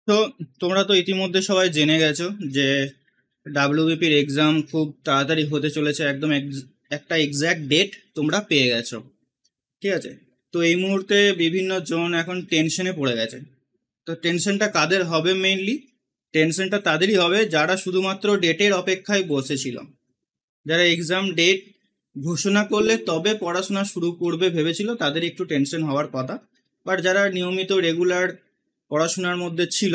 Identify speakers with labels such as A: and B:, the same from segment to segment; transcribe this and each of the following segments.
A: তো তোমরা তো ইতিমধ্যে সবাই জেনে গেছো যে ডাব্লিউবিপির এক্সাম খুব তাড়াতাড়ি হতে চলেছে, একদম একটা এক্স্যাক্ট ডেট তোমরা পেয়ে গেছো। ঠিক আছে, তো এই মুহূর্তে বিভিন্ন জন এখন টেনশনে পড়ে গেছে। তো টেনশনটা কাদের হবে? মেইনলি টেনশনটা তাদেরই হবে যারা শুধুমাত্র ডেটের অপেক্ষায় বসেছিল, যারা এক্সাম ডেট ঘোষণা করলে তবে পড়াশোনা শুরু করবে ভেবেছিল, তাদের একটু টেনশন হওয়ার কথা। বাট যারা নিয়মিত রেগুলার পড়াশোনার মধ্যে ছিল,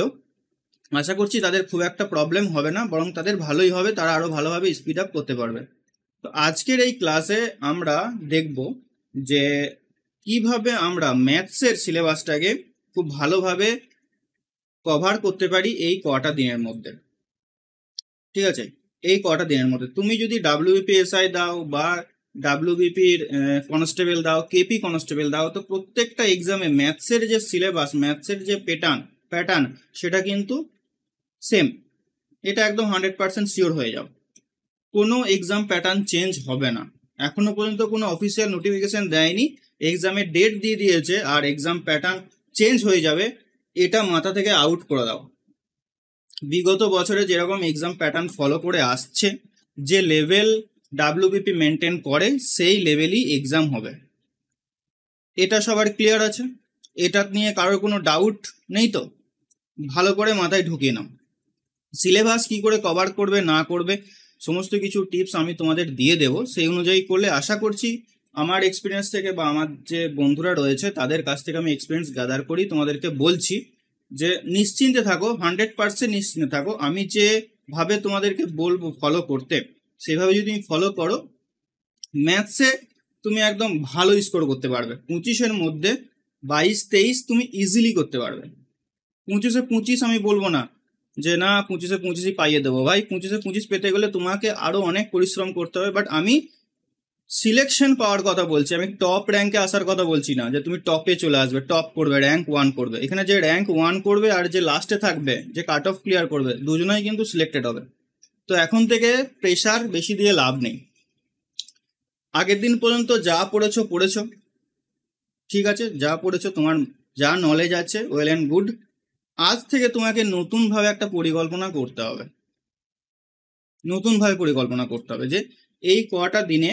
A: আশা করছি তাদের খুব একটা প্রবলেম হবে না, বরং তাদের ভালোই হবে, তারা আরো ভালোভাবে স্পিড আপ করতে পারবে। তো আজকের এই ক্লাসে আমরা দেখব যে কিভাবে আমরা ম্যাথসের সিলেবাসটাকে খুব ভালোভাবে কভার করতে পারি এই কটা দিনের মধ্যে। ঠিক আছে, এই কটা দিনের মধ্যে তুমি যদি ডাব্লিউবিপিএসআই দাও বা ডাব্লিউবিপির কনস্টেবল দাও, কেপি কনস্টেবল দাও, তো প্রত্যেকটা এক্সামে ম্যাথসের যে সিলেবাস, ম্যাথসের যে প্যাটার্ন সেটা কিন্তু সেম। এটা একদম 100% শিওর হয়ে যাও, কোনো এক্সাম প্যাটার্ন চেঞ্জ হবে না। এখনো পর্যন্ত কোনো অফিসিয়াল নোটিফিকেশন দেয়নি, এক্সামের ডেট দিয়ে দিয়েছে আর এক্সাম প্যাটার্ন চেঞ্জ হয়ে যাবে, এটা মাথা থেকে আউট করে দাও। বিগত বছরে যেরকম এক্সাম প্যাটার্ন ফলো করে আসছে, যে লেভেল ডাব্লিউবিপি মেনটেন করে সেই লেভেলই এক্সাম হবে, এটা সবার ক্লিয়ার আছে? এটা নিয়ে কারোর কোনো ডাউট নেই তো? ভালো করে মাথায় ঢুকিয়ে নাও। সিলেবাস কি করে কভার করবে না করবে সমস্ত কিছু টিপস আমি তোমাদের দিয়ে দেবো, সেই অনুযায়ী করলে আশা করছি আমার এক্সপিরিয়েন্স থেকে বা আমার যে বন্ধুরা রয়েছে তাদের কাছ থেকে আমি এক্সপিরিয়েন্স গ্যাদার করি, তোমাদেরকে বলছি যে নিশ্চিন্তে থাকো, 100% নিশ্চিন্তে থাকো। আমি যেভাবে তোমাদেরকে বলবো ফলো করতে, সেভাবে যদি তুমি ফলো করো, ম্যাথসে তুমি একদম ভালো স্কোর করতে পারবে। 25-এর মধ্যে 22-23 তুমি ইজিলি করতে পারবে। 25-এ 25 আমি বলবো না যে না 25-এ 25ই পাইয়ে দেবো, ভাই 25-এ 25 পেতে গেলে তোমাকে আরো অনেক পরিশ্রম করতে হবে। বাট আমি সিলেকশন পাওয়ার কথা বলছি, আমি টপ র্যাঙ্কে আসার কথা বলছি না যে তুমি টপে চলে আসবে, টপ করবে, র্যাঙ্ক 1 করবে। এখানে যে র্যাঙ্ক 1 করবে আর যে লাস্টে থাকবে, যে কাট অফ ক্লিয়ার করবে, দুজনেই কিন্তু সিলেক্টেড হবে। তো এখন থেকে প্রেশার বেশি দিয়ে লাভ নেই। আগের দিন পর্যন্ত যা পড়েছো পড়েছো, ঠিক আছে, যা পড়েছো তোমার যা নলেজ আছে ওয়েল অ্যান্ড গুড। আজ থেকে তোমাকে নতুনভাবে একটা পরিকল্পনা করতে হবে, নতুনভাবে পরিকল্পনা করতে হবে যে এই কটা দিনে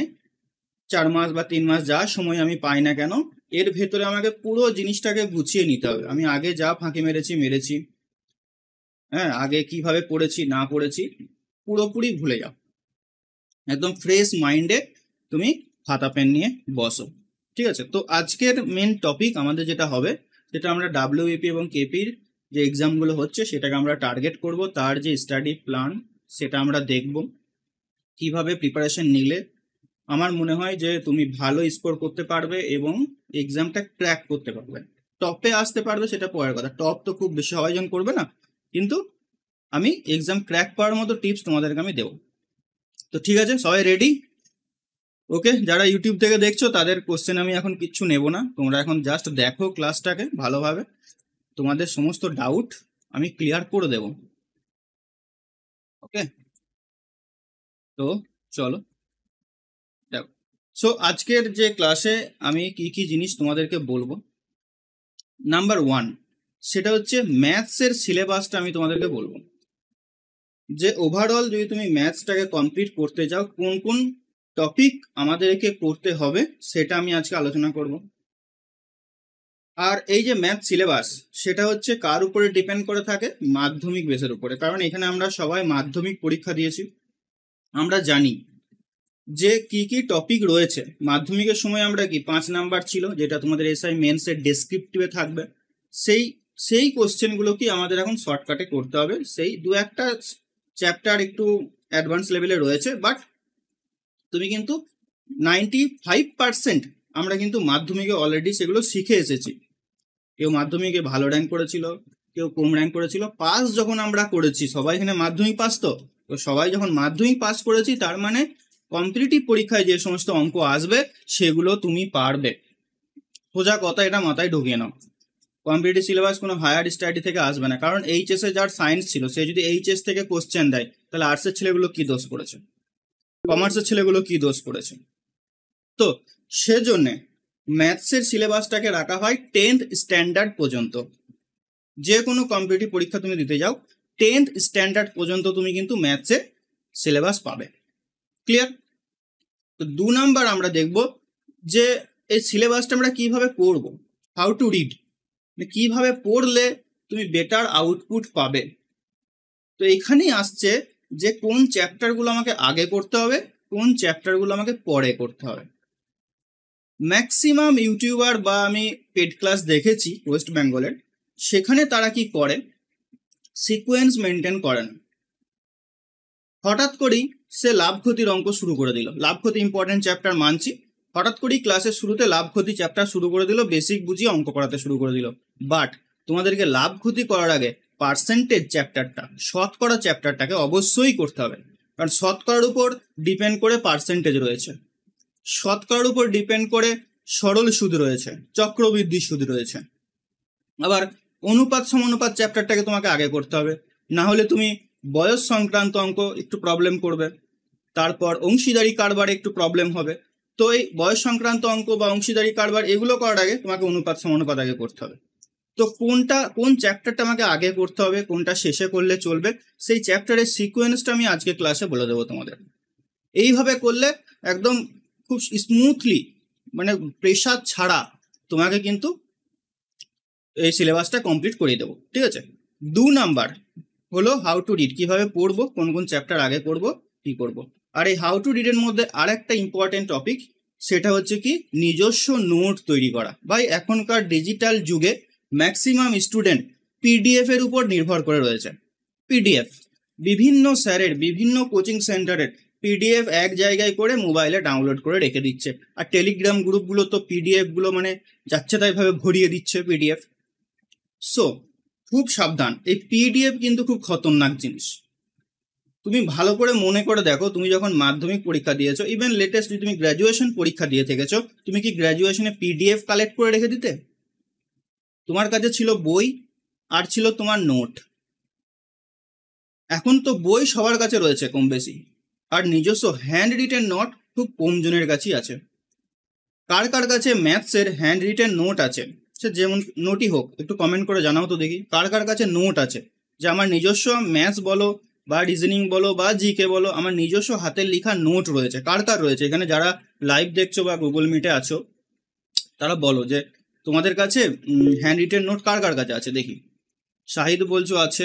A: 4 মাস বা 3 মাস যা সময় আমি পাই না কেন, এর ভেতরে আমাকে পুরো জিনিসটাকে গুছিয়ে নিতে হবে। আমি আগে যা ফাঁকি মেরেছি, হ্যাঁ, আগে কিভাবে পড়েছি না পড়েছি পুরোপুরি ভুলে যাও, একদম ফ্রেশ মাইন্ডে তুমি খাতা পেন নিয়ে বসো। ঠিক আছে, তো আজকের মেন টপিক আমাদের যেটা হবে, সেটা আমরা ডাব্লিউবিপি এবং কেপির যে এক্সামগুলো হচ্ছে সেটাকে আমরা টার্গেট করব, তার যে স্টাডি প্ল্যান সেটা আমরা দেখব, কিভাবে প্রিপারেশন নিলে আমার মনে হয় যে তুমি ভালো স্কোর করতে পারবে এবং এক্সামটা ক্র্যাক করতে পারবে। টপে আসতে পারবে সেটা পরের কথা, টপ তো খুব বেশি সবাইজন করবে না, কিন্তু আমি এক্সাম ক্র্যাক করার মতো টিপস তোমাদেরকে আমি দেবো। তো ঠিক আছে, সবাই রেডি? ওকে, যারা ইউটিউব থেকে দেখছো তাদের কোশ্চেন আমি এখন কিচ্ছু নেব না, তোমরা এখন জাস্ট দেখো ক্লাসটাকে ভালোভাবে, তোমাদের সমস্ত ডাউট আমি ক্লিয়ার করে দেব। ওকে, তো চলো দেখো। সো আজকের যে ক্লাসে আমি কি কি জিনিস তোমাদেরকে বলবো, নাম্বার 1 সেটা হচ্ছে ম্যাথসের সিলেবাসটা আমি তোমাদেরকে বলবো, যে ওভারঅল যদি তুমি ম্যাথসটাকে কমপ্লিট করতে যাও কোন কোন টপিক আমাদেরকে করতে হবে সেটা আমি আজকে আলোচনা করব। আর এই যে ম্যাথ সিলেবাস, সেটা হচ্ছে কার উপরে ডিপেন্ড করে থাকে? মাধ্যমিক বেসের উপরে, কারণ এখানে আমরা সবাই মাধ্যমিক পরীক্ষা দিয়েছি, আমরা জানি যে কি কি টপিক রয়েছে। মাধ্যমিকের সময় আমরা কি 5 নাম্বার ছিল, যেটা তোমাদের এসআই মেন্সের ডেসক্রিপটিভে থাকবে, সেই সেই কোশ্চেনগুলো কি আমাদের এখন শর্টকাটে করতে হবে। সেই দু একটা চ্যাপ্টার একটু অ্যাডভান্স লেভেলে রয়েছে, বাট তুমি কিন্তু 95% আমরা কিন্তু মাধ্যমিকে অলরেডি সেগুলো শিখে এসেছি। কেউ মাধ্যমিকে ভালো র্যাঙ্ক করেছিল, কেউ কম র্যাঙ্ক করেছিল, পাস যখন আমরা করেছি, সবাই এখানে মাধ্যমিক পাস, তো তো সবাই যখন মাধ্যমিক পাস করেছি তার মানে কম্পিটিটিভ পরীক্ষায় যে সমস্ত অঙ্ক আসবে সেগুলো তুমি পারবে। সোজা কথা, এটা মাথায় ঢুকিয়ে নাও। কম্পিটিটিভ সিলেবাস কোনো হায়ার স্টাডি থেকে আসবে না, কারণ এইচএস এ যার সায়েন্স ছিল সে যদি এইচএস থেকে কোশ্চেন দেয়, তাহলে আর্টসের ছেলেগুলো কি দোষ করেছে, কমার্সের ছেলেগুলো কি দোষ করেছে? তো সেজন্যে ম্যাথসের সিলেবাসটাকে রাখা হয় 10th স্ট্যান্ডার্ড পর্যন্ত। যে কোনো কম্পিটিটিভ পরীক্ষা তুমি দিতে যাও 10th স্ট্যান্ডার্ড পর্যন্ত তুমি কিন্তু ম্যাথসে সিলেবাস পাবে। ক্লিয়ার? তো 2 নাম্বার আমরা দেখব যে এই সিলেবাসটা আমরা কিভাবে পড়ব, হাউ টু রিড, কিভাবে পড়লে তুমি বেটার আউটপুট পাবে। তো এখানেই আসছে যে কোন চ্যাপ্টারগুলো আমাকে আগে করতে হবে, কোন চ্যাপ্টারগুলো আমাকে পরে করতে হবে। ম্যাক্সিমাম ইউটিউবার বা আমি পেড ক্লাস দেখেছি ওয়েস্ট বেঙ্গলের, সেখানে তারা কি করে, সিকোয়েন্স মেনটেন করে না। হঠাৎ করেই সে লাভ ক্ষতির অঙ্ক শুরু করে দিল, লাভ ক্ষতি ইম্পর্টেন্ট চ্যাপ্টার মানছি, হঠাৎ করেই ক্লাসের শুরুতে লাভ ক্ষতি চ্যাপ্টার শুরু করে দিল, বেসিক বুঝিয়ে অঙ্ক করাতে শুরু করে দিল। বাট তোমাদেরকে লাভ ক্ষতি করার আগে পার্সেন্টেজ চ্যাপ্টারটা, শতকরা চ্যাপ্টারটাকে অবশ্যই করতে হবে, কারণ শতকরার উপর ডিপেন্ড করে পার্সেন্টেজ রয়েছে, শতকরার উপর ডিপেন্ড করে সরল সুদ রয়েছে, চক্রবৃদ্ধি সুদ রয়েছে। আবার অনুপাত সমানুপাত চ্যাপ্টারটাকে তোমাকে আগে করতে হবে, না হলে তুমি বয়স সংক্রান্ত অঙ্ক একটু প্রবলেম করবে, তারপর অংশীদারি কারবারে একটু প্রবলেম হবে। তো এই বয়স সংক্রান্ত অঙ্ক বা অংশীদারি কারবার এগুলো করার আগে তোমাকে অনুপাত সমানুপাত আগে করতে হবে। তো কোন চ্যাপ্টারটা আমাকে আগে করতে হবে, কোনটা শেষে করলে চলবে, সেই চ্যাপ্টারের সিকোয়েন্সটা আমি আজকে ক্লাসে বলে দেবো তোমাদের। এইভাবে করলে একদম খুব স্মুথলি, মানে প্রেশার ছাড়া তোমাকে কিন্তু এই সিলেবাসটা কমপ্লিট করিয়ে দেবো। ঠিক আছে? 2 নাম্বার হলো হাউ টু রিড, কিভাবে পড়বো, কোন কোন চ্যাপ্টার আগে করব, কি করব। আর এই হাউ টু রিডের মধ্যে আর একটা ইম্পর্টেন্ট টপিক, সেটা হচ্ছে কি নিজস্ব নোট তৈরি করা। ভাই এখনকার ডিজিটাল যুগে ম্যাক্সিমাম স্টুডেন্ট পিডিএফ এর উপর নির্ভর করে রয়েছে। পিডিএফ বিভিন্ন স্যারের, বিভিন্ন কোচিং সেন্টারের পিডিএফ এক জায়গায় করে মোবাইলে ডাউনলোড করে রেখে দিচ্ছে, আর টেলিগ্রাম গ্রুপগুলো তো পিডিএফ গুলো মানে যাচ্ছে তাই ভাবে ভরিয়ে দিচ্ছে পিডিএফ। সো খুব সাবধান, এই পিডিএফ কিন্তু খুব খতরনাক জিনিস। তুমি ভালো করে মনে করে দেখো, তুমি যখন মাধ্যমিক পরীক্ষা দিয়েছো, ইভেন লেটেস্ট যদি তুমি গ্র্যাজুয়েশন পরীক্ষা দিয়ে থেকেছো, তুমি কি গ্র্যাজুয়েশনে পিডিএফ কালেক্ট করে রেখে দিতে? তোমার কাছে ছিল বই আর ছিল তোমার নোট। এখন তো বই সবার কাছে রয়েছে কম বেশি, আর নিজস্ব হ্যান্ড রিটেন নোট খুব কম জনের কাছেই আছে। কার কার কাছে ম্যাথসের হ্যান্ড রিটেন নোট আছে, সে যেমন নোটই হোক, একটু কমেন্ট করে জানাও তো দেখি কার কার কাছে নোট আছে, যে আমার নিজস্ব ম্যাথস বলো বা রিজনিং বলো বা জিকে বলো, আমার নিজস্ব হাতের লেখা নোট রয়েছে। কার কার রয়েছে? এখানে যারা লাইভ দেখছো বা গুগল মিটে আছো, তারা বলো যে তোমাদের কাছে হ্যান্ড রিটেন নোট কার কার কাছে আছে দেখি। শাহিদ বলছো আছে,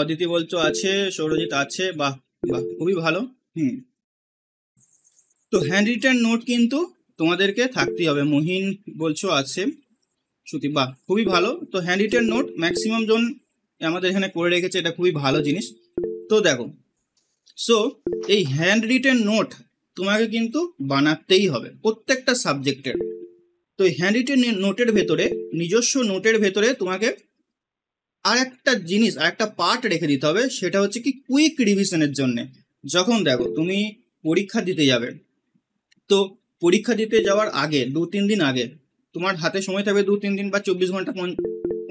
A: অদিতি বলছো আছে, সৌরজিৎ আছে, বাহ বাহ, খুবই ভালো। তো হ্যান্ড রিটেন নোট কিন্তু তোমাদেরকে থাকতেই হবে। মহিন বলছো আছে, শ্রুতি, বাহ খুবই ভালো। তো হ্যান্ড রিটেন নোট ম্যাক্সিমাম জন আমাদের এখানে করে রেখেছে, এটা খুবই ভালো জিনিস। তো দেখো, সো এই হ্যান্ড রিটেন নোট তোমাকে কিন্তু বানাতেই হবে প্রত্যেকটা সাবজেক্টের। তো এই হ্যান্ড রিটেন নোটের ভেতরে, নিজস্ব নোটের ভেতরে তোমাকে আর একটা জিনিস, আর একটা পার্ট রেখে দিতে হবে, সেটা হচ্ছে কি কুইক রিভিশনের জন্য। যখন দেখো তুমি পরীক্ষা দিতে যাবে, তো পরীক্ষা দিতে যাওয়ার আগে 2-3 দিন আগে তোমার হাতে সময় থাকবে, 2-3 দিন বা 24 ঘন্টা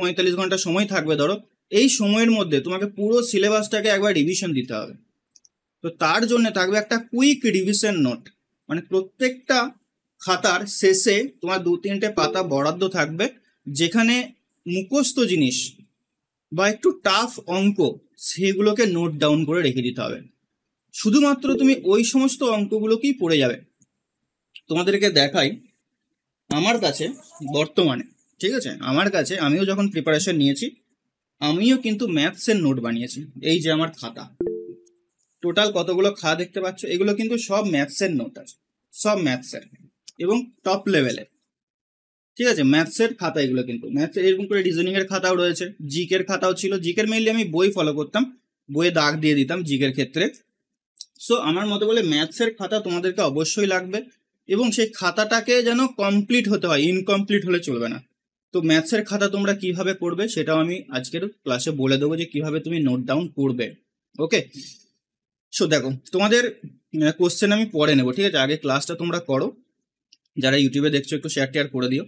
A: 45 ঘন্টা সময় থাকবে ধরো। এই সময়ের মধ্যে তোমাকে পুরো সিলেবাসটাকে একবার রিভিশন দিতে হবে। তো তার জন্য থাকবে একটা কুইক রিভিশন নোট, মানে প্রত্যেকটা খাতার শেষে তোমার 2-3টে পাতা বরাদ্দ থাকবে, যেখানে মুখস্থ জিনিস বা একটু টাফ অঙ্ক সেগুলোকে নোট ডাউন করে রেখে দিতে হবে। শুধুমাত্র তুমি ওই সমস্ত অঙ্কগুলোকেই পড়ে যাবে। তোমাদেরকে দেখাই আমার কাছে বর্তমানে, ঠিক আছে, আমার কাছে আমিও যখন প্রিপারেশন নিয়েছি, আমিও কিন্তু ম্যাথসের নোট বানিয়েছি। এই যে আমার খাতা, টোটাল কতগুলো খাতা দেখতে পাচ্ছ, এগুলো কিন্তু সব ম্যাথসের নোট আছে, সব ম্যাথসের এবং টপ লেভেলের। ঠিক আছে, ম্যাথসের খাতা এগুলো, কিন্তু ম্যাথসের এরকম করে রিজনিং এর খাতাও রয়েছে, জিকের খাতাও ছিল। জিকের মেইনলি আমি বই ফলো করতাম, বইয়ে দাগ দিয়ে দিতাম জিকের ক্ষেত্রে। সো আমার মতে বলে ম্যাথসের খাতা তোমাদেরকে অবশ্যই লাগবে, এবং সেই খাতাটাকে যেন কমপ্লিট হতে হয়, ইনকমপ্লিট হলে চলবে না। তো ম্যাথসের খাতা তোমরা কিভাবে করবে সেটাও আমি আজকের ক্লাসে বলে দেবো, যে কিভাবে তুমি নোট ডাউন করবে। ওকে, সো দেখো তোমাদের কোশ্চেন আমি পরে নেবো, ঠিক আছে, আগে ক্লাসটা তোমরা করো। যারা ইউটিউবে দেখছো একটু শেয়ার করে দিও।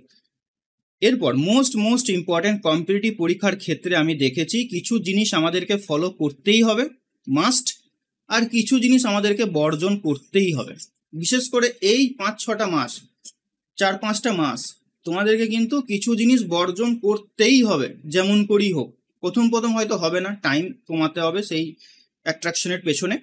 A: এরপর মোস্ট ইম্পর্টেন্ট কম্পিটিটিভ পরীক্ষার ক্ষেত্রে আমি দেখেছি কিছু জিনিস আমাদেরকে ফলো করতেই হবে, মাস্ট, আর কিছু জিনিস আমাদেরকে বর্জন করতেই হবে। বিশেষ করে এই 5-6টা মাস, 4-5টা মাস তোমাদেরকে কিন্তু কিছু জিনিস বর্জন করতেই হবে, যেমন করেই হোক। প্রথম প্রথম হয়তো হবে না, টাইম কমাতে হবে সেই অ্যাট্রাকশনের পেছনে।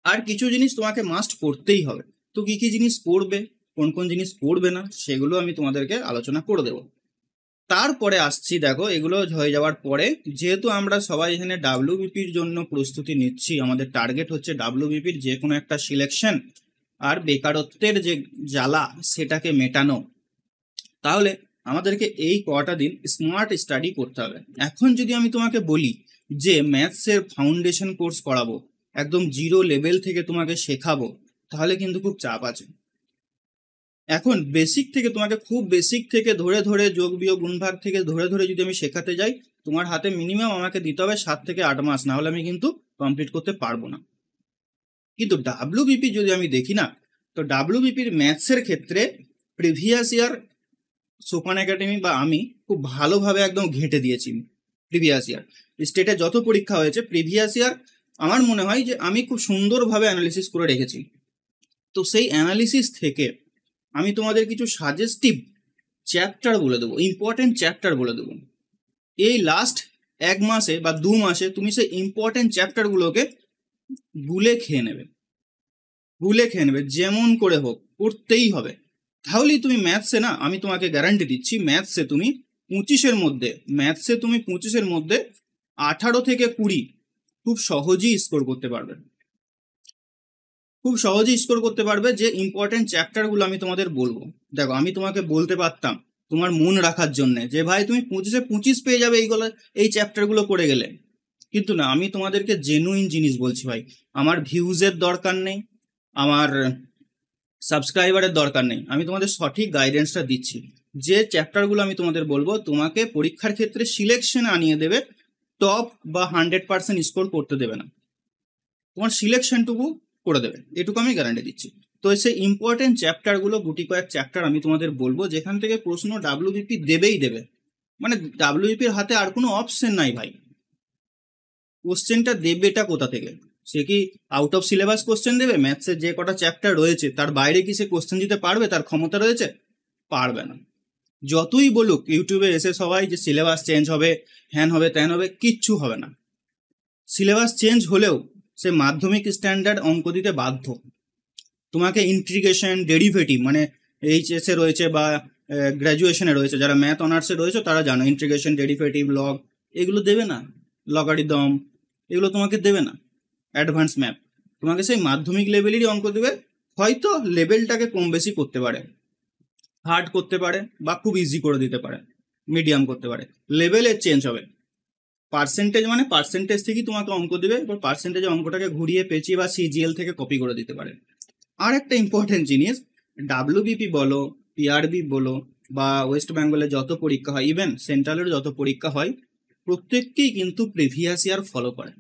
A: আর কিছু জিনিস তোমাকে মাস্ট করতেই হবে। তো কি কি জিনিস করবে, কোন কোন জিনিস করবে না, সেগুলো আমি তোমাদেরকে আলোচনা করে দেবো। তারপরে আসছি, দেখো এগুলো হয়ে যাওয়ার পরে, যেহেতু আমরা সবাই এখানে ডাব্লিউবিপির জন্য প্রস্তুতি নিচ্ছি, আমাদের টার্গেট হচ্ছে ডাব্লিউবিপির যে কোনো একটা সিলেকশন আর বেকারত্বের যে জ্বালা সেটাকে মেটানো, তাহলে আমাদেরকে এই কটা দিন স্মার্ট স্টাডি করতে হবে। এখন যদি আমি তোমাকে বলি যে ম্যাথসের ফাউন্ডেশন কোর্স করাবো, একদম জিরো লেভেল থেকে তোমাকে শেখাবো, তাহলে কিন্তু খুব চাপ আছে। এখন বেসিক থেকে তোমাকে, খুব বেসিক থেকে ধরে ধরে যোগ বিয়োগ গুণভাগ থেকে ধরে ধরে যদি আমি শেখাতে যাই, তোমার হাতে মিনিমাম আমাকে দিতে হবে 7 থেকে 8 মাস, না হলে আমি কিন্তু কমপ্লিট করতে পারবো না। কিন্তু ডাব্লিউবিপি যদি আমি দেখি না, তো ডাব্লিউবিপির ম্যাথসের ক্ষেত্রে প্রিভিয়াস ইয়ার সোপান একাডেমি বা আমি খুব ভালোভাবে একদম ঘেঁটে দিয়েছি। প্রিভিয়াস ইয়ার স্টেটে যত পরীক্ষা হয়েছে, প্রিভিয়াস ইয়ার আমার মনে হয় যে আমি খুব সুন্দরভাবে অ্যানালিসিস করে রেখেছি। তো সেই অ্যানালিসিস থেকে আমি তোমাদের কিছু সাজেস্টিভ চ্যাপ্টার বলে দেবো, ইম্পর্টেন্ট চ্যাপ্টার বলে দেবো। এই লাস্ট 1 মাসে বা 2 মাসে তুমি সেই ইম্পর্টেন্ট চ্যাপ্টারগুলোকে গুলে খেয়ে নেবে, গুলে খেয়ে নেবে, যেমন করে হোক করতেই হবে। তাহলেই তুমি ম্যাথসে, না আমি তোমাকে গ্যারান্টি দিচ্ছি, ম্যাথসে তুমি 25-এর মধ্যে 18 থেকে 20 খুব সহজেই স্কোর করতে পারবে, খুব সহজেই স্কোর করতে পারবে। যে ইম্পর্টেন্ট চ্যাপ্টারগুলো আমি তোমাদের বলবো, দেখো আমি তোমাকে বলতে পারতাম তোমার মন রাখার জন্য যে ভাই তুমি 25 পেয়ে যাবে এইগুলো, এই চ্যাপ্টারগুলো করে গেলে, কিন্তু না, আমি তোমাদেরকে জেনুইন জিনিস বলছি ভাই। আমার ভিউজের দরকার নেই, আমার সাবস্ক্রাইবারের দরকার নেই, আমি তোমাদের সঠিক গাইডেন্সটা দিচ্ছি। যে চ্যাপ্টারগুলো আমি তোমাদের বলবো তোমাকে পরীক্ষার ক্ষেত্রে সিলেকশনে আনিয়ে দেবে, টপ বা 100% স্কোর করতে দেবে না, তোমার সিলেকশনটুকু করে দেবে, এটুকু আমি গ্যারান্টি দিচ্ছি। তো সেই ইম্পর্টেন্ট চ্যাপ্টারগুলো, গুটি কয়েক চ্যাপ্টার আমি তোমাদের বলবো, যেখান থেকে প্রশ্ন ডাব্লিউবিপি দেবেই দেবে, মানে ডাব্লিউবিপির হাতে আর কোনো অপশন নাই ভাই। কোশ্চেনটা দেবে এটা কোথা থেকে? সে কি আউট অফ সিলেবাস কোশ্চেন দেবে? ম্যাথসের যে কটা চ্যাপ্টার রয়েছে তার বাইরে কি সে কোশ্চেন দিতে পারবে? তার ক্ষমতা রয়েছে? পারবে না। যতই বলুক ইউটিউবে এসে সবাই যে সিলেবাস চেঞ্জ হবে, হ্যান হবে, ত্যান হবে, কিচ্ছু হবে না। সিলেবাস চেঞ্জ হলেও সে মাধ্যমিক স্ট্যান্ডার্ড অঙ্ক দিতে বাধ্য। তোমাকে ইন্টিগ্রেশন, ডেরিভেটিভ, মানে এইচএসে রয়েছে বা গ্র্যাজুয়েশনে রয়েছে, যারা ম্যাথ অনার্সে রয়েছে তারা জানো, ইন্টিগ্রেশন, ডেরিভেটিভ, লগ, এগুলো দেবে না। লগারিদম, এগুলো তোমাকে দেবে না। অ্যাডভান্স ম্যাথ তোমাকে সেই মাধ্যমিক লেভেলেরই অঙ্ক দেবে, হয়তো লেভেলটাকে কম বেশি করতে পারে, হার্ড করতে পারে বা খুব ইজি করে দিতে পারে, মিডিয়াম করতে পারে, লেভেলের চেঞ্জ হবে। পার্সেন্টেজ মানে পার্সেন্টেজ থেকেই তোমাকে অঙ্ক দেবে, এবার পার্সেন্টেজে অঙ্কটাকে ঘুরিয়ে পেঁচিয়ে বা সিজিএল থেকে কপি করে দিতে পারে। আর একটা ইম্পর্টেন্ট জিনিস, ডাব্লিউবিপি বলো, পিআরবি বলো, বা ওয়েস্ট বেঙ্গলে যত পরীক্ষা হয়, ইভেন সেন্ট্রালের যত পরীক্ষা হয়, প্রত্যেককেই কিন্তু প্রিভিয়াস ইয়ার ফলো করে।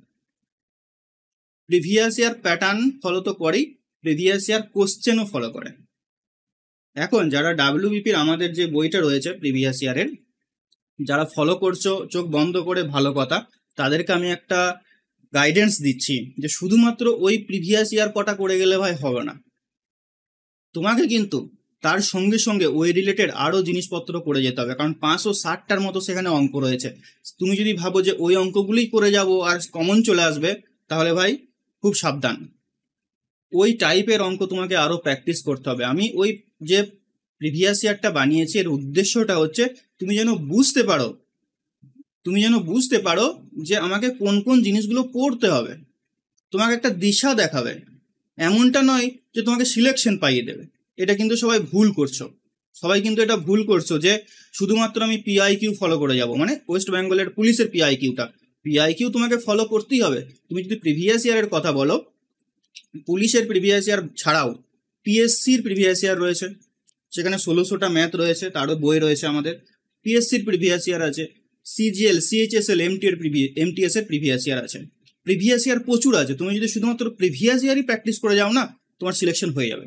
A: প্রিভিয়াস ইয়ার প্যাটার্ন ফলো তো করেই, প্রিভিয়াস ইয়ার কোশ্চেনও ফলো করে। এখন যারা ডাব্লিউবিপির আমাদের যে বইটা রয়েছে প্রিভিয়াস ইয়ারের, যারা ফলো করছো চোখ বন্ধ করে, ভালো কথা, তাদেরকে আমি একটা গাইডেন্স দিচ্ছি যে শুধুমাত্র ওই প্রিভিয়াস ইয়ার কটা করে গেলে ভাই হবে না, তোমাকে কিন্তু তার সঙ্গে সঙ্গে ওই রিলেটেড আরও জিনিসপত্র করে যেতে হবে, কারণ 560টার মতো সেখানে অঙ্ক রয়েছে। তুমি যদি ভাবো যে ওই অঙ্কগুলোই করে যাব আর কমন চলে আসবে, তাহলে ভাই খুব সাবধান। ওই টাইপের অঙ্ক তোমাকে আরও প্র্যাকটিস করতে হবে। আমি ওই যে প্রিভিয়াস ইয়ারটা বানিয়েছি, এর উদ্দেশ্যটা হচ্ছে তুমি যেন বুঝতে পারো যে আমাকে কোন কোন জিনিসগুলো পড়তে হবে, তোমাকে একটা দিশা দেখাবে। এমনটা নয় যে তোমাকে সিলেকশন পাইয়ে দেবে, এটা কিন্তু সবাই কিন্তু এটা ভুল করছো যে শুধুমাত্র আমি পিআইকিউ ফলো করে যাব, মানে ওয়েস্ট বেঙ্গলের পুলিশের পিআইকিউ তোমাকে ফলো করতেই হবে। তুমি যদি প্রিভিয়াস ইয়ারের কথা বলো, পুলিশের প্রিভিয়াস ইয়ার ছাড়াও পিএসসির প্রিভিয়াস ইয়ার রয়েছে, সেখানে 1600টা ম্যাথ রয়েছে, তারও বই রয়েছে আমাদের। পিএসসির প্রিভিয়াস ইয়ার আছে, সিজিএল, সিএইচএসএল, এমটিএস এর প্রিভিয়াস ইয়ার আছে। প্রিভিয়াস ইয়ার প্রচুর আছে, তুমি যদি শুধুমাত্র প্রিভিয়াস ইয়ারই প্র্যাকটিস করে যাও না, তোমার সিলেকশন হয়ে যাবে।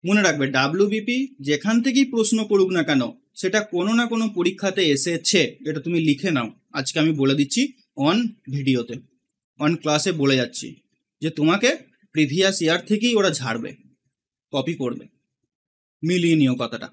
A: মনে রাখবে, ডাব্লিউবিপি যেখান থেকেই প্রশ্ন করুক না কেন, সেটা কোনো না কোনো পরীক্ষাতে এসেছে, এটা তুমি লিখে নাও। আজকে আমি বলে দিচ্ছি অন ভিডিওতে, অন ক্লাসে বলে যাচ্ছি যে তোমাকে প্রিভিয়াস ইয়ার থেকেই ওরা ঝাড়বে, কপি করবে, মিলিয়ে নিও কথাটা।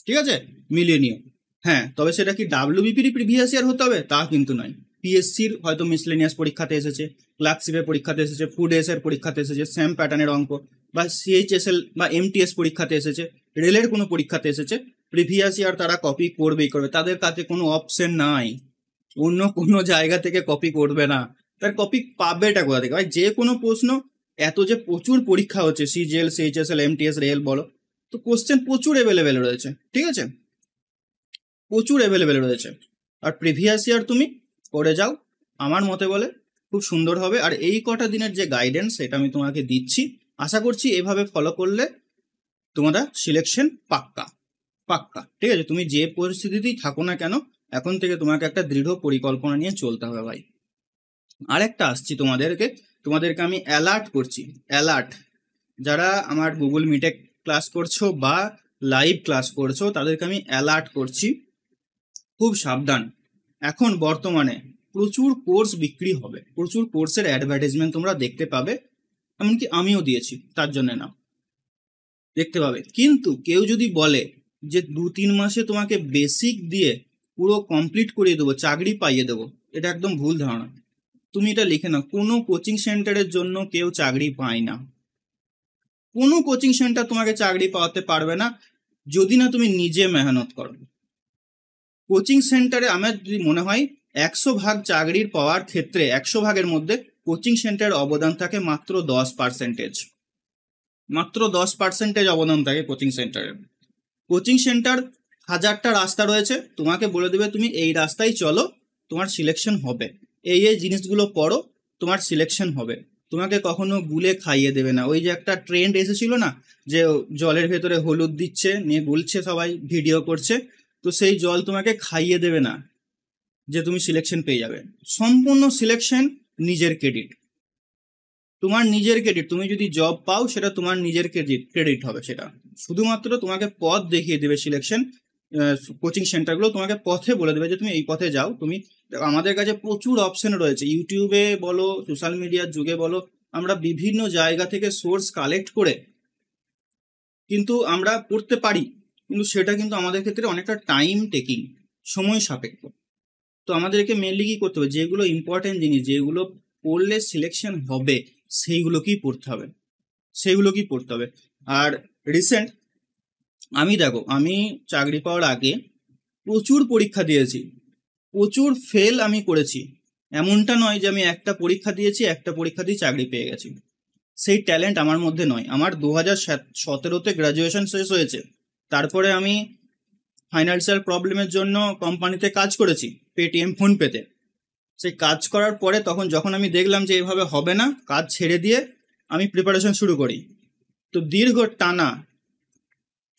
A: ঠিক আছে, মিলিয়ে নিও। হ্যাঁ, তবে সেটা কি ডাব্লিউবিপির প্রিভিয়াস ইয়ার হতে হবে তা কিন্তু নয়। পিএসসির হয়তো মিসলেনিয়াস পরীক্ষাতে এসেছে, ক্লার্কশিপের পরীক্ষাতে এসেছে, ফুড এর পরীক্ষাতে এসেছে, সেম প্যাটার্নের অঙ্ক, বা সিএইচএসএল বা এমটিএস পরীক্ষাতে এসেছে, রেলের কোনো পরীক্ষাতে এসেছে, প্রিভিয়াস ইয়ার তারা কপি করবেই করবে, তাদের কাছে কোনো অপশন নাই, অন্য কোনো জায়গা থেকে কপি করবে না। তার কপি পাবেটা কোথা থেকে ভাই? যে কোনো প্রশ্ন, এত যে প্রচুর পরীক্ষা হচ্ছে, সিজিএল, সিএইচএসএল, এমটিএস, রেল বলো, তো কোশ্চেন প্রচুর অ্যাভেলেবেল রয়েছে, ঠিক আছে, প্রচুর অ্যাভেলেবেল রয়েছে। আর প্রিভিয়াস ইয়ার তুমি করে যাও, আমার মতে বলে খুব সুন্দর হবে। আর এই কটা দিনের যে গাইডেন্স সেটা আমি তোমাকে দিচ্ছি, আশা করছি এভাবে ফলো করলে তোমরা সিলেকশন পাক্কা পাক্কা, ঠিক আছে। তুমি যে পরিস্থিতিতেই থাকো না কেন, এখন থেকে তোমাকে একটা দৃঢ় পরিকল্পনা নিয়ে চলতে হবে ভাই। আরেকটা আসছি তোমাদেরকে আমি অ্যালার্ট করছি, অ্যালার্ট। যারা আমার গুগল মিটে ক্লাস করছো বা লাইভ ক্লাস করছো তাদেরকে আমি অ্যালার্ট করছি, খুব সাবধান। এখন বর্তমানে প্রচুর কোর্স বিক্রি হবে, প্রচুর কোর্সের অ্যাডভার্টাইজমেন্ট তোমরা দেখতে পাবে, এমনকি আমিও দিয়েছি, তার জন্য না, দেখতে পাবে। কিন্তু কেউ যদি বলে যে 2-3 মাসে তোমাকে বেসিক দিয়ে পুরো কমপ্লিট করিয়ে দেবো, চাকরি পাইয়ে দেবো, এটা একদম ভুল ধারণা। তুমি এটা লিখে নাও, কোনো কোচিং সেন্টারের জন্য কেউ চাকরি পায় না, কোনো কোচিং সেন্টার তোমাকে চাকরি পাওয়াতে পারবে না যদি না তুমি নিজে মেহনত করো। কোচিং সেন্টারে আমার যদি মনে হয় 100 ভাগ চাকরির পাওয়ার ক্ষেত্রে 100 ভাগের মধ্যে কোচিং সেন্টারের অবদান থাকে মাত্র 10%, মাত্র 10% অবদান থাকে কোচিং সেন্টারের। কোচিং সেন্টার 1000টা রাস্তা রয়েছে, তোমাকে বলে দেবে তুমি এই রাস্তায় চলো, তোমার সিলেকশন হবে, এই এই জিনিসগুলো পড়ো, তোমার সিলেকশন হবে। তোমাকে কখনো গুলে খাইয়ে দেবে না। ওই যে একটা ট্রেন্ড এসেছিল না, যে জলের ভেতরে হলুদ দিচ্ছে, নিয়ে গুলছে, সবাই ভিডিও করছে, তো সেই জল তোমাকে খাইয়ে দেবে না যে তুমি সিলেকশন পেয়ে যাবে। সম্পূর্ণ সিলেকশন নিজের ক্রেডিট, তোমার নিজের ক্রেডিট। তুমি যদি জব পাও সেটা তোমার নিজের ক্রেডিট হবে, সেটা শুধুমাত্র তোমাকে পথ দেখিয়ে দেবে সিলেকশন। কোচিং সেন্টারগুলো তোমাকে পথে বলে দেবে যে তুমি এই পথে যাও। তুমি আমাদের কাছে প্রচুর অপশন রয়েছে, ইউটিউবে বলো, সোশ্যাল মিডিয়ার যুগে বলো, আমরা বিভিন্ন জায়গা থেকে সোর্স কালেক্ট করে কিন্তু আমরা পড়তে পারি, কিন্তু সেটা কিন্তু আমাদের ক্ষেত্রে অনেকটা টাইম টেকিং, সময় সাপেক্ষ। তো আমাদেরকে মেনলি কি করতে হবে, যেগুলো ইম্পর্টেন্ট জিনিস, যেগুলো পড়লে সিলেকশন হবে, সেইগুলোকেই পড়তে হবে, সেইগুলোকেই পড়তে হবে। আর রিসেন্ট আমি চাকরি পাওয়ার আগে প্রচুর পরীক্ষা দিয়েছি, প্রচুর ফেল আমি করেছি। এমনটা নয় যে আমি একটা পরীক্ষা দিয়েছি, একটা পরীক্ষা দিয়ে চাকরি পেয়ে গেছি, সেই ট্যালেন্ট আমার মধ্যে নয়। আমার 2017-তে গ্রাজুয়েশন শেষ হয়েছে, তারপরে আমি ফাইন্যান্সিয়াল প্রবলেমের জন্য কোম্পানিতে কাজ করেছি, পেটিএম, ফোনপেতে। সেই কাজ করার পরে যখন আমি দেখলাম যে এভাবে হবে না, কাজ ছেড়ে দিয়ে আমি প্রিপারেশন শুরু করি। তো দীর্ঘ টানা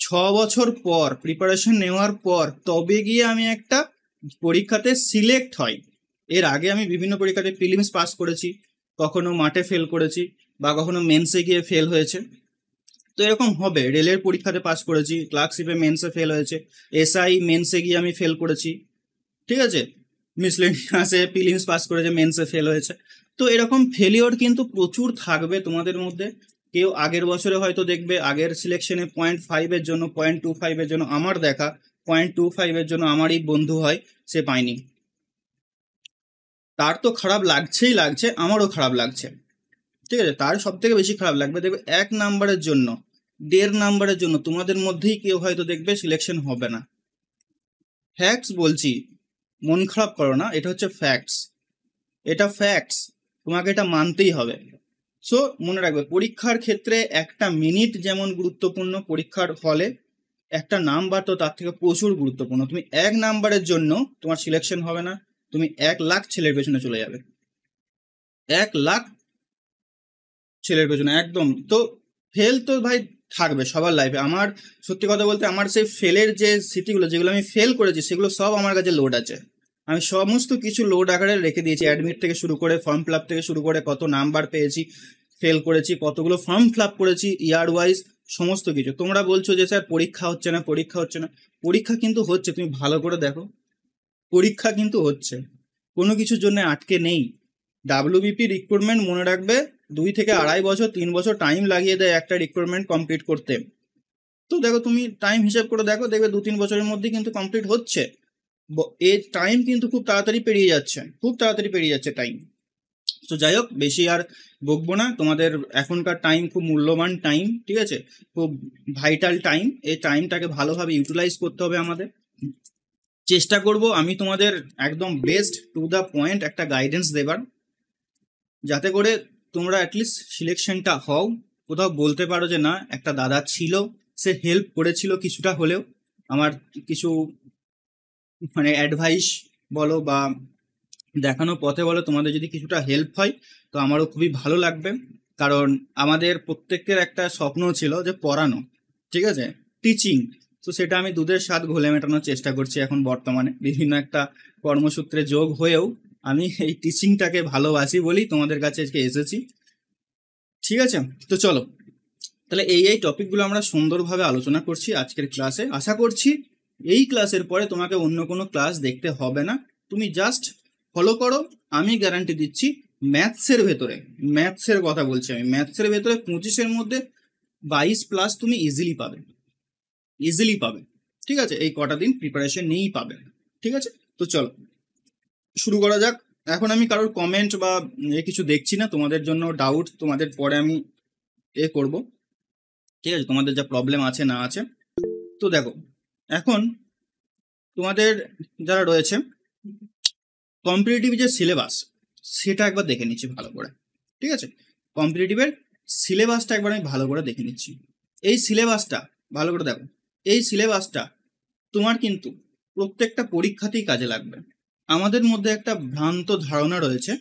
A: 6 বছর পর প্রিপারেশন নেওয়ার পর তবে গিয়ে আমি একটা পরীক্ষাতে সিলেক্ট হয়। এর আগে আমি বিভিন্ন পরীক্ষাতে প্রিলিমস পাস করেছি, কখনো মাঠে ফেল করেছি, বা কখনো মেন্সে গিয়ে ফেল হয়েছে। তো এরকম হবে, রেলের পরীক্ষাতে পাস করেছি, ক্লার্কশিপে মেন্সে ফেল হয়েছে, এসআই মেন্সে গিয়ে আমি ফেল করেছি, ঠিক আছে, মিসলেনিয়াসে প্রিলিমস পাস করেছে, মেন্সে ফেল হয়েছে। তো এরকম ফেলিওর কিন্তু প্রচুর থাকবে তোমাদের মধ্যে। কেউ আগের বছরে হয়তো দেখবে আগের সিলেকশনে 0.5-এর জন্য, 0.25-এর জন্য, আমার দেখা 0.25-এর জন্য আমারই বন্ধু হয়, সে পায়নি। তার তো খারাপ লাগছেই লাগছে, আমারও খারাপ লাগছে, ঠিক আছে। তার সব থেকে বেশি খারাপ লাগবে দেখবে 1 নাম্বারের জন্য, 1.5 নাম্বারের জন্য তোমাদের মধ্যেই কেউ হয়তো দেখবে সিলেকশন হবে না। ফ্যাক্টস বলছি, মন খারাপ করো না, এটা হচ্ছে ফ্যাক্টস, এটা ফ্যাক্টস, তোমাকে এটা মানতেই হবে। সো মনে রাখবে, পরীক্ষার ক্ষেত্রে একটা মিনিট যেমন গুরুত্বপূর্ণ, পরীক্ষার হলে একটা নাম্বার তো তার থেকে প্রচুর গুরুত্বপূর্ণ। তুমি 1 নাম্বারের জন্য তোমার সিলেকশন হবে না, তুমি 1 লাখ ছেলের পেছনে চলে যাবে, 1 লাখ ছেলের পেছনে একদম। তো ফেল তো ভাই থাকবে সবার লাইফে। আমার সত্যি কথা বলতে, আমার সেই ফেলের যে স্মৃতিগুলো, যেগুলো আমি ফেল করেছি, সেগুলো সব আমার কাছে লোড আছে। আমি সমস্ত কিছু লোড আকারে রেখে দিয়েছি, অ্যাডমিট থেকে শুরু করে, ফর্ম ফিল আপ থেকে শুরু করে, কত নাম্বার পেয়েছি, ফেল করেছি, কতগুলো ফর্ম ফিল আপ করেছি ইয়ার ওয়াইজ, সমস্ত কিছু। তোমরা বলছো যে স্যার পরীক্ষা হচ্ছে না, পরীক্ষা হচ্ছে না, পরীক্ষা কিন্তু হচ্ছে, তুমি ভালো করে দেখো, পরীক্ষা কিন্তু হচ্ছে, কোনো কিছুর জন্য আটকে নেই। ডাব্লিউবিপি রিক্রুটমেন্ট মনে রাখবে 2 থেকে আড়াই বছর, 3 বছর টাইম লাগিয়ে দেয় একটা রিক্রুটমেন্ট কমপ্লিট করতে। তো দেখো তুমি টাইম হিসাব করে দেখো, দেখবে 2-3 বছরের মধ্যে কিন্তু কমপ্লিট হচ্ছে। এই টাইম কিন্তু খুব তাড়াতাড়ি পেরিয়ে যাচ্ছে, খুব তাড়াতাড়ি পেরিয়ে যাচ্ছে টাইম। তো যাই হোক, বেশি আর বকবো না, তোমাদের এখনকার টাইম খুব মূল্যবান টাইম, ঠিক আছে, খুব ভাইটাল টাইম। এই টাইমটাকে ভালোভাবে ইউটিলাইজ করতে হবে আমাদের। চেষ্টা করব আমি তোমাদের একদম বেস্ট টু দ্য পয়েন্ট একটা গাইডেন্স দেবার, যাতে করে তোমরা অ্যাটলিস্ট সিলেকশনটা হও। কোথাও বলতে পারো যে না, একটা দাদা ছিল, সে হেল্প করেছিল কিছুটা হলেও, আমার কিছু মানে অ্যাডভাইস বলো বা দেখানো পথে বলো, তোমাদের যদি কিছুটা হেল্প হয় তো আমারও খুবই ভালো লাগবে। কারণ আমাদের প্রত্যেকের একটা স্বপ্ন ছিল যে পড়ানো, ঠিক আছে, টিচিং। তো সেটা আমি দুধের স্বাদ ঘোলে মেটানোর চেষ্টা করছি এখন বর্তমানে, বিভিন্ন একটা কর্মসূত্রে যোগ হয়েও আমি এই টিচিংটাকে ভালোবাসি বলেই তোমাদের কাছে আজকে এসেছি, ঠিক আছে। তো চলো, তাহলে এই টপিকগুলো আমরা সুন্দরভাবে আলোচনা করছি আজকের ক্লাসে। আশা করছি এই ক্লাসের পরে তোমাকে অন্য কোনো ক্লাস দেখতে হবে না, তুমি জাস্ট ফলো করো। আমি গ্যারান্টি দিচ্ছি ম্যাথসের ভেতরে, ম্যাথসের কথা বলছি আমি, ম্যাথসের ভেতরে 25-এর মধ্যে 22+ তুমি ইজিলি পাবে, ইজিলি পাবে, ঠিক আছে। এই কটা দিন প্রিপারেশন নিয়েই পাবে, ঠিক আছে। তো চলো শুরু করা যাক। এখন আমি কারোর কমেন্ট বা কিছু দেখছি না, তোমাদের জন্য ডাউট তোমাদের পরে আমি করব, ঠিক আছে, তোমাদের যা প্রবলেম আছে না আছে। তো দেখো, এখন তোমাদের যারা রয়েছে কম্পিটিটিভ যে সিলেবাস, সেটা একবার দেখে নিচ্ছি ভালো করে, ঠিক আছে। কম্পিটিটিভের সিলেবাসটা একবার আমি ভালো করে দেখে নিচ্ছি। এই সিলেবাসটা ভালো করে দেখো, এই সিলেবাসটা তোমার কিন্তু প্রত্যেকটা পরীক্ষাতেই কাজে লাগবে। আমাদের মধ্যে একটা ভ্রান্ত ধারণা রয়েছে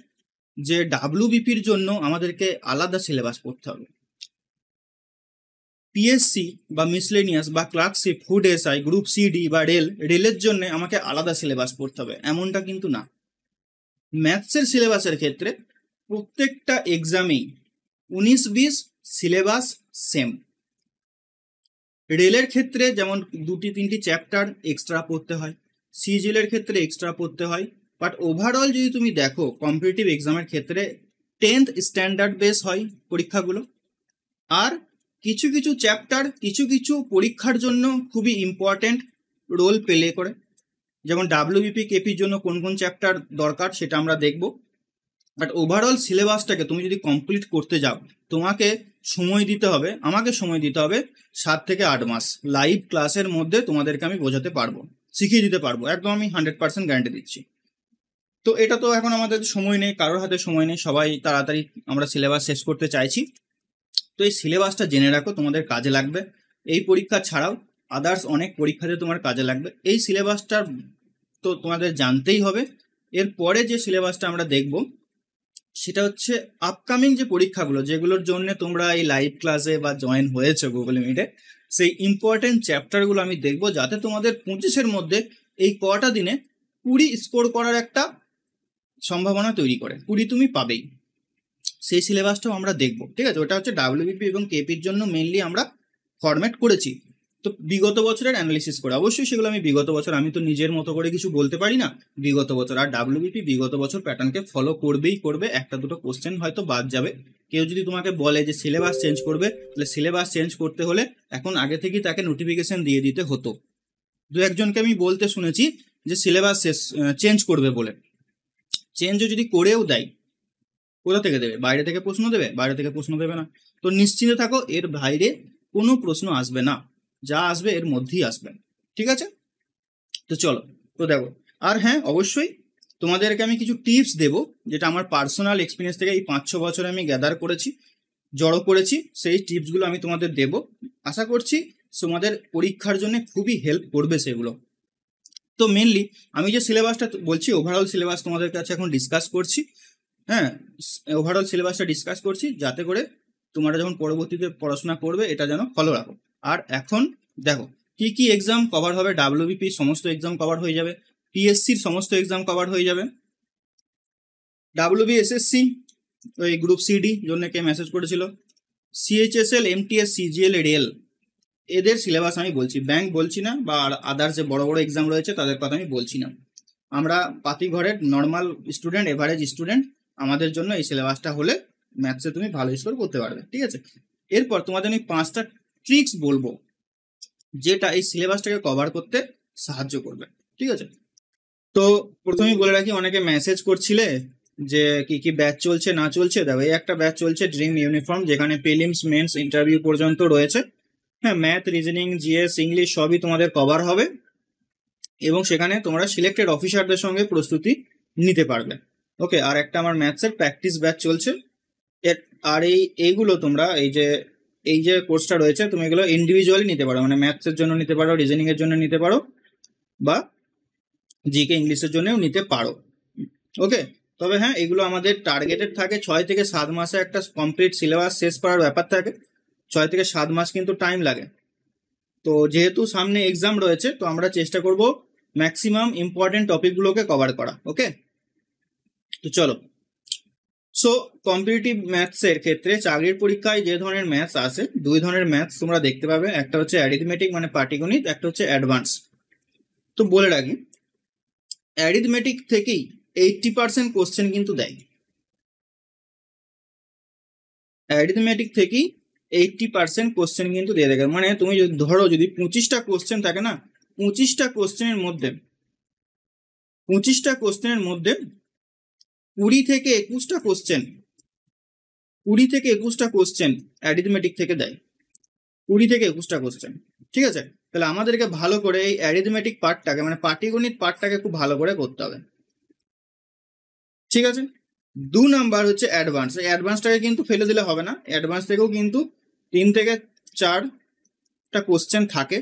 A: যে ডাব্লিউবিপির জন্য আমাদেরকে আলাদা সিলেবাস পড়তে হবে, পিএসসি বা মিসলেনিয়াস বা clerkship, food SI, group CD বা রেলের জন্য আমাকে আলাদা সিলেবাস পড়তে হবে, এমনটা কিন্তু না। ম্যাথসের সিলেবাসের ক্ষেত্রে প্রত্যেকটা এক্সামেই 19-20 সিলেবাস সেম। রেলের ক্ষেত্রে যেমন 2-3টি চ্যাপ্টার এক্সট্রা পড়তে হয়, সিজিএলের ক্ষেত্রে এক্সট্রা পড়তে হয়, বাট ওভারঅল যদি তুমি দেখো কম্পিটিটিভ এক্সামের ক্ষেত্রে 10th স্ট্যান্ডার্ড বেস হয় পরীক্ষাগুলো। আর কিছু কিছু চ্যাপ্টার কিছু কিছু পরীক্ষার জন্য খুবই ইম্পর্ট্যান্ট রোল প্লে করে, যেমন ডাব্লিউবিপি কেপির জন্য কোন কোন চ্যাপ্টার দরকার সেটা আমরা দেখব। বাট ওভারঅল সিলেবাসটাকে তুমি যদি কমপ্লিট করতে যাও, তোমাকে সময় দিতে হবে, আমাকে সময় দিতে হবে 7 থেকে 8 মাস লাইভ ক্লাসের মধ্যে তোমাদেরকে আমি বোঝাতে পারবো, শিখিয়ে দিতে পারবো, একদম আমি 100% গ্যারান্টি দিচ্ছি। তো এটা তো এখন আমাদের সময় নেই, কারোর হাতে সময় নেই, সবাই তাড়াতাড়ি আমরা সিলেবাস শেষ করতে চাইছি। তো এই সিলেবাসটা জেনে রাখো, তোমাদের কাজে লাগবে। এই পরীক্ষা ছাড়াও আদার্স অনেক পরীক্ষাতে তোমার কাজে লাগবে। এই সিলেবাসটা তো তোমাদের জানতেই হবে। এরপরে যে সিলেবাসটা আমরা দেখব সেটা হচ্ছে আপকামিং যে পরীক্ষাগুলো, যেগুলোর জন্য তোমরা এই লাইভ ক্লাসে বা জয়েন হয়েছে গুগল মিটে, সেই ইম্পর্টেন্ট চ্যাপ্টারগুলো আমি দেখব, যাতে তোমাদের 25-এর মধ্যে এই কটা দিনে 20 স্কোর করার একটা সম্ভাবনা তৈরি করে। 20 তুমি পাবেই, সেই সিলেবাসটাও আমরা দেখব, ঠিক আছে। ওটা হচ্ছে ডাব্লিউবিপি এবং কেপির জন্য মেনলি আমরা ফরম্যাট করেছি। তো বিগত বছরের অ্যানালিসিস করে, অবশ্যই সেগুলো আমি বিগত বছর, আমি তো নিজের মতো করে কিছু বলতে পারি না, বিগত বছর। আর ডাব্লিউবিপি বিগত বছর প্যাটার্নকে ফলো করবেই করবে, একটা দুটো কোশ্চেন হয়তো বাদ যাবে। কেউ যদি তোমাকে বলে যে সিলেবাস চেঞ্জ করবে, তাহলে সিলেবাস চেঞ্জ করতে হলে এখন আগে থেকেই তাকে নোটিফিকেশন দিয়ে দিতে হতো। দু একজনকে আমি বলতে শুনেছি যে সিলেবাস চেঞ্জ করবে বলে, চেঞ্জও যদি করেও দেয়, কোথা থেকে দেবে? বাইরে থেকে প্রশ্ন দেবে? বাইরে থেকে প্রশ্ন দেবে না। তো নিশ্চিন্তে থাকো, এর বাইরে কোনো প্রশ্ন আসবে না, যা আসবে এর মধ্যেই আসবে, ঠিক আছে। তো চলো, তো দেখো, আর হ্যাঁ অবশ্যই তোমাদেরকে আমি কিছু টিপস দেবো, যেটা আমার পার্সোনাল এক্সপিরিয়েন্স থেকে এই 5-6 বছরে আমি গ্যাদার করেছি, জড়ো করেছি, সেই টিপসগুলো আমি তোমাদের দেব। আশা করছি তোমাদের পরীক্ষার জন্য খুবই হেল্প করবে সেগুলো। তো মেনলি আমি যে সিলেবাসটা বলছি, ওভারঅল সিলেবাস তোমাদের কাছে এখন ডিসকাস করছি, হ্যাঁ, ওভারঅল সিলেবাসটা ডিসকাস করছি, যাতে করে তোমরা যখন পরবর্তীতে পড়াশোনা করবে এটা যেন ফলো রাখো। আর এখন দেখো কি কি এক্সাম কভার হবে, ডাব্লিউবিপি সমস্ত এক্সাম কভার হয়ে যাবে, পিএসসির সমস্ত এক্সাম কভার হয়ে যাবে, ডাব্লিউবি এসএসসি ওই গ্রুপ সিডি জন্য কে মেসেজ করেছিল, সিএইচএসএল, এমটিএস, সিজিএল, রেল, এদের সিলেবাস আমি বলছি, ব্যাংক বলছি না, বা আদার্স যে বড় বড় এক্সাম রয়েছে তাদের কথা আমি বলছি না। আমরা পাতি ঘরের নর্মাল স্টুডেন্ট, এভারেজ স্টুডেন্ট, আমাদের জন্য এই সিলেবাসটা হলে ম্যাথসে তুমি ভালো স্কোর করতে পারবে, ঠিক আছে। এরপর তোমাদের আমি 5টা ট্রিক্স বলবো, যেটা এই সিলেবাসটাকে কভার করতে সাহায্য করবে। ঠিক আছে, তো প্রথমেই বলে রাখি, অনেকে মেসেজ করছিলে যে কি কি ব্যাচ চলছে না চলছে। দেখো, এই একটা ব্যাচ চলছে ড্রিম ইউনিফর্ম, যেখানে প্রিলিমস মেন্স ইন্টারভিউ পর্যন্ত রয়েছে। হ্যাঁ, ম্যাথ, রিজনিং, জিএস, ইংলিশ সবই তোমাদের কভার হবে এবং সেখানে তোমরা সিলেক্টেড অফিসারদের সঙ্গে প্রস্তুতি নিতে পারবে। ওকে, আর একটা আমার ম্যাথসের প্র্যাকটিস ব্যাচ চলছে। আর এইগুলো তোমরা এই যে কোর্সটা রয়েছে, তুমি এগুলো ইন্ডিভিজুয়ালি নিতে পারো, মানে ম্যাথসের জন্য নিতে পারো, রিজনিং এর জন্য নিতে পারো, বা জিকে ইংলিশের জন্যও নিতে পারো। ওকে, তবে হ্যাঁ, এগুলো আমাদের টার্গেটেড থাকে 6 থেকে 7 মাসে একটা কমপ্লিট সিলেবাস শেষ করার ব্যাপার থাকে। 6 থেকে 7 মাস কিন্তু টাইম লাগে। তো যেহেতু সামনে এক্সাম রয়েছে, তো আমরা চেষ্টা করব ম্যাক্সিমাম ইম্পর্টেন্ট টপিকগুলোকে কভার করা। ওকে, তো চলো। সো কম্পিটিটিভ ম্যাথসের ক্ষেত্রে চাকরির পরীক্ষায় যে ধরনের ম্যাথস আসে, দুই ধরনের ম্যাথস তোমরা দেখতে পাবে। একটা হচ্ছে অ্যারিথমেটিক মানে পাটিগণিত, একটা হচ্ছে অ্যাডভান্স। তো বলে রাখি, অ্যারিথমেটিক থেকেই 80% কোশ্চেন কিন্তু দেয়। অ্যারিথমেটিক থেকেই 80% কোশ্চেন কিন্তু দিয়ে দেবে। মানে তুমি ধরো যদি 25টা কোশ্চেন থাকে না, 25টা কোশ্চেনের মধ্যে 20 থেকে 21টা কোশ্চেন অ্যারিথমেটিক থেকে দেয়। 20 থেকে 21টা কোশ্চেন। ঠিক আছে, তাহলে আমাদেরকে ভালো করে এই অ্যারিথমেটিক পার্টটাকে, মানে পাটিগণিত পার্টটাকে খুব ভালো করে করতে হবে। ঠিক আছে, 2 নাম্বার হচ্ছে অ্যাডভান্স। এই অ্যাডভান্সটাকে কিন্তু ফেলে দিলে হবে না। অ্যাডভান্স থেকেও কিন্তু 3 থেকে 4টা কোশ্চেন থাকে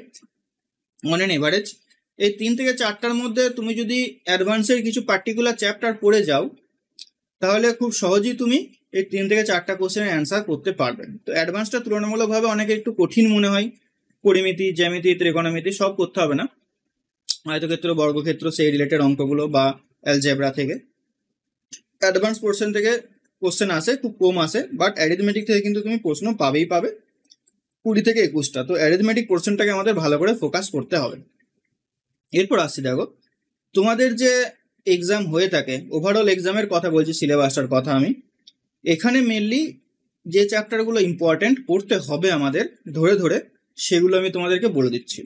A: অন অ্যান এভারেজ। এই 3 থেকে 4টার মধ্যে তুমি যদি অ্যাডভান্সের কিছু পার্টিকুলার চ্যাপ্টার পড়ে যাও, তাহলে খুব সহজেই তুমি এই 3 থেকে 4টা কোশ্চেনের অ্যান্সার করতে পারবে। তো অ্যাডভান্সটা তুলনামূলকভাবে অনেকে একটু কঠিন মনে হয়। পরিমিতি, জ্যামিতি, ত্রিকোণমিতি সব করতে হবে না। আয়তক্ষেত্র, বর্গক্ষেত্র, সেই রিলেটেড অঙ্কগুলো বা অ্যালজেব্রা থেকে অ্যাডভান্স পোর্শন থেকে কোশ্চেন আসে, খুব কম আসে, বাট অ্যারিথমেটিক থেকে কিন্তু তুমি প্রশ্ন পাবেই পাবে 20 থেকে 21টা। তো অ্যারিথমেটিক পোর্শনটাকে আমাদের ভালো করে ফোকাস করতে হবে। এরপর আসছি, দেখো তোমাদের যে এক্সাম হয়ে থাকে, ওভারঅল এক্সামের কথা বলছি, সিলেবাসটার কথা আমি। এখানে মেনলি যে চ্যাপ্টারগুলো ইম্পর্টেন্ট পড়তে হবে আমাদের ধরে ধরে, সেগুলো আমি তোমাদেরকে বলে দিচ্ছি।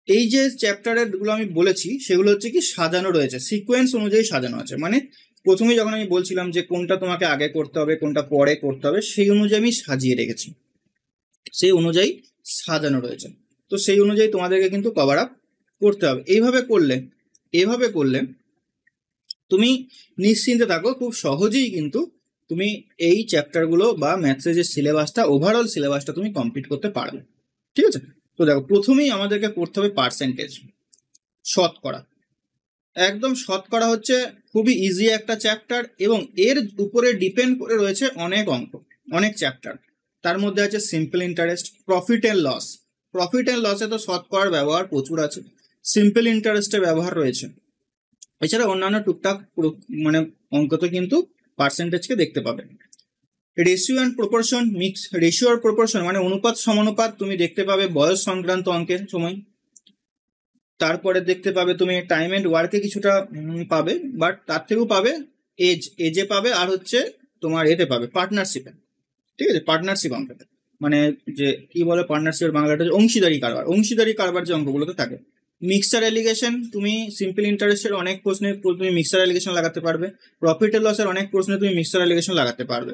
A: এই যে চ্যাপ্টারেরগুলো আমি বলেছি, সেগুলো হচ্ছে কি সাজানো রয়েছে, সিকোয়েন্স অনুযায়ী সাজানো আছে। মানে প্রথমেই যখন আমি বলছিলাম যে কোনটা তোমাকে আগে করতে হবে, কোনটা পরে করতে হবে, সেই অনুযায়ী আমি সাজিয়ে রেখেছি, সেই অনুযায়ী সাজানো রয়েছে। তো সেই অনুযায়ী তোমাদেরকে কিন্তু কভার আপ করতে হবে। এইভাবে করলে তুমি নিশ্চিন্তে থাকো, খুব সহজেই কিন্তু তুমি এই চ্যাপ্টারগুলো বা ম্যাথসের যে সিলেবাসটা, ওভারঅল সিলেবাসটা তুমি কমপ্লিট করতে পারবে। ঠিক আছে, তো দেখো প্রথমেই আমাদেরকে করতে হবে পার্সেন্টেজ, শতকরা। একদম শতকরা হচ্ছে খুবই ইজি একটা চ্যাপ্টার এবং এর উপরে ডিপেন্ড করে রয়েছে অনেক অঙ্ক, অনেক চ্যাপ্টার। তার মধ্যে আছে simple interest, profit and loss. Profit and লসে তো শতকরার ব্যবহার প্রচুর আছে, সিম্পল ইন্টারেস্টের ব্যবহার রয়েছে। এছাড়া অন্যান্য টুকটাক মানে অঙ্কতে কিন্তু পার্সেন্টেজকে দেখতে পাবে। Ratio and proportion, mix ratio আর প্রপোর্শন মানে অনুপাত সমানুপাত তুমি দেখতে পাবে বয়স সংক্রান্ত অঙ্কের সময়। তারপরে দেখতে পাবে তুমি টাইম এন্ড ওয়ার্কে কিছুটা পাবে, বাট তার থেকেও পাবে এজে পাবে, আর হচ্ছে তোমার এতে পাবে পার্টনারশিপে। ঠিক আছে, পার্টনারশিপ অঙ্কতে মানে যে কি বলে পার্টনারশিপের বাংলাটা, অংশীদারি কারবার যে অঙ্কগুলোতে থাকে। মিক্সচার এলিগেশন, তুমি সিম্পল ইন্টারেস্টের অনেক প্রশ্নে তুমি মিক্সচার এলিগেশন লাগাতে পারবে, প্রফিট এন্ড লসের অনেক প্রশ্নে তুমি মিক্সচার এলিগেশন লাগাতে পারবে।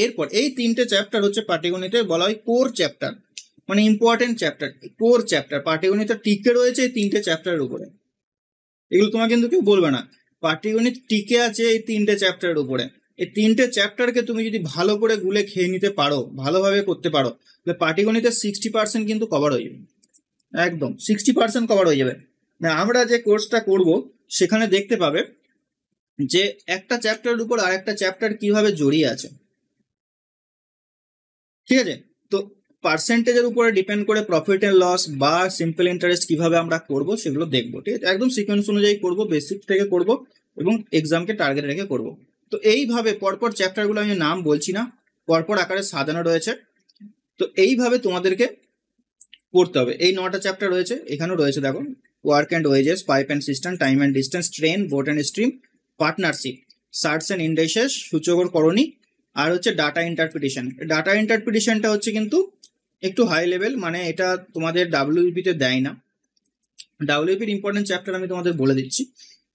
A: এরপর এই 3টে চ্যাপ্টার হচ্ছে পাটিগণিতে বলা হয় কোর চ্যাপ্টার, মানে ইম্পর্টেন্ট চ্যাপ্টার, কোর চ্যাপ্টার। পাটিগণিত টিকে রয়েছে এই 3টে চ্যাপ্টারের উপরে, এগুলো তোমাকে কিন্তু কেউ বলবে না। পাটিগণিত টিকে আছে এই 3টে চ্যাপ্টারের উপরে। এই 3টে চ্যাপ্টারকে তুমি যদি ভালো করে গুলে খেয়ে নিতে পারো, ভালোভাবে করতে পারো, তাহলে পাটিগণিতের 60% কিন্তু কভার হয়ে যাবে, একদম 60% কভার হয়ে যাবে। না, আমরা যে কোর্সটা করব সেখানে দেখতে পাবে যে একটা চ্যাপ্টারের উপর আর একটা চ্যাপ্টার কিভাবে জড়িয়ে আছে। ঠিক আছে, তো পার্সেন্টেজের উপরে ডিপেন্ড করে প্রফিট এন্ড লস বা সিম্পল ইন্টারেস্ট কিভাবে আমরা করব সেগুলো দেখবো। ঠিক আছে, একদম সিকোয়েন্স অনুযায়ী করব, বেসিক থেকে করব এবং এক্সামকে টার্গেট রেখে করব। তো এইভাবে পরপর চ্যাপ্টারগুলো আমি নাম বলছি না, পরপর আকারে সাজানো রয়েছে। তো এইভাবে তোমাদেরকে পড়তে হবে। এই 9টা চ্যাপ্টার রয়েছে, এখানেও রয়েছে দেখো, work and wages, pipe and system, time and distance, train, boat and stream, partnership, surds and indexes, সূচক করণী, আর হচ্ছে ডাটা ইন্টারপ্রিটেশন। ডাটা ইন্টারপ্রিটেশনটা হচ্ছে কিন্তু একটু হাই লেভেল, মানে এটা তোমাদের ডাব্লিউবিপি তে দেয় না। ডাব্লিউবিপির ইম্পর্টেন্ট চ্যাপ্টার আমি তোমাদের বলে দিচ্ছি।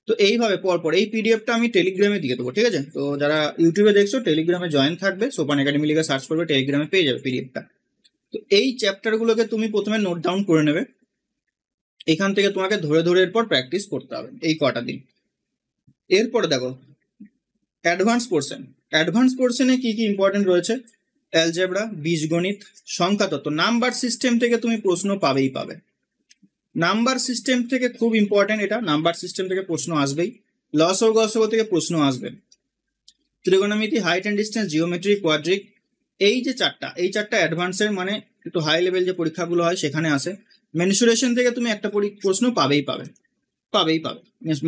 A: তো এইভাবে পরপর এই পিডিএফটা আমি টেলিগ্রামে দিয়ে দেবো, ঠিক আছে? তো যারা ইউটিউবে দেখছো টেলিগ্রামে জয়েন থাকবে, সোপান একাডেমি লিখে সার্চ করবে, টেলিগ্রামে পেয়ে যাবে পিডিএফটা। তো এই চ্যাপ্টারগুলোকে তুমি প্রথমে নোট ডাউন করে নেবে, এখান থেকে তোমাকে ধরে ধরে এরপর প্র্যাকটিস করতে হবে এই কটা দিন। এরপরে দেখো অ্যাডভান্স পোর্শন। অ্যাডভান্স পোর্শনে কি কি ইম্পর্টেন্ট রয়েছে? অ্যালজেব্রা, বীজগণিত, সংখ্যাতত্ত্ব, নাম্বার সিস্টেম থেকে তুমি প্রশ্ন পাবেই পাবে। নাম্বার সিস্টেম থেকে খুব ইম্পর্টেন্ট, এটা নাম্বার সিস্টেম থেকে প্রশ্ন আসবেই। লসও গসও থেকে প্রশ্ন আসবে। ত্রিগোণমিতি, height and distance, geometry, quadric, এই যে এই চারটা অ্যাডভান্সের মানে একটু হাই লেভেল যে পরীক্ষাগুলো হয় সেখানে আসে। মেনসুরেশন থেকে তুমি একটা প্রশ্ন পাবেই পাবে,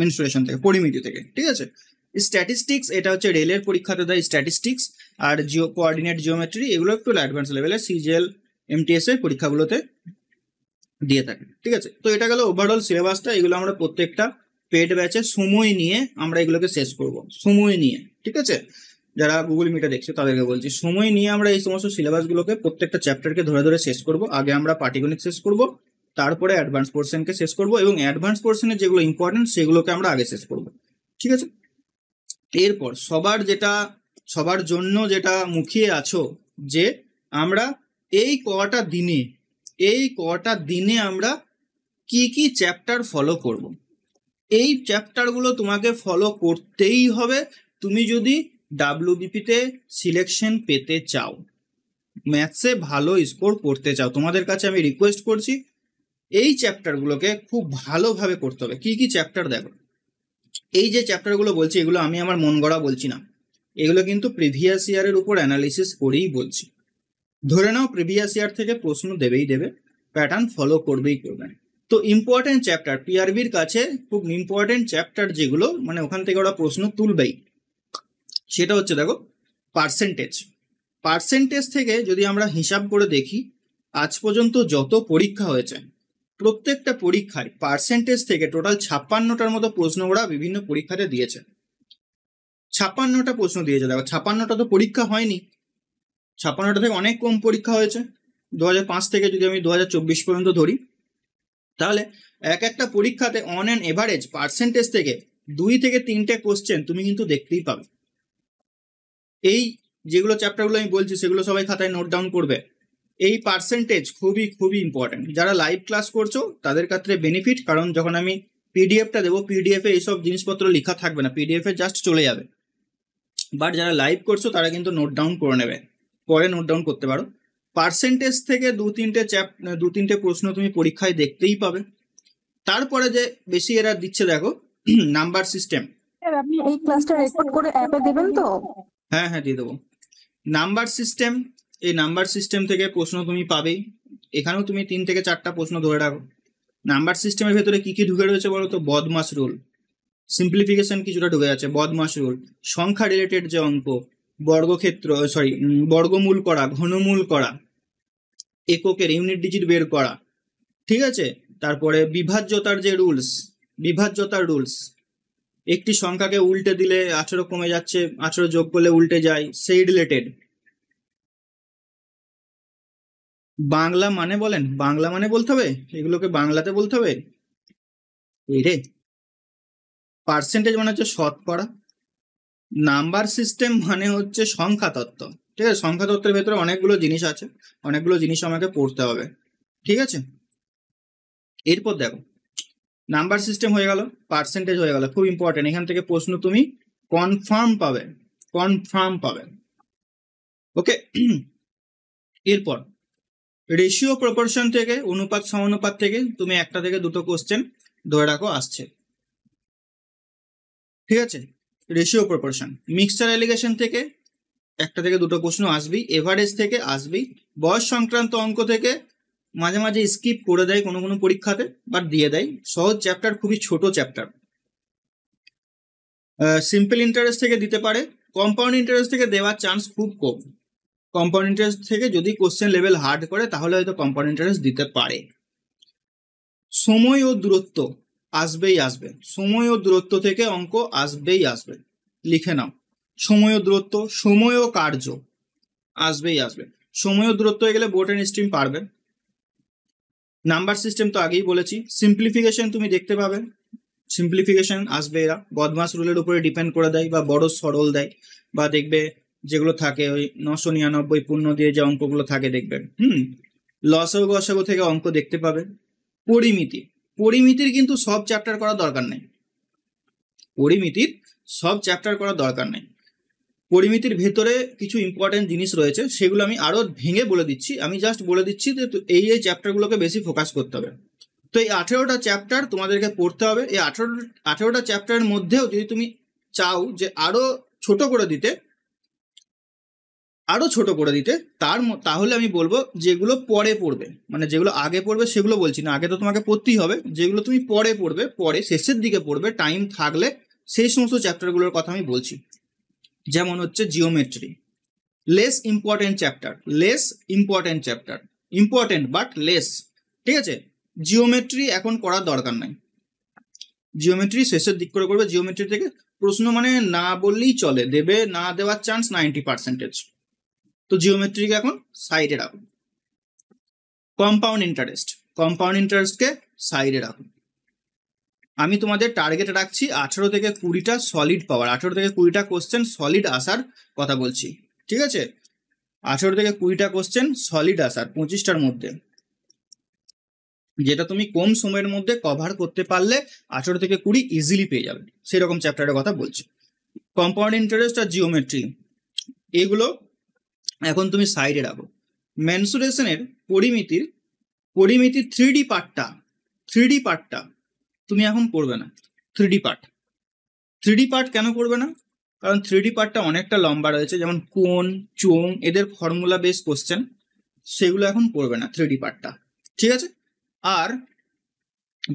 A: মেনসুরেশন থেকে, পরিমিতি থেকে, ঠিক আছে? স্ট্যাটিস্টিক্স, এটা হচ্ছে রেলের পরীক্ষাতে দেয় স্ট্যাটিস্টিক্স। আর কোঅর্ডিনেট জিওমেট্রি, এগুলো একটু অ্যাডভান্স লেভেলের সিজিএল এমটিএস এর পরীক্ষাগুলোতে দিয়ে থাকে, ঠিক আছে? তো এটা গেল ওভারঅল সিলেবাসটা। এগুলো আমরা প্রত্যেকটা পেড ব্যাচে সময় নিয়ে আমরা এগুলোকে শেষ করব, সময় নিয়ে, ঠিক আছে? যারা গুগল মিটে দেখছে তাদেরকে বলছি, সময় নিয়ে আমরা এই সমস্ত সিলেবাসগুলোকে প্রত্যেকটা চ্যাপ্টারকে ধরে ধরে শেষ করব। আগে আমরা পাটিগণিত শেষ করব, তারপরে অ্যাডভান্স পোর্শনকে শেষ করব, এবং অ্যাডভান্স পোর্শনের যেগুলো ইম্পর্টেন্ট সেগুলোকে আমরা আগে শেষ করব, ঠিক আছে? এরপর সবার জন্য যেটা মুখিয়ে আছো, যে আমরা এই কটা দিনে আমরা কি কি চ্যাপ্টার ফলো করব। এই চ্যাপ্টারগুলো তোমাকে ফলো করতেই হবে তুমি যদি ডাব্লিউবিপিতে সিলেকশন পেতে চাও, ম্যাথসে ভালো স্কোর করতে চাও। তোমাদের কাছে আমি রিকোয়েস্ট করছি এই চ্যাপ্টারগুলোকে খুব ভালোভাবে করতে হবে। কি কি চ্যাপ্টার দেখো, এই যে চ্যাপ্টারগুলো বলছি এগুলো আমি আমার মন গড়া বলছি না, এগুলো কিন্তু প্রিভিয়াস ইয়ারের উপর অ্যানালিসিস করেই বলছি। ধরে নাও প্রিভিয়াস ইয়ার থেকে প্রশ্ন দেবেই দেবে, প্যাটার্ন ফলো করবেই করবে। তো ইম্পর্টেন্ট চ্যাপ্টার, পিআরবির কাছে খুব ইম্পর্টেন্ট চ্যাপ্টার যেগুলো, মানে ওখান থেকে ওরা প্রশ্ন তুলবেই, সেটা হচ্ছে দেখো পার্সেন্টেজ থেকে যদি আমরা হিসাব করে দেখি, আজ পর্যন্ত যত পরীক্ষা হয়েছে প্রত্যেকটা পরীক্ষায় পার্সেন্টেজ থেকে টোটাল 56টার মতো প্রশ্ন ওরা বিভিন্ন পরীক্ষাতে দিয়েছে। 56টা প্রশ্ন দিয়েছে। দেখো 56টা তো পরীক্ষা হয়নি, 56টা থেকে অনেক কম পরীক্ষা হয়েছে। 2005 থেকে যদি আমি 2024 পর্যন্ত ধরি, তাহলে একটা পরীক্ষাতে অন অ্যান এভারেজ পার্সেন্টেজ থেকে 2 থেকে 3টে কোশ্চেন তুমি কিন্তু দেখতেই পাবে। এই যেগুলো চ্যাপ্টারগুলো আমি বলছি সেগুলো সবাই খাতায় নোট ডাউন করবে। এই পার্সেন্টেজ খুবই খুবই ইম্পর্টেন্ট। যারা লাইভ ক্লাস করছো তাদের ক্ষেত্রে বেনিফিট, কারণ যখন আমি পিডিএফটা দেবো, পিডিএফে এইসব জিনিসপত্র লেখা থাকবে না, পিডিএফে জাস্ট চলে যাবে। বাট যারা লাইভ করছো তারা কিন্তু নোট ডাউন করে নেবে, পরে নোট ডাউন করতে পারো। পার্সেন্টেজ থেকে 2-3টে প্রশ্ন তুমি পরীক্ষায় দেখতেই পাবে। তারপরে যে বেশি এরা দিচ্ছে দেখো নাম্বার সিস্টেম।
B: আপনি এই ক্লাসটা রেকর্ড করে অ্যাপে দেবেন তো?
A: হ্যাঁ দিয়ে দেবো। নাম্বার সিস্টেম, এই নাম্বার সিস্টেম থেকে প্রশ্ন তুমি পাবেই। এখানেও তুমি 3 থেকে 4টা প্রশ্ন ধরে রাখো। নাম্বার সিস্টেমের ভেতরে কি কি ঢুকে রয়েছে বলো তো? বদমাস রুল, সিম্পলিফিকেশন কিছুটা ঢুকে যাচ্ছে, বদমাস রুল, সংখ্যা রিলেটেড যে অঙ্ক, বর্গমূল করা, ঘনমূল করা, এককের ইউনিট ডিজিট বের করা, ঠিক আছে? তারপরে বিভাজ্যতার রুলস, একটি সংখ্যাকে উল্টে দিলে 18 কমে যাচ্ছে, 18 যোগ করলে উল্টে যায়, সেই রিলেটেড। বাংলা মানে বলতে হবে, এগুলোকে বাংলাতে বলতে হবে। এই রে, পার্সেন্টেজ মানে হচ্ছে শতকরা, নাম্বার সিস্টেম মানে হচ্ছে সংখ্যাতত্ত্ব, ঠিক আছে? সংখ্যাতত্ত্বের ভেতরে অনেকগুলো জিনিস আছে, অনেকগুলো জিনিস আমাকে পড়তে হবে, ঠিক আছে? এরপর দেখো নাম্বার সিস্টেম হয়ে গেল, পার্সেন্টেজ হয়ে গেল, খুব ইম্পর্টেন্ট। এখান থেকে প্রশ্ন তুমি কনফার্ম পাবে, ওকে? এরপর রেশিও প্রপোর্শন থেকে, অনুপাত সমানুপাত থেকে তুমি 1টা থেকে 2টো কোশ্চেন ধরে রাখো আসছে, ঠিক আছে? রেশিও প্রপোর্শন, মিক্সচার এলিগেশন থেকে 1টা থেকে 2টো প্রশ্ন আসবেই, এভারেজ থেকে আসবেই, বয়স সংক্রান্ত অঙ্ক থেকে মাঝে মাঝে স্কিপ করে দেয় কোনো কোনো পরীক্ষাতে, বাট দিয়ে দেয়। সহজ চ্যাপ্টার, খুবই ছোট চ্যাপ্টার। সিম্পল ইন্টারেস্ট থেকে দিতে পারে, কম্পাউন্ড ইন্টারেস্ট থেকে দেওয়ার চান্স খুব কম। কম্পাউন্ড ইন্টারেস্ট থেকে যদি কোশ্চেন লেভেল হার্ড করে তাহলে হয়তো কম্পাউন্ড ইন্টারেস্ট দিতে পারে। সময় ও দূরত্ব আসবে, সময় ও দূরত্ব থেকে অঙ্ক আসবে, লিখে নাও। সময় ও দূরত্ব, সময় ও কার্য আসবে। সময় ও দূরত্ব হয়ে গেলে বোট অ্যান্ড স্ট্রিম পারবে। নাম্বার সিস্টেম তো আগেই বলেছি। সিম্পলিফিকেশন তুমি দেখতে পাবে, সিম্পলিফিকেশন আসবে, এরা বদমাস রুলের উপরে ডিপেন্ড করে দেয় বা বড় সরল দেয়, বা দেখবে যেগুলো থাকে ওই 999 পূর্ণ দিয়ে যে অঙ্কগুলো থাকে দেখবেন। লসাগু গসাগু থেকে অঙ্ক দেখতে পাবে। পরিমিতি, পরিমিতির কিন্তু সব চ্যাপ্টার করার দরকার নেই, পরিমিতির সব চ্যাপ্টার করার দরকার নেই। পরিমিতির ভেতরে কিছু ইম্পর্টেন্ট জিনিস রয়েছে, সেগুলো আমি আরো ভেঙে বলে দিচ্ছি। আমি জাস্ট বলে দিচ্ছি যে এই এই চ্যাপ্টারগুলোকে বেশি ফোকাস করতে হবে। তো এই 18টা চ্যাপ্টার তোমাদেরকে পড়তে হবে। এই 18টা চ্যাপ্টারের মধ্যেও যদি তুমি চাও যে আরো ছোট করে দিতে, তাহলে আমি বলবো যেগুলো পরে পড়বে, মানে যেগুলো আগে পড়বে সেগুলো বলছি না, আগে তো তোমাকে পড়তেই হবে। যেগুলো তুমি পরে পড়বে, পরে শেষের দিকে পড়বে, টাইম থাকলে, সেই সমস্ত চ্যাপ্টারগুলোর কথা আমি বলছি। যেমন হচ্ছে geometry, less important chapter, important but less, ঠিক আছে। জিওমেট্রি এখন করার দরকার নাই, জিওমেট্রি শেষের দিক করে করবে। জিওমেট্রি থেকে প্রশ্ন মানে না বললেই চলে, দেবে না দেওয়ার চান্স 90%। তো জিওমেট্রিকে এখন সাইডে রাখো। কম্পাউন্ড ইন্টারেস্টকে সাইডে রাখো। আমি তোমাদের টার্গেট রাখছি 18 থেকে 20টা সলিড পাওয়ার, 18 থেকে 20টা কোশ্চেন সলিড আসার কথা বলছি, ঠিক আছে। 18 থেকে 20টা কোশ্চেন সলিড আসার 25টার মধ্যে, যেটা তুমি কম সময়ের মধ্যে কভার করতে পারলে 18 থেকে 20 ইজিলি পেয়ে যাবে, সেরকম চ্যাপ্টারের কথা বলছি। কম্পাউন্ড ইন্টারেস্ট আর জিওমেট্রি এগুলো এখন তুমি সাইডে রাখো। মেনসুরেশনের পরিমিতির 3D পার্টটা তুমি এখন করবে না। 3D পার্ট কেন করবে না? কারণ 3D পার্টটা অনেকটা লম্বা রয়েছে, যেমন কোণ, চোঙ, এদের ফর্মুলা বেস কোশ্চেন, সেগুলো এখন পড়বে না 3D পার্টটা, ঠিক আছে। আর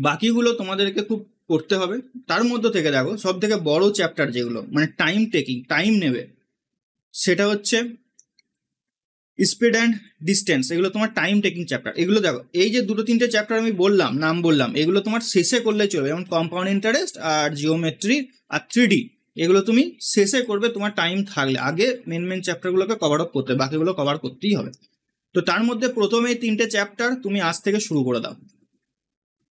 A: বাকিগুলো তোমাদেরকে খুব করতে হবে। তার মধ্যে থেকে দেখো সব থেকে বড় চ্যাপ্টার যেগুলো মানে টাইম নেবে, সেটা হচ্ছে স্পিড অ্যান্ড ডিস্টেন্স। এগুলো তোমার টাইম টেকিং চ্যাপ্টার। এগুলো দেখো, এই যে 2-3টে চ্যাপ্টার আমি নাম বললাম, এগুলো তোমার শেষে করলে চলবে, যেমন কম্পাউন্ড ইন্টারেস্ট আর জিওমেট্রি আর 3D, এগুলো তুমি শেষে করবে তোমার টাইম থাকলে। আগে মেন চ্যাপ্টারগুলোকে কভার আপ করতে, বাকিগুলো কভার করতেই হবে। তো তার মধ্যে প্রথমেই 3টে চ্যাপ্টার তুমি আজ থেকে শুরু করে দাও।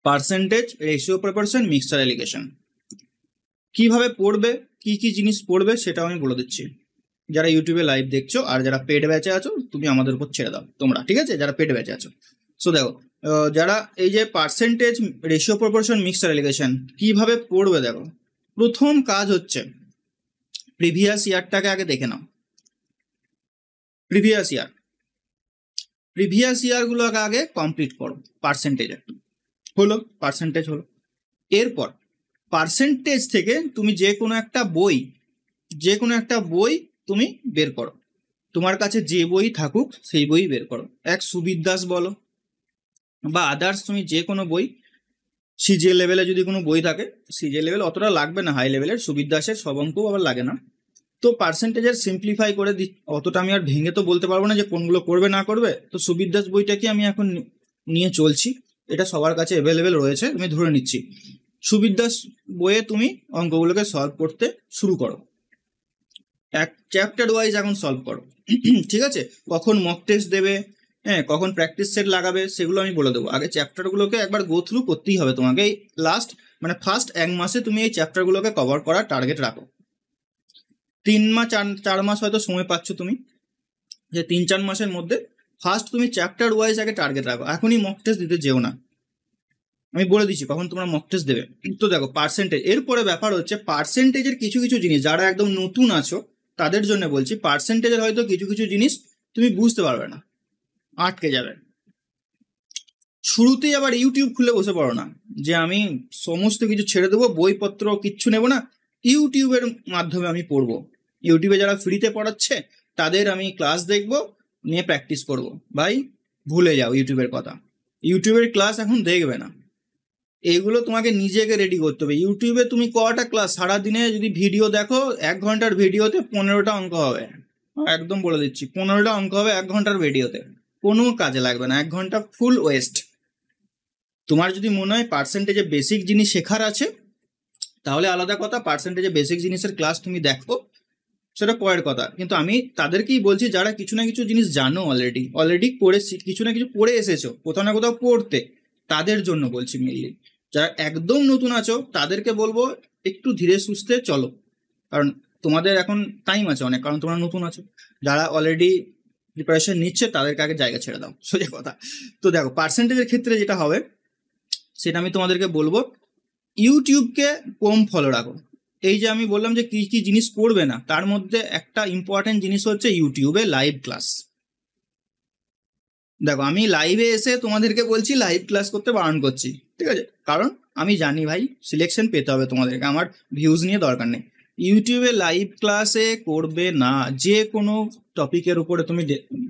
A: Percentage, ratio proportion, mixture allegation. কিভাবে পড়বে, কি কি জিনিস পড়বে সেটা আমি বলে দিচ্ছি। যারা ইউটিউবে লাইভ দেখছো আর যারা পেড ব্যাচে আছো, তুমি আমাদের উপর ছেড়ে দাও তোমরা, ঠিক আছে, যারা পেড ব্যাচে আছো। সো দেখো, যারা এই যে percentage, ratio proportion, mixture allegation কিভাবে পড়বে, দেখো প্রথম কাজ হচ্ছে প্রিভিয়াস ইয়ারটাকে আগে দেখে নাও। প্রিভিয়াস ইয়ারগুলোকে আগে কমপ্লিট করো। পার্সেন্টেজ হলো। এরপর পার্সেন্টেজ থেকে তুমি যে কোনো একটা বই তুমি বের করো। তোমার কাছে যে বই থাকুক সেই বই বের করো। এক সুবীর দাস বলো বা আদার্স, তুমি যে কোনো বই, সিজে লেভেলে যদি কোনো বই থাকে, সিজে লেভেল অতটা লাগবে না, হাই লেভেলের সুবীর দাসের সব অঙ্ক আবার লাগে না। তো পার্সেন্টেজের সিম্পলিফাই করে অতটা আমি আর ভেঙে তো বলতে পারবো না যে কোনগুলো করবে না করবে। তো সুবীর দাস বইটাকে আমি এখন নিয়ে চলছি, এটা সবার কাছে অ্যাভেলেবেল রয়েছে, আমি ধরে নিচ্ছি। সুবীর দাস বইয়ে তুমি অঙ্কগুলোকে সলভ করতে শুরু করো, এক চ্যাপ্টার ওয়াইজ এখন সলভ করো, ঠিক আছে। কখন মক টেস্ট দেবে, হ্যাঁ, কখন প্র্যাকটিস সেট লাগাবে, সেগুলো আমি বলে দেবো। আগে চ্যাপ্টারগুলোকে একবার গো থ্রু করতেই হবে তোমাকে। এই ফার্স্ট 1 মাসে তুমি এই চ্যাপ্টারগুলোকে কভার করার টার্গেট রাখো। 4 মাস হয়তো সময় পাচ্ছ তুমি, যে 3-4 মাসের মধ্যে ফার্স্ট তুমি চ্যাপ্টার ওয়াইজ আগে টার্গেট রাখো। এখনই মক টেস্ট দিতে যেও না, আমি বলে দিচ্ছি কখন তোমরা মক টেস্ট দেবে। তো দেখো পার্সেন্টেজ, এরপরে ব্যাপার হচ্ছে পার্সেন্টেজের কিছু জিনিস, যারা একদম নতুন আছো তাদের জন্য বলছি, পার্সেন্টেজের হয়তো কিছু জিনিস তুমি বুঝতে পারবে না, আটকে যাবে। শুরুতেই আবার ইউটিউব খুলে বসে পড়ো না যে আমি সমস্ত কিছু ছেড়ে দেবো, বইপত্র কিচ্ছু নেবো না, ইউটিউবের মাধ্যমে আমি পড়বো। ইউটিউবে যারা ফ্রিতে পড়াচ্ছে তাদের আমি ক্লাস দেখবো, নিয়ে প্র্যাকটিস করব। ভাই ভুলে যাও ইউটিউবের কথা, ইউটিউবের ক্লাস এখন দেখবে না। এগুলো তোমাকে নিজেকে রেডি করতে হবে। ইউটিউবে তুমি কটা ক্লাস সারাদিনে যদি ভিডিও দেখো, 1 ঘন্টার ভিডিওতে 15টা অঙ্ক হবে, একদম বলে দিচ্ছি 15টা অঙ্ক হবে 1 ঘন্টার ভিডিওতে, কোনো কাজে লাগবে না, 1 ঘন্টা ফুল ওয়েস্ট। তোমার যদি মনে হয় পার্সেন্টেজে বেসিক জিনিস শেখার আছে, তাহলে আলাদা কথা, পার্সেন্টেজে বেসিক জিনিসের ক্লাস তুমি দেখো, সেটা পরের কথা, কিন্তু আমি তাদেরকেই বলছি যারা কিছু না কিছু জিনিস জানো, অলরেডি পড়ে কিছু না কিছু পড়ে এসেছো কোথাও না কোথাও পড়তে, তাদের জন্য বলছি মেনলি। যারা একদম নতুন আছো তাদেরকে বলবো একটু ধীরে সুস্থে চলো, কারণ তোমাদের এখন টাইম আছে অনেক, কারণ তোমরা নতুন আছো। যারা অলরেডি প্রিপারেশন নিচ্ছে তাদেরকে আগে জায়গা ছেড়ে দাও, সোজা কথা। তো দেখো পার্সেন্টেজের ক্ষেত্রে যেটা হবে সেটা আমি তোমাদেরকে বলবো, ইউটিউবকে কম ফলো রাখো। এই যে আমি বললাম যে কি কি জিনিস পড়বে না, তার মধ্যে একটা ইম্পর্টেন্ট জিনিস হচ্ছে ইউটিউবে লাইভ ক্লাস। দেখো আমি লাইভে এসে তোমাদেরকে বলছি লাইভ ক্লাস করতে বারণ করছি, ঠিক আছে? কারণ আমি জানি ভাই সিলেকশন পেতে হবে তোমাদেরকে, আমার ভিউজ নিয়ে দরকার নেই। ইউটিউবে লাইভ ক্লাসে করবে না, যে কোনো টপিকের উপরে তুমি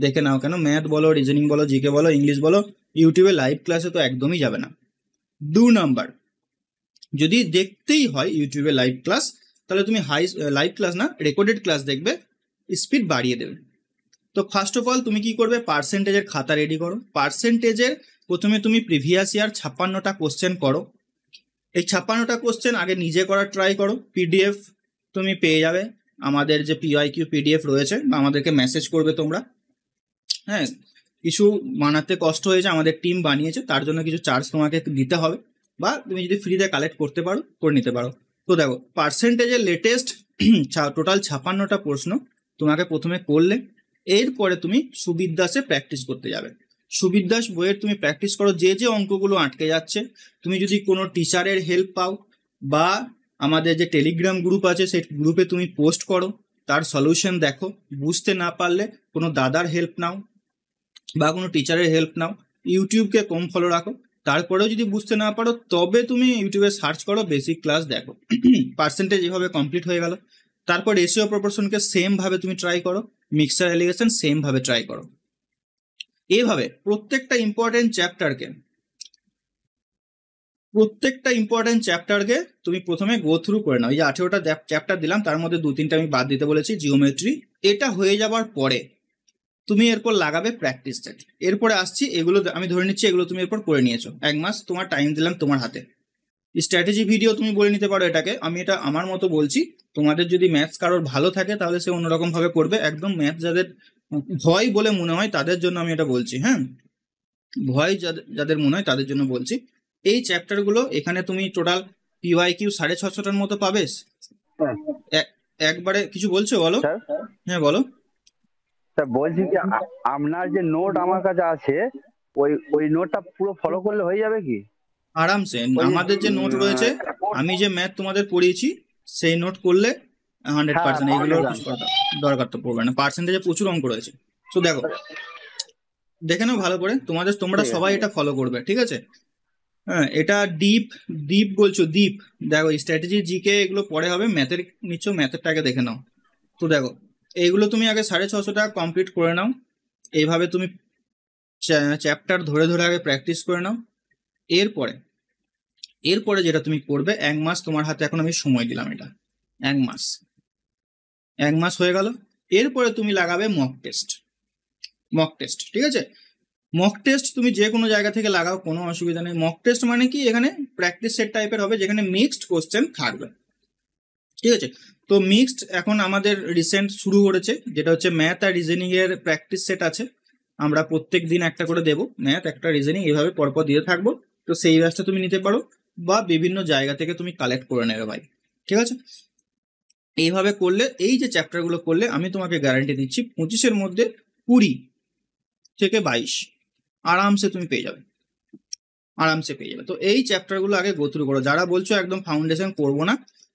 A: দেখে নাও কেন, ম্যাথ বলো, রিজনিং বলো, জিকে বলো, ইংলিশ বলো, ইউটিউবে লাইভ ক্লাসে তো একদমই যাবে না। 2 নাম্বার, যদি দেখতেই হয় ইউটিউবে লাইভ ক্লাস, তাহলে তুমি লাইভ ক্লাস না, রেকর্ডেড ক্লাস দেখবে, স্পিড বাড়িয়ে দেবে। তো ফার্স্ট অফ অল তুমি কি করবে, পার্সেন্টেজের খাতা রেডি করো। পার্সেন্টেজের প্রথমে তুমি প্রিভিয়াস ইয়ার 56টা কোশ্চেন করো। এই 56টা কোশ্চেন আগে নিজে করার ট্রাই করো। পিডিএফ তুমি পেয়ে যাবে, আমাদের যে পিওয়াইকিউ পিডিএফ রয়েছে, বা আমাদেরকে মেসেজ করবে তোমরা। হ্যাঁ, কিছু বানাতে কষ্ট হয়েছে, আমাদের টিম বানিয়েছে, তার জন্য কিছু চার্জ তোমাকে দিতে হবে, বা তুমি যদি ফ্রিতে কালেক্ট করতে পারো করে নিতে পারো। তো দেখো পার্সেন্টেজের লেটেস্ট টোটাল 56টা প্রশ্ন তোমাকে প্রথমে করলে, এরপরে তুমি সুবিদ্যাসে প্র্যাকটিস করতে যাবে। সুবিদ্যাস বইয়ের তুমি প্র্যাকটিস করো, যে যে অঙ্কগুলো আটকে যাচ্ছে, তুমি যদি কোনো টিচারের হেল্প পাও, বা আমাদের যে টেলিগ্রাম গ্রুপ আছে সেই গ্রুপে তুমি পোস্ট করো, তার সলিউশন দেখো। বুঝতে না পারলে কোনো দাদার হেল্প নাও বা কোনো টিচারের হেল্প নাও। ইউটিউবকে কম ফলো রাখো, তারপরেও যদি বুঝতে না পারো তবে তুমি ইউটিউবে সার্চ করো, বেসিক ক্লাস দেখো। পার্সেন্টেজ এভাবে কমপ্লিট হয়ে গেল। তারপর রেশিও প্রপোর্শনকে সেম ভাবে তুমি ট্রাই করো, মিক্সচার এলিগেশন সেম ভাবে ট্রাই করো। এইভাবে প্রত্যেকটা ইম্পর্টেন্ট চ্যাপ্টারকে তুমি প্রথমে গো থ্রু করে নাও। এই যে 18টা চ্যাপ্টার দিলাম, তার মধ্যে 2-3টা আমি বাদ দিতে বলেছি, জিওমেট্রি। এটা হয়ে যাবার পরে তুমি এরপর লাগাবে প্র্যাকটিস সেট। এরপরে আসছি, এগুলো আমি ধরে নিচ্ছি এগুলো তুমি এরপর করে নিয়েছো, 1 মাস তোমার টাইম দিলাম তোমার হাতে। স্ট্র্যাটেজি ভিডিও তুমি বলে নিতে পারো এটাকে, আমি এটা আমার মতো বলছি। তোমাদের যদি ম্যাথস কারোর ভালো থাকে তাহলে সে অন্যরকম ভাবে করবে, একদম ম্যাথ যাদের ভয় বলে মনে হয় তাদের জন্য আমি এটা বলছি। হ্যাঁ, ভয় যাদের মনে হয় তাদের জন্য বলছি। এই চ্যাপ্টারগুলো এখানে তুমি টোটাল পিওয়াইকিউ 650টার মতো পাবে। একবারে কিছু বলছো বলো?
C: স্যার
A: হ্যাঁ বলো।
C: স্যার বলছি যে আপনার যে নোট আমার কাছে আছে, ওই নোটটা পুরো ফলো করলে হয়ে যাবে কি?
A: আরামসে
C: ওই
A: আমাদের যে নোট রয়েছে, আমি যে ম্যাথ তোমাদের পড়িয়েছি সেই নোট করলে 100%, এইগুলোর কিছু দরকার তো পড়বে না। পার্সেন্টেজে প্রচুর অঙ্ক রয়েছে। তো দেখো দেখে নাও ভালো করে, তোমরা সবাই এটা ফলো করবে, ঠিক আছে? হ্যাঁ, এটা ডিপ বলছো, ডিপ। দেখো স্ট্র্যাটেজি, জিকে এগুলো পরে হবে, ম্যাথের নিচ্ছ, ম্যাথেরটাকে দেখে নাও। তো দেখো এইগুলো তুমি আগে 650 টাকা কমপ্লিট করে নাও। এইভাবে তুমি চ্যাপ্টার ধরে ধরে আগে প্র্যাকটিস করে নাও। এরপরে যেটা তুমি করবে, 1 মাস তোমার হাতে এখন আমি সময় দিলাম, এটা 1 মাস হয়ে গেল। এরপরে তুমি লাগাবে মক টেস্ট, ঠিক আছে? মক টেস্ট তুমি যে কোনো জায়গা থেকে লাগাও, কোনো অসুবিধা নেই। মক টেস্ট মানে কি, এখানে প্র্যাকটিস সেট টাইপের হবে, যেখানে মিক্সড কোশ্চেন থাকবে, ঠিক আছে? তো মিক্সড এখন আমাদের রিসেন্ট শুরু করেছে, যেটা হচ্ছে ম্যাথ আর রিজনিং এর প্র্যাকটিস সেট আছে। আমরা প্রত্যেক দিন একটা করে দেবো, ম্যাথ একটা, রিজনিং এইভাবে পরপর দিয়ে থাকবো। তো সেই ব্যাচটা তুমি নিতে পারো, বা বিভিন্ন জায়গা থেকে তুমি কালেক্ট করে নেবে ভাই, ঠিক আছে? এইভাবে করলে, এই যে চ্যাপ্টারগুলো করলে, আমি তোমাকে গ্যারান্টি দিচ্ছি 25-এর মধ্যে 20 থেকে 22 আরামসে তুমি পেয়ে যাবে, আরামসে পেয়ে যাবে। তো এই চ্যাপ্টারগুলো আগে গো থ্রু করো। যারা বলছো একদম ফাউন্ডেশন করবো না,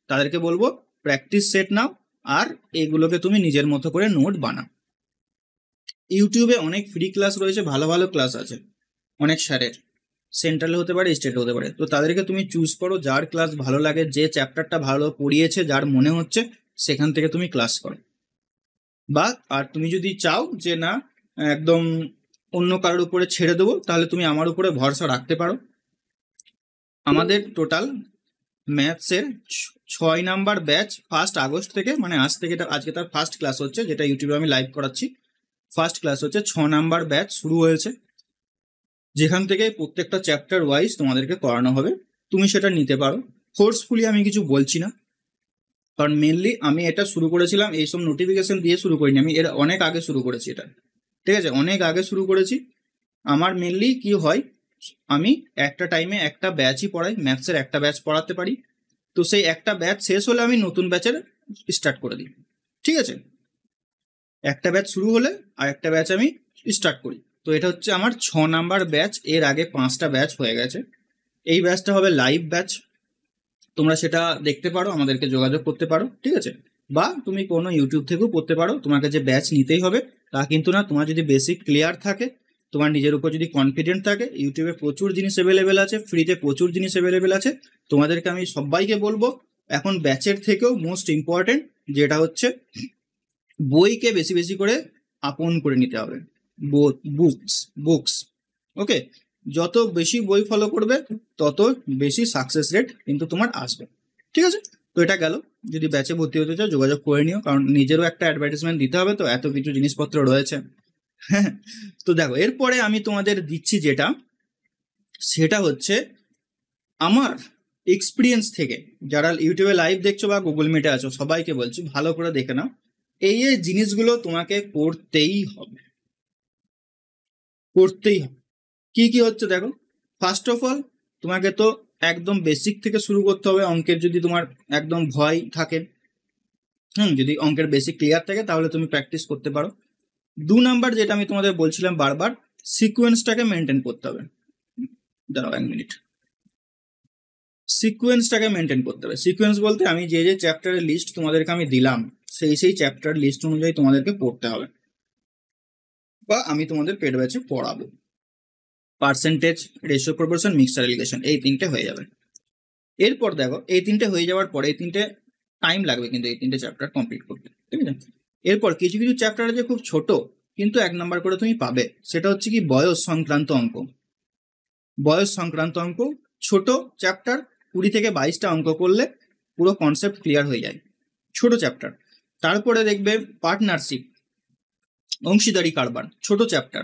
A: তাদেরকে বলবো প্র্যাকটিস সেট নাও, আর এগুলোকে তুমি নিজের মতো করে নোট বানাও। ইউটিউবে অনেক ফ্রি ক্লাস রয়েছে, ভালো ভালো ক্লাস আছে অনেক স্যারের, সেন্ট্রাল হতে পারে, স্টেট হতে পারে। তো তাদেরকে তুমি চুজ করো, যার ক্লাস ভালো লাগে, যে চ্যাপ্টারটা ভালো পড়িয়েছে, যার মনে হচ্ছে সেখান থেকে তুমি ক্লাস করো। বা আর তুমি যদি চাও যে না একদম অন্য কারোর উপরে ছেড়ে দেবো, তাহলে তুমি আমার উপরে ভরসা রাখতে পারো। আমাদের টোটাল ম্যাথসের 6 নাম্বার ব্যাচ 1 আগস্ট থেকে, মানে আজ থেকে, আজকে তার ফার্স্ট ক্লাস হচ্ছে, যেটা ইউটিউবে আমি লাইভ করাচ্ছি। ফার্স্ট ক্লাস হচ্ছে 6 নাম্বার ব্যাচ শুরু হয়েছে, যেখান থেকে প্রত্যেকটা চ্যাপ্টার ওয়াইজ তোমাদেরকে করানো হবে। তুমি সেটা নিতে পারো, ফোর্সফুলি আমি কিছু বলছি না, কারণ মেনলি আমি এটা শুরু করেছিলাম এইসব নোটিফিকেশন দিয়ে শুরু করিনি, আমি এর অনেক আগে শুরু করেছি এটা, ঠিক আছে, অনেক আগে শুরু করেছি। আমার মেনলি কি হয়, আমি একটা টাইমে একটা ব্যাচই পড়াই, ম্যাথসের একটা ব্যাচ পড়াতে পারি। তো সেই একটা ব্যাচ শেষ হলে আমি নতুন ব্যাচের স্টার্ট করে দিই, ঠিক আছে, একটা ব্যাচ শুরু হলে আর একটা ব্যাচ আমি স্টার্ট করি। তো এটা হচ্ছে আমার 6 নাম্বার ব্যাচ, এর আগে 5টা ব্যাচ হয়ে গেছে। এই ব্যাচটা হবে লাইভ ব্যাচ, তোমরা সেটা দেখতে পারো, আমাদেরকে যোগাযোগ করতে পারো, ঠিক আছে, বা তুমি কোনো ইউটিউব থেকেও পড়তে পারো। তোমাকে যে ব্যাচ নিতেই হবে তা কিন্তু না, তোমার যদি বেসিক ক্লিয়ার থাকে, তোমার নিজের উপর যদি কনফিডেন্ট থাকে, ইউটিউবে প্রচুর জিনিস অ্যাভেলেবেল আছে, ফ্রিতে প্রচুর জিনিস অ্যাভেলেবেল আছে। তোমাদেরকে আমি সবাইকে বলবো, এখন ব্যাচের থেকেও মোস্ট ইম্পর্টেন্ট যেটা হচ্ছে বইকে বেশি বেশি করে আপন করে নিতে হবে, বুকস বুকস ওকে, যত বেশি বই ফলো করবে তত বেশি সাকসেস রেট কিন্তু তোমার আসবে, ঠিক আছে। তো এটা গেল, যদি ব্যাচে ভর্তি হতে চাও যোগাযোগ করে নিও, কারণ নিজেরও একটা অ্যাডভার্টাইজমেন্ট দিতে হবে, তো এত কিছু জিনিসপত্র রয়েছে। তো দেখো, এরপরে আমি তোমাদের দিচ্ছি যেটা, সেটা হচ্ছে আমার এক্সপিরিয়েন্স থেকে, যারা ইউটিউবে লাইভ দেখছো বা গুগল মিটে আছো সবাইকে বলছি ভালো করে দেখে নাও, এই এই জিনিসগুলো তোমাকে করতেই হবে, করতেই হবে। কি কি হচ্ছে দেখো, ফার্স্ট অফ অল তোমাকে তো একদম বেসিক থেকে শুরু করতে হবে। অঙ্কের যদি তোমার একদম ভয় থাকে, যদি অঙ্কের বেসিক ক্লিয়ার থাকে তাহলে তুমি প্র্যাকটিস করতে পারো। 2 নাম্বার যেটা আমি তোমাদের বলছিলাম বারবার, সিকোয়েন্সটাকে মেনটেন করতে হবে। দাঁড়াও 1 মিনিট, সিকোয়েন্সটাকে মেনটেন করতে হবে। সিকোয়েন্স বলতে আমি যে যে চ্যাপ্টারের লিস্ট তোমাদেরকে আমি দিলাম, সেই চ্যাপ্টার লিস্ট অনুযায়ী তোমাদেরকে পড়তে হবে, বা আমি তোমাদের পেড ব্যাচে পড়াবো। Percentage, ratio, proportion, mixture, allegation, এই 3টে হয়ে যাবে। এরপর দেখো, এই 3টে হয়ে যাওয়ার পরে, এই 3টে টাইম লাগবে কিন্তু এই 3টে চ্যাপ্টার কমপ্লিট করতে, ঠিক আছে। এরপর কিছু কিছু চ্যাপ্টার আছে খুব ছোট, কিন্তু 1 নাম্বার করে তুমি পাবে, সেটা হচ্ছে কি বয়স সংক্রান্ত অঙ্ক। বয়স সংক্রান্ত অঙ্ক ছোট চ্যাপ্টার, 20 থেকে 22টা অঙ্ক করলে পুরো কনসেপ্ট ক্লিয়ার হয়ে যায়, ছোট চ্যাপ্টার। তারপরে দেখবে পার্টনারশিপ, অংশীদারি কারবার, ছোট চ্যাপ্টার,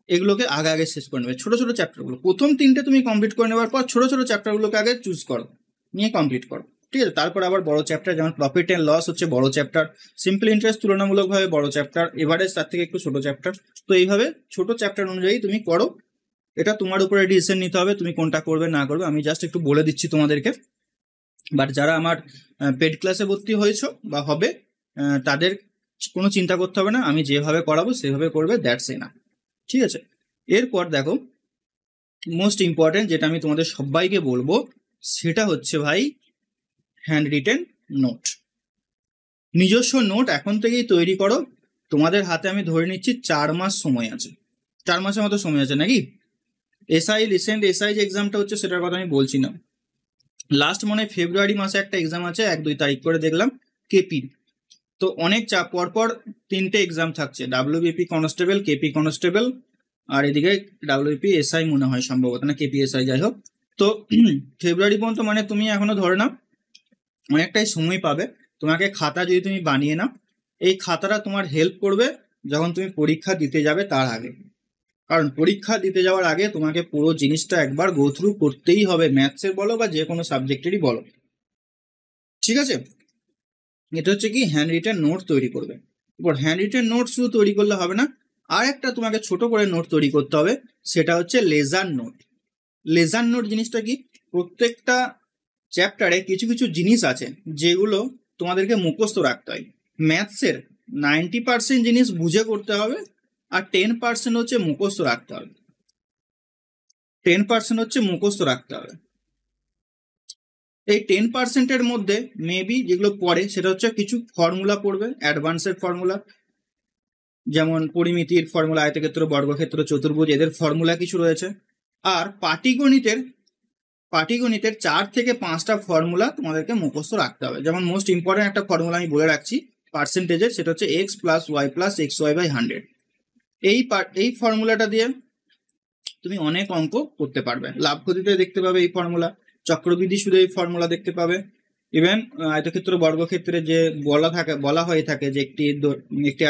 A: এগুলোকে আগে আগে শেষ করে নেবে। ছোট ছোট চ্যাপ্টারগুলো প্রথম 3টে তুমি কমপ্লিট করে নেওয়ার পর ছোট ছোট চ্যাপ্টারগুলোকে আগে চুজ করো, নিয়ে কমপ্লিট করো, ঠিক আছে। তারপর আবার বড় চ্যাপ্টার, যেমন প্রফিট অ্যান্ড লস হচ্ছে বড় চ্যাপ্টার, সিম্পল ইন্টারেস্ট তুলনামূলকভাবে বড় চ্যাপ্টার, এভারেজ তার থেকে একটু ছোট চ্যাপ্টার। তো এইভাবে ছোট চ্যাপ্টার অনুযায়ী তুমি করো, এটা তোমার উপরে ডিসিশন নিতে হবে তুমি কোনটা করবে না করবে, আমি জাস্ট একটু বলে দিচ্ছি তোমাদেরকে। বাট যারা আমার পেড ক্লাসে ভর্তি হয়েছো বা হবে, তাদের কোনো চিন্তা করতে হবে না, আমি যেভাবে করাবো সেভাবে করবে, দ্যাটস এনাফ, ঠিক আছে। এরপর দেখো, মোস্ট ইম্পর্টেন্ট যেটা আমি তোমাদের সবাইকে বলবো, সেটা হচ্ছে ভাই হ্যান্ড রিটেন নোট। নিজস্ব নোট এখন থেকেই তৈরি করো। তোমাদের হাতে আমি ধরে নিচ্ছি 4 মাস সময় আছে, 4 মাসের মতো সময় আছে নাকি। রিসেন্ট এসআই যে এক্সামটা হচ্ছে সেটার কথা আমি বলছি না, লাস্ট মনে হয় ফেব্রুয়ারি মাসে একটা এক্সাম আছে, 1-2 তারিখ করে দেখলাম, কেপি। তো অনেক চাপ, পরপর 3টে এক্সাম থাকছে, ডাব্লিউবিপি কনস্টেবল, কেপি কনস্টেবল, আর এদিকে ডাব্লিউপি এসআই মনে হয় সম্ভবত, না কেপি এসআই, যাই হোক। তো ফেব্রুয়ারি পর্যন্ত মানে তুমি এখনো ধরে নাও অনেকটাই সময় পাবে। তোমাকে খাতা যদি তুমি বানিয়ে নাও, এই খাতাটা তোমার হেল্প করবে যখন তুমি পরীক্ষা দিতে যাবে তার আগে, কারণ পরীক্ষা দিতে যাওয়ার আগে তোমাকে পুরো জিনিসটা একবার গো থ্রু করতেই হবে, ম্যাথসের বলো বা যে কোনো সাবজেক্টেরই বলো, ঠিক আছে। এটা হচ্ছে কি হ্যান্ড রিটেন নোট তৈরি করবে। এবার হ্যান্ড রিটেন নোট শুধু তৈরি করলে হবে না, আর একটা তোমাকে ছোট করে নোট তৈরি করতে হবে, সেটা হচ্ছে লেজার নোট। লেজার নোট জিনিসটা কি, প্রত্যেকটা চ্যাপ্টারে কিছু কিছু জিনিস আছে যেগুলো তোমাদেরকে মুখস্থ রাখতে হয়। ম্যাথসের 90% জিনিস বুঝে করতে হবে, আর 10% হচ্ছে মুখস্থ রাখতে হবে, 10% হচ্ছে মুখস্থ রাখতে হবে। এই 10%-এর মধ্যে মেবি যেগুলো পড়ে সেটা হচ্ছে কিছু ফর্মুলা পড়বে, অ্যাডভান্সের ফর্মুলা, যেমন পরিমিতির ফর্মুলা, আয়তক্ষেত্র, বর্গক্ষেত্র, চতুর্ভুজ, এদের ফর্মুলা কিছু রয়েছে। আর পাটিগণিতের 4 থেকে 5টা ফর্মুলা তোমাদেরকে মুখস্থ রাখতে হবে। যেমন মোস্ট ইম্পর্টেন্ট একটা ফর্মুলা আমি বলে রাখছি পার্সেন্টেজের, সেটা হচ্ছে x + y + xy/100। এই ফর্মুলাটা দিয়ে তুমি অনেক অঙ্ক করতে পারবে। লাভ ক্ষতিতে দেখতে পাবে এই ফর্মুলা, চক্রবৃদ্ধি সুদে এই ফর্মুলা দেখতে পাবে। ইভেন আয়তক্ষেত্র বর্গক্ষেত্রে যে বলা হয়ে থাকে যে একটি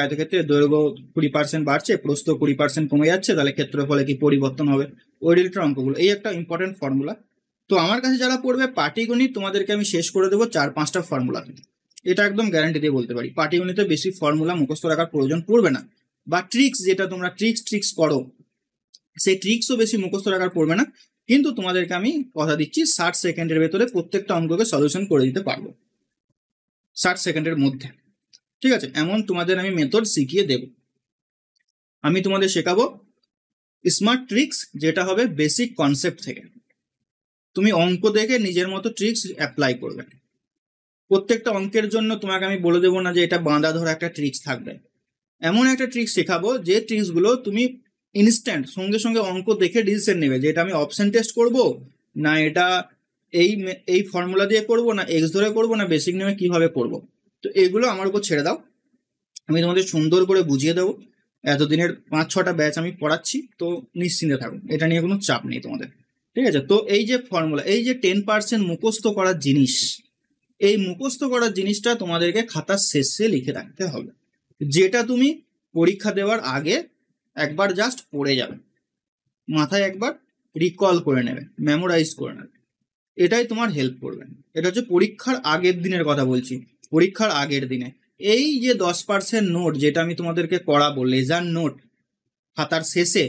A: আয়তক্ষেত্রের দৈর্ঘ্য 20% বাড়ছে, প্রস্থ 20% কমে যাচ্ছে, তাহলে ক্ষেত্রফলে কি পরিবর্তন হবে, ওই রিলেটেড অঙ্কগুলো, এই একটা ইম্পর্টেন্ট ফর্মুলা। তো আমার কাছে যারা পড়বে পাটিগণিত, তোমাদেরকে আমি শেষ করে দেবো 4-5টা ফর্মুলা, এটা একদম গ্যারান্টি দিয়ে বলতে পারি। পাটিগণিতে বেশি ফর্মুলা মুখস্থ রাখার প্রয়োজন পড়বে না, বা ট্রিক্স যেটা তোমরা ট্রিক্স করো সেই ট্রিক্সও বেশি মুখস্থ রাখার পড়বে না। কিন্তু তোমাদেরকে আমি কথা দিচ্ছি 60 সেকেন্ডের ভেতরে প্রত্যেকটা অঙ্ককে সলিউশন করে দিতে পারবো, 60 সেকেন্ডের মধ্যে। ঠিক আছে, এমন তোমাদের আমি মেথড শিখিয়ে দেব। আমি তোমাদের শেখাবো স্মার্ট ট্রিক্স, যেটা হবে বেসিক কনসেপ্ট থেকে। তুমি অঙ্ক দেখে নিজের মতো ট্রিক্স অ্যাপ্লাই করবে। প্রত্যেকটা অঙ্কের জন্য তোমাকে আমি বলে দেবো না যে এটা বাঁধা ধরা একটা ট্রিক্স থাকবে। এমন একটা ট্রিক্স শেখাবো যে ট্রিক্সগুলো তুমি ইনস্ট্যান্ট সঙ্গে সঙ্গে অঙ্ক দেখে ডিসিশন নেবে যে এটা আমি অপশন টেস্ট করব, না এটা এই ফর্মুলা দিয়ে করব, না এক্স ধরে করব, না বেসিক নেমে কিভাবে করব। তো এগুলো আমার উপর ছেড়ে দাও, আমি তোমাদের সুন্দর করে বুঝিয়ে দেবো। এতদিনের 5-6টা ব্যাচ আমি পড়াচ্ছি, তো নিশ্চিন্তে থাকুন, এটা নিয়ে কোনো চাপ নেই তোমাদের। ঠিক আছে, তো এই যে ফর্মুলা, এই যে 10% মুখস্থ করার জিনিস, এই মুখস্থ করার জিনিসটা তোমাদেরকে খাতার শেষে লিখে রাখতে হবে, যেটা তুমি পরীক্ষা দেওয়ার আগে একবার জাস্ট পড়ে যাবে, মাথায় একবার রিকল করে নেবে, মেমোরাইজ করে নেবে। এটাই তোমার হেল্প করবে। এটা হচ্ছে পরীক্ষার আগের দিনের কথা বলছি, পরীক্ষার আগের দিনে এই যে 10% নোট যেটা আমি তোমাদেরকে করাবো, লেজার নোট খাতার শেষে,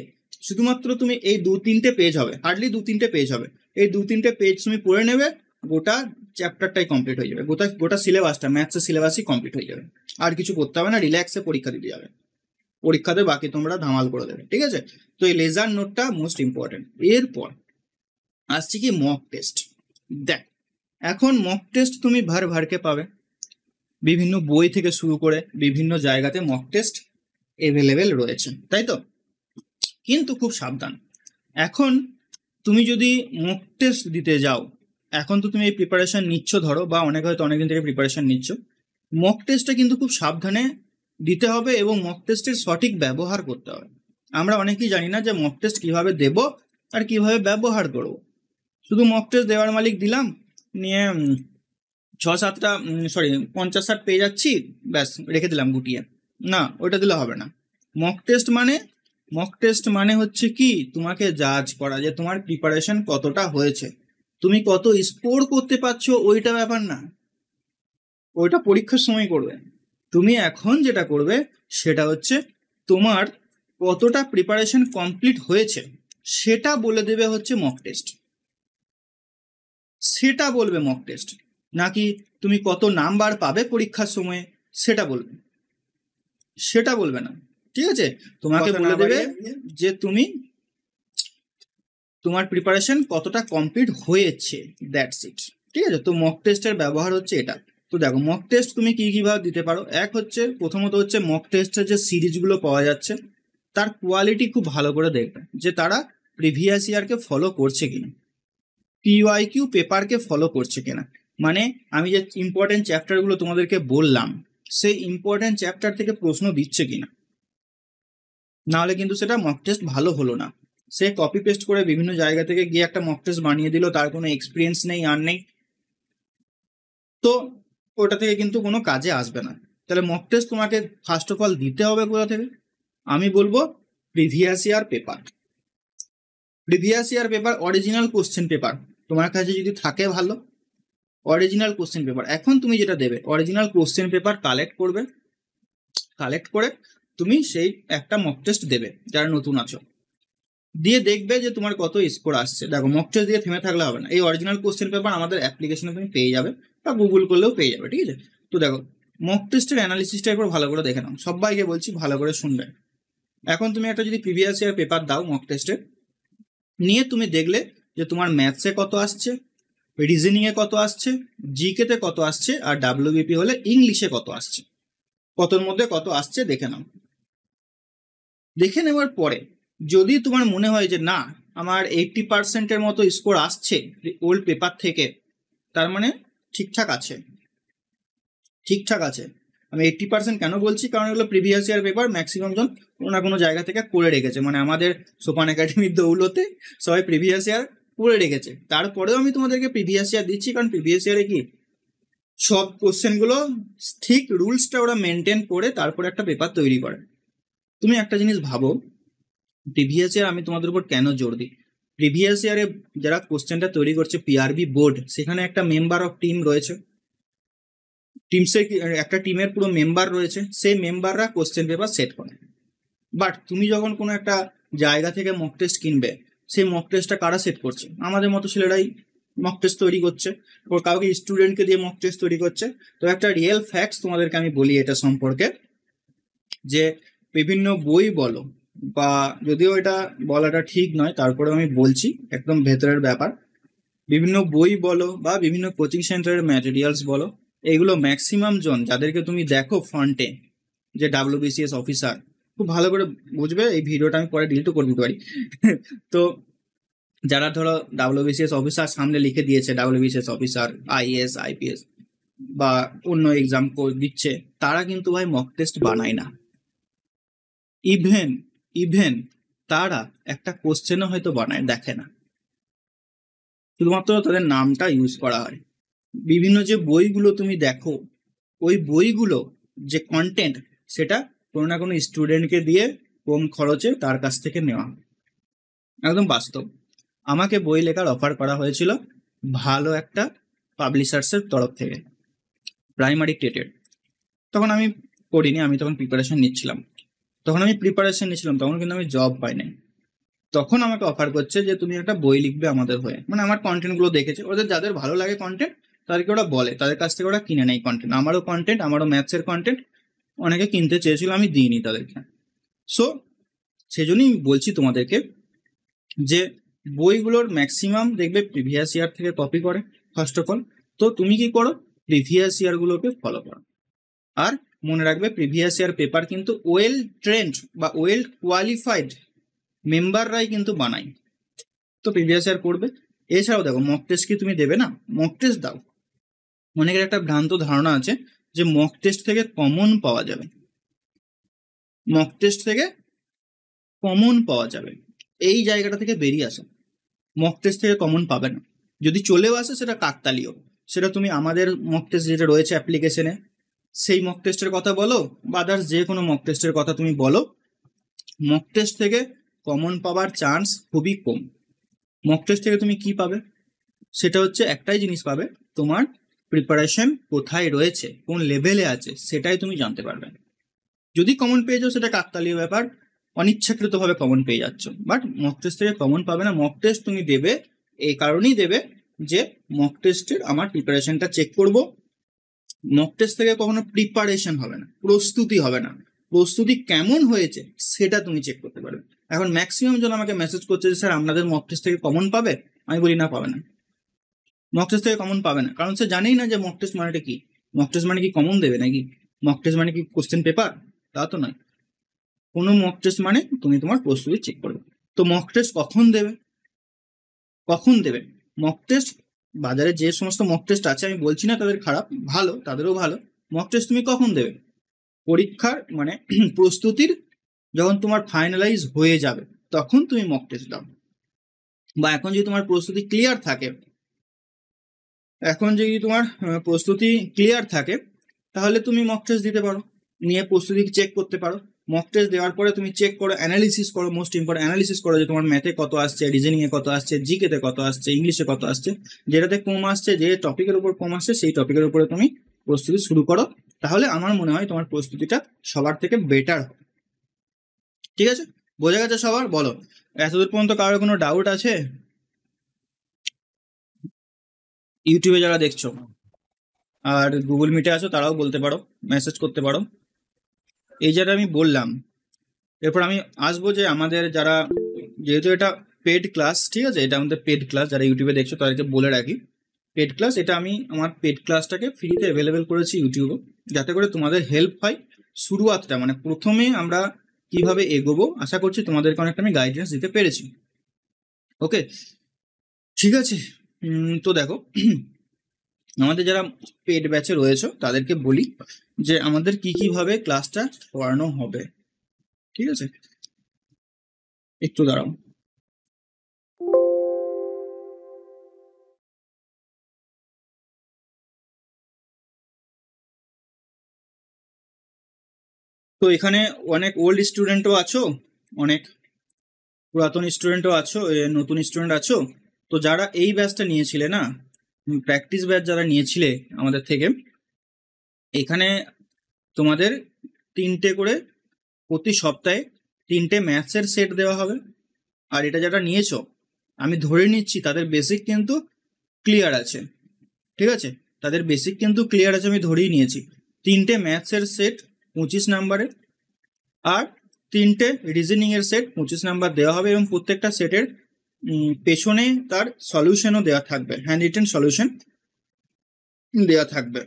A: শুধুমাত্র তুমি এই 2-3টে পেজ হবে, হার্ডলি 2-3টে পেজ হবে, এই 2-3টে পেজ তুমি পড়ে নেবে, গোটা চ্যাপ্টারটাই কমপ্লিট হয়ে যাবে, গোটা সিলেবাসটা, ম্যাথসের সিলেবাসই কমপ্লিট হয়ে যাবে। আর কিছু করতে হবে না, রিল্যাক্সে পরীক্ষা দিতে যাবে, পরীক্ষাতে বাকি তোমরা ধামাল করে দেবে। ঠিক আছে, তো এই লেজার নোটটা মোস্ট ইম্পর্টেন্ট। এরপর আসছে কি মক টেস্ট। দেখ, এখন মক টেস্ট তুমি ভারকে পাবে, বিভিন্ন বই থেকে শুরু করে বিভিন্ন জায়গাতে মক টেস্ট এভেলেবেল রয়েছে, তাই তো? কিন্তু খুব সাবধান, এখন তুমি যদি মক টেস্ট দিতে যাও, এখন তো তুমি এই প্রিপারেশন নিচ্ছ ধরো, বা অনেকে হয়তো অনেকদিন থেকে প্রিপারেশন নিচ্ছ, মক টেস্টটা কিন্তু খুব সাবধানে দিতে হবে এবং মক টেস্টের সঠিক ব্যবহার করতে হবে। আমরা অনেকেই জানি না যে মক টেস্ট কিভাবে দেব আর কিভাবে ব্যবহার করব। শুধু মক টেস্ট দেওয়ার মালিক দিলাম, নিয়ে 50-60 পেয়ে যাচ্ছি, ব্যাস রেখে দিলাম গুটিয়ে, না ওইটা দিলে হবে না। মক টেস্ট মানে হচ্ছে কি, তোমাকে জাজ করা যে তোমার প্রিপারেশন কতটা হয়েছে, তুমি কত স্কোর করতে পারছো, ওইটা ব্যাপার না, ওইটা পরীক্ষার সময় করবে। তুমি এখন যেটা করবে সেটা হচ্ছে তোমার কতটা প্রিপারেশন কমপ্লিট হয়েছে সেটা বলে দেবে হচ্ছে মক টেস্ট, সেটা বলবে মক টেস্ট। নাকি তুমি কত নাম্বার পাবে পরীক্ষার সময়ে সেটা বলবে না। ঠিক আছে, তোমাকে বলে দেবে যে তুমি তোমার প্রিপারেশন কতটা কমপ্লিট হয়েছে, দ্যাটস ইট। ঠিক আছে, তো মক টেস্টের ব্যবহার হচ্ছে এটা। তো দেখো, মক টেস্ট তুমি কিভাবে দিতে পারো। এক হচ্ছে, প্রথমত হচ্ছে মক টেস্টের যে সিরিজগুলো পাওয়া যাচ্ছে তার কোয়ালিটি খুব ভালো করে দেখবে, যে তারা প্রিভিয়াস ইয়ারকে ফলো করছে কিনা, পিওয়াইকিউ পেপারকে ফলো করছে কিনা। মানে আমি যে ইম্পর্টেন্ট চ্যাপ্টারগুলো তোমাদেরকে বললাম, সেই ইম্পর্টেন্ট চ্যাপ্টার থেকে প্রশ্ন দিচ্ছে কিনা, নাহলে কিন্তু সেটা মক টেস্ট ভালো হলো না। সে কপি পেস্ট করে বিভিন্ন জায়গা থেকে গিয়ে একটা মক টেস্ট বানিয়ে দিল, তার কোনো এক্সপিরিয়েন্স নেই, আর নেই, তো ওটা থেকে কিন্তু কোনো কাজে আসবে না। তাহলে মক টেস্ট তোমাকে ফার্স্ট অফ অল দিতে হবে কোথা থেকে, আমি বলবো previous year paper, original question paper তোমার কাছে যদি থাকে ভালো, অরিজিনাল কোশ্চেন পেপার। এখন তুমি যেটা দেবে, অরিজিনাল কোশ্চেন পেপার কালেক্ট করে তুমি সেই একটা মক টেস্ট দেবে যারা নতুন আছো, দিয়ে দেখবে যে তোমার কত স্কোর আসছে। দেখো, মক টেস্ট দিয়ে থেমে থাকলে হবে না, এই অরিজিনাল কোশ্চেন পেপার আমাদের অ্যাপ্লিকেশনে তুমি পেয়ে যাবে, বা গুগল করলেও পেয়ে যাবে। ঠিক আছে, তো দেখো, মক টেস্টের অ্যানালিসিসটা একবার ভালো করে দেখে নাও, সবাইকে বলছি ভালো করে শুনবে। এখন তুমি একটা যদি প্রিভিয়াস ইয়ার পেপার দাও মক টেস্টে, নিয়ে তুমি দেখলে যে তোমার ম্যাথসে কত আসছে, রিজনিংয়ে কত আসছে, জিকেতে কত আসছে, আর ডাব্লিউবিপি হলে ইংলিশে কত আসছে, কতর মধ্যে কত আসছে দেখে নাও। দেখে নেওয়ার পরে যদি তোমার মনে হয় যে না, আমার 80%-এর মতো স্কোর আসছে ওল্ড পেপার থেকে, তার মানে ঠিকঠাক আছে। আমি 80% কেন বলছি, কারণ এগুলো প্রিভিয়াস ইয়ার পেপার, ম্যাক্সিমাম জন কোনো না কোনো জায়গা থেকে করে রেখেছে, মানে আমাদের সোপান একাডেমির দৌলতে সবাই প্রিভিয়াস ইয়ার করে রেখেছে। তারপরেও আমি তোমাদেরকে প্রিভিয়াস ইয়ার দিচ্ছি, কারণ প্রিভিয়াস ইয়ারে কি সব কোশ্চেনগুলো ঠিক রুলসটা ওরা মেনটেন করে তারপরে একটা পেপার তৈরি করে। তুমি একটা জিনিস ভাবো, প্রিভিয়াস ইয়ার আমি তোমাদের উপর কেন জোর দিই, প্রিভিয়াস ইয়ারে যারা কোশ্চেনটা তৈরি করছে পিআরবি বোর্ড, সেখানে একটা মেম্বার অফ টিম রয়েছে, একটা টিমের পুরো মেম্বার রয়েছে, সেই মেম্বাররা কোশ্চেন পেপার সেট করে। বাট তুমি যখন কোনো একটা জায়গা থেকে মক টেস্ট কিনবে, সেই মক টেস্টটা কারা সেট করছে? আমাদের মতো ছেলেরাই মক টেস্ট তৈরি করছে, ওর কাউকে স্টুডেন্টকে দিয়ে মক টেস্ট তৈরি করছে। তো একটা রিয়েল ফ্যাক্টস তোমাদেরকে আমি বলি এটা সম্পর্কে, যে বিভিন্ন বই বলো, বা যদিও এটা বলাটা ঠিক নয়, তারপরে আমি বলছি একদম ভেতরের ব্যাপার, বিভিন্ন বই বলো বা বিভিন্ন কোচিং সেন্টারের ম্যাটেরিয়ালস বলো, এগুলো ম্যাক্সিমাম জন যাদেরকে তুমি দেখো ফ্রন্টে, যে WBCS অফিসার, খুব ভালো করে বুঝবে, এই ভিডিওটা আমি পরে ডিলিটও করে দিতে পারি। তো যারা ধরো WBCS অফিসার সামনে লিখে দিয়েছে, WBCS অফিসার, IAS IPS বা অন্য এক্সাম দিচ্ছে, তারা কিন্তু ভাই মক টেস্ট বানায় না। ইভেন তারা একটা কোশ্চেনও হয়তো বানায়, দেখে না, শুধুমাত্র তাদের নামটা ইউজ করা হয়। বিভিন্ন যে বইগুলো তুমি দেখো, ওই বইগুলো যে কন্টেন্ট, সেটা কোনো না কোনো স্টুডেন্টকে দিয়ে কম খরচে তার কাছ থেকে নেওয়া। একদম বাস্তব। আমাকে বই লেখার অফার করা হয়েছিল ভালো একটা পাবলিশার্সের তরফ থেকে, প্রাইমারি টেটের। তখন আমি পড়িনি, আমি তখন প্রিপারেশন নিচ্ছিলাম। তখন কিন্তু আমি জব পাইনি। তখন আমাকে অফার করছে যে তুমি একটা বই লিখবে আমাদের হয়ে, মানে আমার কন্টেন্টগুলো দেখেছে, ওদের যাদের ভালো লাগে কন্টেন্ট তাদেরকে ওরা বলে, তাদের কাছ থেকে ওরা কিনে নেয় কন্টেন্ট। আমারও ম্যাথসের কন্টেন্ট অনেকে কিনতে চেয়েছিল, আমি দিইনি তাদেরকে। সো সেজন্যই বলছি তোমাদেরকে যে বইগুলোর ম্যাক্সিমাম দেখবে প্রিভিয়াস ইয়ার থেকে কপি করে ফার্স্ট অফ অল। তো তুমি কি করো, প্রিভিয়াস ইয়ারগুলোকে ফলো করো। আর মনে রাখবে প্রিভিয়াস ইয়ার পেপার কিন্তু ওয়েল ট্রেন্ড বা ওয়েল কোয়ালিফাইড মেম্বাররাই কিন্তু বানায়। তো প্রিভিয়াস ইয়ার করবে। এছাড়াও দেখো, মক টেস্ট কি তুমি দেবে না? মক টেস্ট দাও। অনেকের একটা ভ্রান্ত ধারণা আছে যে মক টেস্ট থেকে কমন পাওয়া যাবে, মক টেস্ট থেকে কমন পাওয়া যাবে, এই জায়গাটা থেকে বেরিয়ে আসো। মক টেস্ট থেকে কমন পাবে না, যদি চলেও আসে সেটা কাকতালীয়। সেটা তুমি আমাদের মক টেস্ট যেটা রয়েছে অ্যাপ্লিকেশনে, সেই মক টেস্টের কথা বলো বা আদার্স যে কোনো মক টেস্টের কথা তুমি বলো, মক টেস্ট থেকে কমন পাওয়ার চান্স খুবই কম। মক টেস্ট থেকে তুমি কি পাবে? সেটা হচ্ছে একটাই জিনিস পাবে, তোমার প্রিপারেশন কোথায় রয়েছে, কোন লেভেলে আছে, সেটাই তুমি জানতে পারবে। যদি কমন পেয়ে যাও সেটা কাকতালীয় ব্যাপার, অনিচ্ছাকৃতভাবে কমন পেয়ে যাচ্ছ। বাট মক টেস্ট থেকে কমন পাবে না। মক টেস্ট তুমি দেবে এই কারণেই দেবে যে মক টেস্টের আমার প্রিপারেশনটা চেক করব। মক টেস্ট থেকে কখনো প্রিপারেশন হবে না, প্রস্তুতি হবে না, প্রস্তুতি কেমন হয়েছে সেটা তুমি চেক করতে পারবে। এখন ম্যাক্সিমাম জন আমাকে মেসেজ করছে যে স্যার আপনাদের মক টেস্ট থেকে কমন পাবে। আমি বলি না, পাবে না। মক টেস্ট থেকে কমন পাবে না, কারণ সে জানেই না যে মক টেস্ট মানেটা কি। মক টেস্ট মানে কি কমন দেবে নাকি? মক টেস্ট মানে কি কোশ্চেন পেপার? তা তো নয়। কোনো মক টেস্ট মানে তুমি তোমার প্রস্তুতি চেক করবে। তো মক টেস্ট কখন দেবে? মক টেস্ট, বাজারে যে সমস্ত মক টেস্ট আছে, আমি বলছি না তাদের খারাপ, ভালো, তাদেরও ভালো। মক টেস্ট তুমি কখন দেবে? পরীক্ষার মানে প্রস্তুতির যখন তোমার ফাইনালাইজ হয়ে যাবে তখন তুমি মক টেস্ট দাও। বা এখন যদি তোমার প্রস্তুতি ক্লিয়ার থাকে, তাহলে তুমি মক টেস্ট দিতে পারো, নিয়ে প্রস্তুতি চেক করতে পারো। মক টেস্ট দেওয়ার পরে তুমি চেক করো, অ্যানালিসিস করো, মোস্ট ইম্পর্টেন্ট অ্যানালিসিস করো যে তোমার ম্যাথে কত আসছে, রিজনিং এ কত আসছে, জিকেতে কত আসছে, ইংলিশে কত আসছে, যেটাতে কম আসছে, যে টপিকের উপর কম আসছে সেই টপিকের উপরে তুমি প্রস্তুতি শুরু করো। তাহলে আমার মনে হয় তোমার প্রস্তুতিটা সবার থেকে বেটার হবে। ঠিক আছে, বোঝা গেছে সবার? বলো, এতদূর পর্যন্ত কারোর কোনো ডাউট আছে? ইউটিউবে যারা দেখছো আর গুগল মিটে আছো তারাও বলতে পারো, মেসেজ করতে পারো। এই যেটা আমি বললাম, এরপর আমি আসবো যে আমাদের যারা, যেহেতু এটা পেড ক্লাস, ঠিক আছে, এটা আমাদের পেড ক্লাস, যারা ইউটিউবে দেখছো তাদেরকে বলে রাখি, পেড ক্লাস। এটা আমি আমার পেড ক্লাসটাকে ফ্রিতে অ্যাভেলেবেল করেছি ইউটিউবে, যাতে করে তোমাদের হেল্প হয়। শুরুয়াতটা মানে প্রথমে আমরা কিভাবে এগোবো, আশা করছি তোমাদেরকে অনেকটা আমি গাইডেন্স দিতে পেরেছি। ওকে, ঠিক আছে। তো দেখো, আমাদের যারা পেড ব্যাচে রয়েছে তাদেরকে বলি যে আমাদের কিভাবে ক্লাসটা করানো হবে। ঠিক আছে, একটু দাঁড়াও। তো এখানে অনেক ওল্ড স্টুডেন্টও আছো, অনেক পুরাতন স্টুডেন্টও আছো, নতুন স্টুডেন্ট আছো। তো যারা এই ব্যাচটা নিয়েছিলে না, প্র্যাকটিস ব্যাচ যারা নিয়েছিলে আমাদের থেকে, এখানে তোমাদের 3টে করে প্রতি সপ্তাহে 3টে ম্যাথসের সেট দেওয়া হবে। আর এটা যারা নিয়েছো আমি ধরে নিচ্ছি তাদের বেসিক কিন্তু ক্লিয়ার আছে, ঠিক আছে? তাদের বেসিক কিন্তু ক্লিয়ার আছে, আমি ধরেই নিয়েছি। 3টে ম্যাথসের সেট 25 নাম্বারের, আর 3টে রিজনিং এর সেট 25 নাম্বার দেওয়া হবে, এবং প্রত্যেকটা সেটের পেছনে তার সলিউশনও দেওয়া থাকবে, হ্যান্ড রিটেন সলিউশন দেওয়া থাকবে,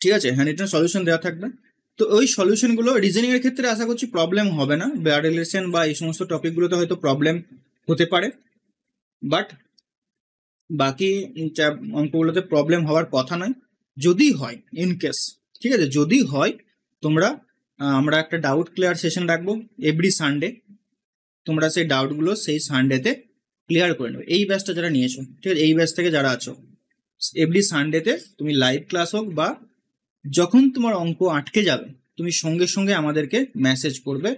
A: ঠিক আছে? হ্যান্ড রিটেন সলিউশন দেওয়া থাকবে। তো ওই সলিউশনগুলো রিজনিং এর ক্ষেত্রে আশা করছি প্রবলেম হবে না, ব্লাড রিলেশন বা এই সমস্ত টপিকগুলোতে হয়তো প্রবলেম হতে পারে, বাট বাকি অঙ্কগুলোতে প্রবলেম হওয়ার কথা নয়। যদি হয় ইন কেস, ঠিক আছে, যদি হয় তোমরা আমরা একটা ডাউট ক্লিয়ার সেশন রাখবো এভরি সানডে, তোমরা সেই ডাউটগুলো সেই সানডেতে ক্লিয়ার করে নেবে। এই ব্যাচটা যারা নিয়েছো, ঠিক আছে, এই ব্যাচ থেকে যারা আছো, এভরি সানডেতে তুমি লাইভ ক্লাস হোক বা যখন তোমার অঙ্ক আটকে যাবে তুমি সঙ্গে সঙ্গে আমাদেরকে মেসেজ করবে,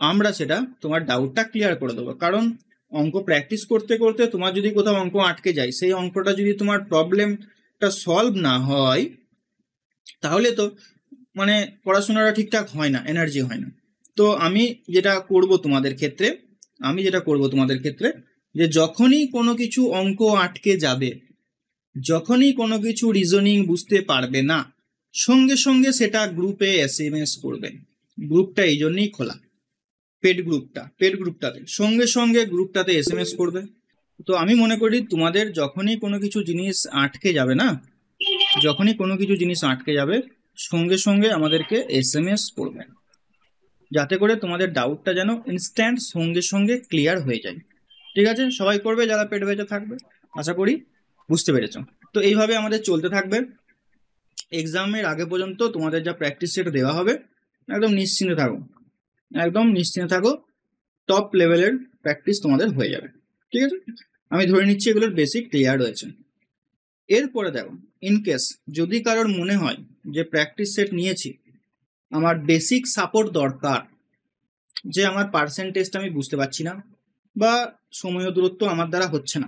A: আমরা সেটা তোমার ডাউটটা ক্লিয়ার করে দেবো। কারণ অঙ্ক প্র্যাকটিস করতে করতে তোমার যদি কোথাও অঙ্ক আটকে যায়, সেই অঙ্কটা যদি তোমার প্রবলেমটা সলভ না হয়, তাহলে তো মানে পড়াশোনাটা ঠিকঠাক হয় না, এনার্জি হয় না। তো আমি যেটা করব তোমাদের ক্ষেত্রে যে যখনই কোনো কিছু অঙ্ক আটকে যাবে, যখনই কোনো কিছু রিজনিং বুঝতে পারবে না, সঙ্গে সঙ্গে সেটা গ্রুপে SMS করবে। গ্রুপটা এই জন্যই খোলা, পেড গ্রুপটাতে সঙ্গে সঙ্গে গ্রুপটাতে SMS করবে। তো আমি মনে করি তোমাদের যখনই কোনো কিছু জিনিস আটকে যাবে সঙ্গে সঙ্গে আমাদেরকে SMS করবে, যাতে করে তোমাদের ডাউটটা যেন ইনস্ট্যান্ট সঙ্গে সঙ্গে ক্লিয়ার হয়ে যায়, ঠিক আছে? সবাই করবে যারা পেড ব্যাচে থাকবে, আশা করি বুঝতে পেরেছো। তো এইভাবে আমাদের চলতে থাকবে এক্সামের আগে পর্যন্ত। তোমাদের যা প্র্যাকটিস সেট দেওয়া হবে একদম নিশ্চিন্তে থাকো, টপ লেভেলের প্র্যাকটিস তোমাদের হয়ে যাবে, ঠিক আছে? আমি ধরে নিচ্ছি এগুলোর বেসিক ক্লিয়ার রয়েছে। এরপরে দেখো, ইনকেস যদি কারোর মনে হয় যে প্র্যাকটিস সেট নিয়েছি, আমার বেসিক সাপোর্ট দরকার, যে আমার পার্সেন্টেজটা আমি বুঝতে পারছি না বা সময় দূরত্ব আমার দ্বারা হচ্ছে না,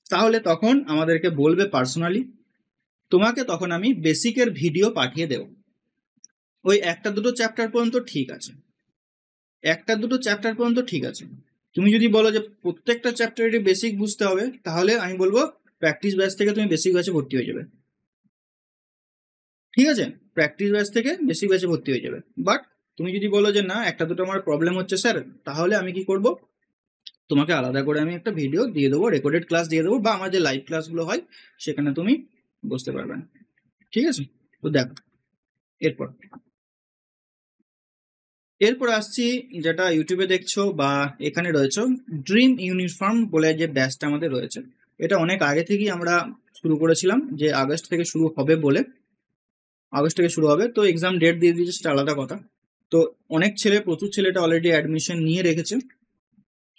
A: তাহলে তখন আমাদেরকে বলবে পার্সোনালি, তোমাকে তখন আমি বেসিকের ভিডিও পাঠিয়ে দেব। ওই 1-2 চ্যাপ্টার পর্যন্ত ঠিক আছে। তুমি যদি বলো যে প্রত্যেকটা চ্যাপ্টারের বেসিক বুঝতে হবে, তাহলে আমি বলবো প্র্যাকটিস ব্যাচ থেকে তুমি বেসিক ব্যাচে ভর্তি হয়ে যাবে, ঠিক আছে? বাট তুমি যদি বলো যে না 1-2 আমার প্রবলেম হচ্ছে স্যার, তাহলে আমি কি করব, তোমাকে আলাদা করে আমি একটা ভিডিও দিয়ে দেবো, রেকর্ডেড ক্লাস দিয়ে দেবো, বা আমার যে লাইভ ক্লাসগুলো হয় সেখানে তুমি বুঝতে পারবে, ঠিক আছে? তো দেখো এরপর আসছি যেটা ইউটিউবে দেখছো বা এখানে রয়েছে, ড্রিম ইউনিফর্ম বলে যে ব্যাচটা আমাদের রয়েছে। এটা অনেক আগে থেকেই আমরা শুরু করেছিলাম, যে আগস্ট থেকে শুরু হবে। তো এক্সাম ডেট দিয়ে দিয়েছে, সেটা আলাদা কথা। তো প্রচুর ছেলে এটা অলরেডি অ্যাডমিশন নিয়ে রেখেছে।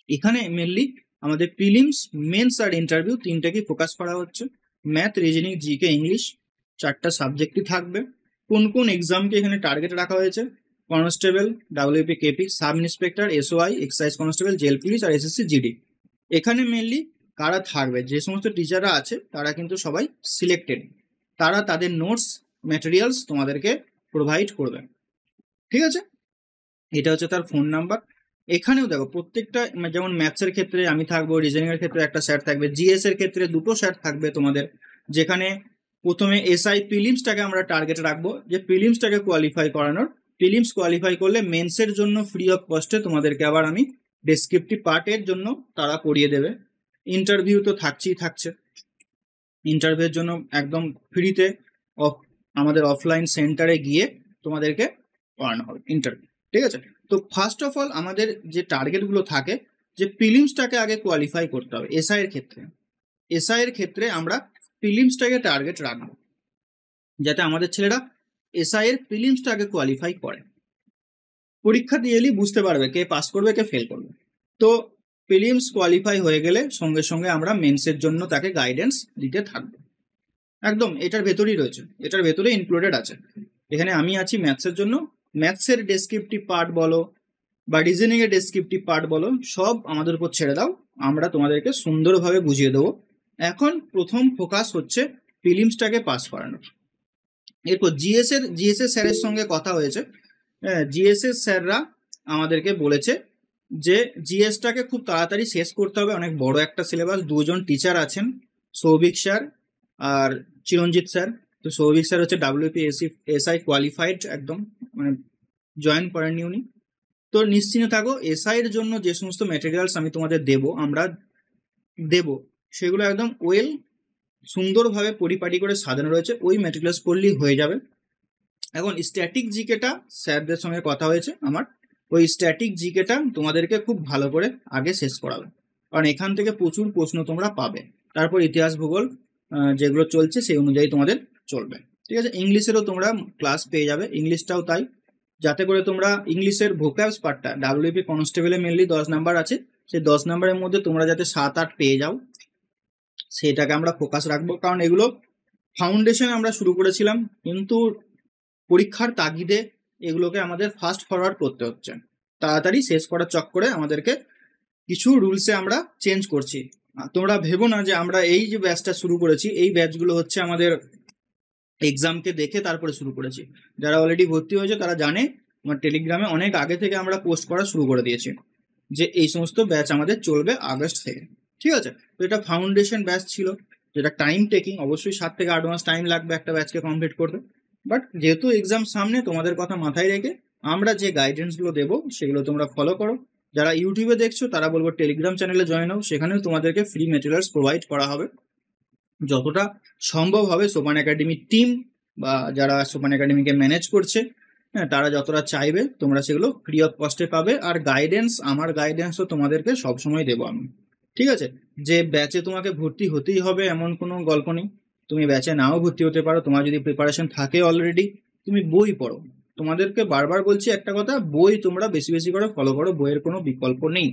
A: এখানে মেনলি আমাদের প্রিলিমস, মেন্স আর ইন্টারভিউ 3টাকে ফোকাস করা হচ্ছে। ম্যাথ, রিজনিং, জিকে, ইংলিশ 4টা সাবজেক্টই থাকবে। কোন কোন এক্সামকে এখানে টার্গেট রাখা হয়েছে? Constable, WP, KP, sub inspector, SOI, excise constable, jail police আর SSC GD। এখানে মেনলি কারা থাকবে, যে সমস্ত টিচাররা আছে তারা কিন্তু সবাই সিলেক্টেড, তারা তাদের নোটস ম্যাটেরিয়ালস তোমাদেরকে প্রোভাইড করবে, ঠিক আছে? এটা হচ্ছে তার ফোন নাম্বার। এখানেও দেখো প্রত্যেকটা, যেমন ম্যাথসের ক্ষেত্রে আমি থাকবো, রিজনিং এর ক্ষেত্রে একটা স্যার থাকবে, GS এর ক্ষেত্রে 2টো স্যার থাকবে তোমাদের। যেখানে প্রথমে SI প্রিলিমসটাকে আমরা টার্গেট রাখবো, যে প্রিলিমসটাকে কোয়ালিফাই করানোর। প্রিলিমস কোয়ালিফাই করলে মেন্সের জন্য ফ্রি অফ কস্টে তোমাদেরকে আবার আমি ডেসক্রিপটিভ পার্টের জন্য তারা করিয়ে দেবে। ইন্টারভিউ তো থাকছে, ইন্টারভিউর জন্য একদম ফ্রিতে আমাদের অফলাইন সেন্টারে গিয়ে তোমাদেরকে করানো হবে ইন্টারভিউ, ঠিক আছে? তো ফার্স্ট অফ অল আমাদের যে টার্গেটগুলো থাকে, যে প্রিলিমসটাকে আগে কোয়ালিফাই করতে হবে। SI এর ক্ষেত্রে আমরা প্রিলিমসটাকে টার্গেট রাখবো, যাতে আমাদের ছেলেরা SI এর প্রিলিমসটাকে কোয়ালিফাই করে। পরীক্ষা দিয়ে এলেই বুঝতে পারবে কে পাস করবে কে ফেল করবে। তো প্রিলিমস কোয়ালিফাই হয়ে গেলে সঙ্গে সঙ্গে আমরা মেন্সের জন্য তাকে গাইডেন্স দিতে থাকবো। একদম এটার ভেতরে ইনক্লুডেড আছে। এখানে আমি আছি ম্যাথসের জন্য, ম্যাথসের ডেসক্রিপটিভ পার্ট বলো বা রিজনিং এর ডেসক্রিপটিভ পার্ট বলো, সব আমাদের উপর ছেড়ে দাও, আমরা তোমাদেরকে সুন্দরভাবে বুঝিয়ে দেবো। এখন প্রথম ফোকাস হচ্ছে প্রিলিমসটাকে পাস করানোর। এরপর জিএস এর স্যারের সঙ্গে কথা হয়েছে। জিএস এর স্যাররা আমাদেরকে বলেছে যে জিএসটাকে খুব তাড়াতাড়ি শেষ করতে হবে, অনেক বড় একটা সিলেবাস। দুজন টিচার আছেন, সৌভিক স্যার আর চিরঞ্জিত স্যার। তো সৌভিক স্যার হচ্ছে WPSI কোয়ালিফাইড, একদম মানে জয়েন করেননি উনি। তো নিশ্চিন্তে থাকো, এসআই এর জন্য যে সমস্ত ম্যাটেরিয়ালস আমি তোমাদের আমরা দেব সেগুলো একদম সুন্দরভাবে পরিপাটি করে সাজানো রয়েছে, ওই ম্যাটেরিয়ালস পড়লেই হয়ে যাবে। এখন স্ট্যাটিক জিকেটা স্যারদের সঙ্গে কথা হয়েছে আমার, ওই স্ট্যাটিক জিকেটা তোমাদেরকে খুব ভালো করে আগে শেষ করাবে, কারণ এখান থেকে প্রচুর প্রশ্ন তোমরা পাবে। তারপর ইতিহাস ভূগোল যেগুলো চলছে সেই অনুযায়ী তোমাদের চলবে, ঠিক আছে। ইংলিশেরও তোমরা ক্লাস পেয়ে যাবে, ইংলিশটাও তাই, যাতে করে তোমরা ইংলিশের ভোকাবস পার্টটা ডাব্লিউপি কনস্টেবলে মেনলি 10 নাম্বার আছে, সেই 10 নাম্বারের মধ্যে তোমরা যাতে 7-8 পেয়ে যাও সেটাকে আমরা ফোকাস রাখবো। কারণ এগুলো ফাউন্ডেশন আমরা শুরু করেছিলাম, কিন্তু পরীক্ষার তাগিদে এগুলোকে আমাদের ফাস্ট ফরওয়ার্ড করতে হচ্ছে, তাড়াতাড়ি শেষ করার চক্করে আমাদেরকে কিছু রুলসে আমরা চেঞ্জ করছি। তোমরা ভেবো না যে আমরা এই যে ব্যাচটা শুরু করেছি, এই ব্যাচগুলো হচ্ছে আমাদের এক্সামকে দেখে তারপরে শুরু করেছি। যারা অলরেডি ভর্তি হয়েছে তারা জানে, আমার টেলিগ্রামে অনেক আগে থেকে আমরা পোস্ট করা শুরু করে দিয়েছি যে এই সমস্ত ব্যাচ আমাদের চলবে আগস্ট থেকে, ঠিক আছে। তো এটা ফাউন্ডেশন ব্যাচ ছিল, যেটা টাইম টেকিং, অবশ্যই 7 থেকে 8 মাস টাইম লাগবে একটা ব্যাচকে কমপ্লিট করতে। বাট যেহেতু এক্সাম সামনে, তোমাদের কথা মাথায় রেখে আমরা যে গাইডেন্সগুলো দেবো সেগুলো তোমরা ফলো করো। যারা ইউটিউবে দেখছো তারা বলবো টেলিগ্রাম চ্যানেলে জয়েন হও, সেখানেও তোমাদেরকে ফ্রি মেটেরিয়ালস প্রোভাইড করা হবে যতটা সম্ভব হবে। সোপান একাডেমি টিম বা যারা সোপান একাডেমিকে ম্যানেজ করছে, হ্যাঁ, তারা যতটা চাইবে তোমরা সেগুলো ফ্রি অফ কস্টে পাবে। আর গাইডেন্স, আমার গাইডেন্সও তোমাদেরকে সবসময় দেবো আমি, ঠিক আছে। যে ব্যাচে তোমাকে ভর্তি হতেই হবে এমন কোনো গল্প নেই, তুমি ব্যাচে নাও ভর্তি হতে পারো। তোমার যদি প্রিপারেশন থাকে অলরেডি, তুমি বই পড়ো। তোমাদেরকে বারবার বলছি একটা কথা, বই তোমরা বেশি বেশি করে ফলো করো, বইয়ের কোনো বিকল্প নেই।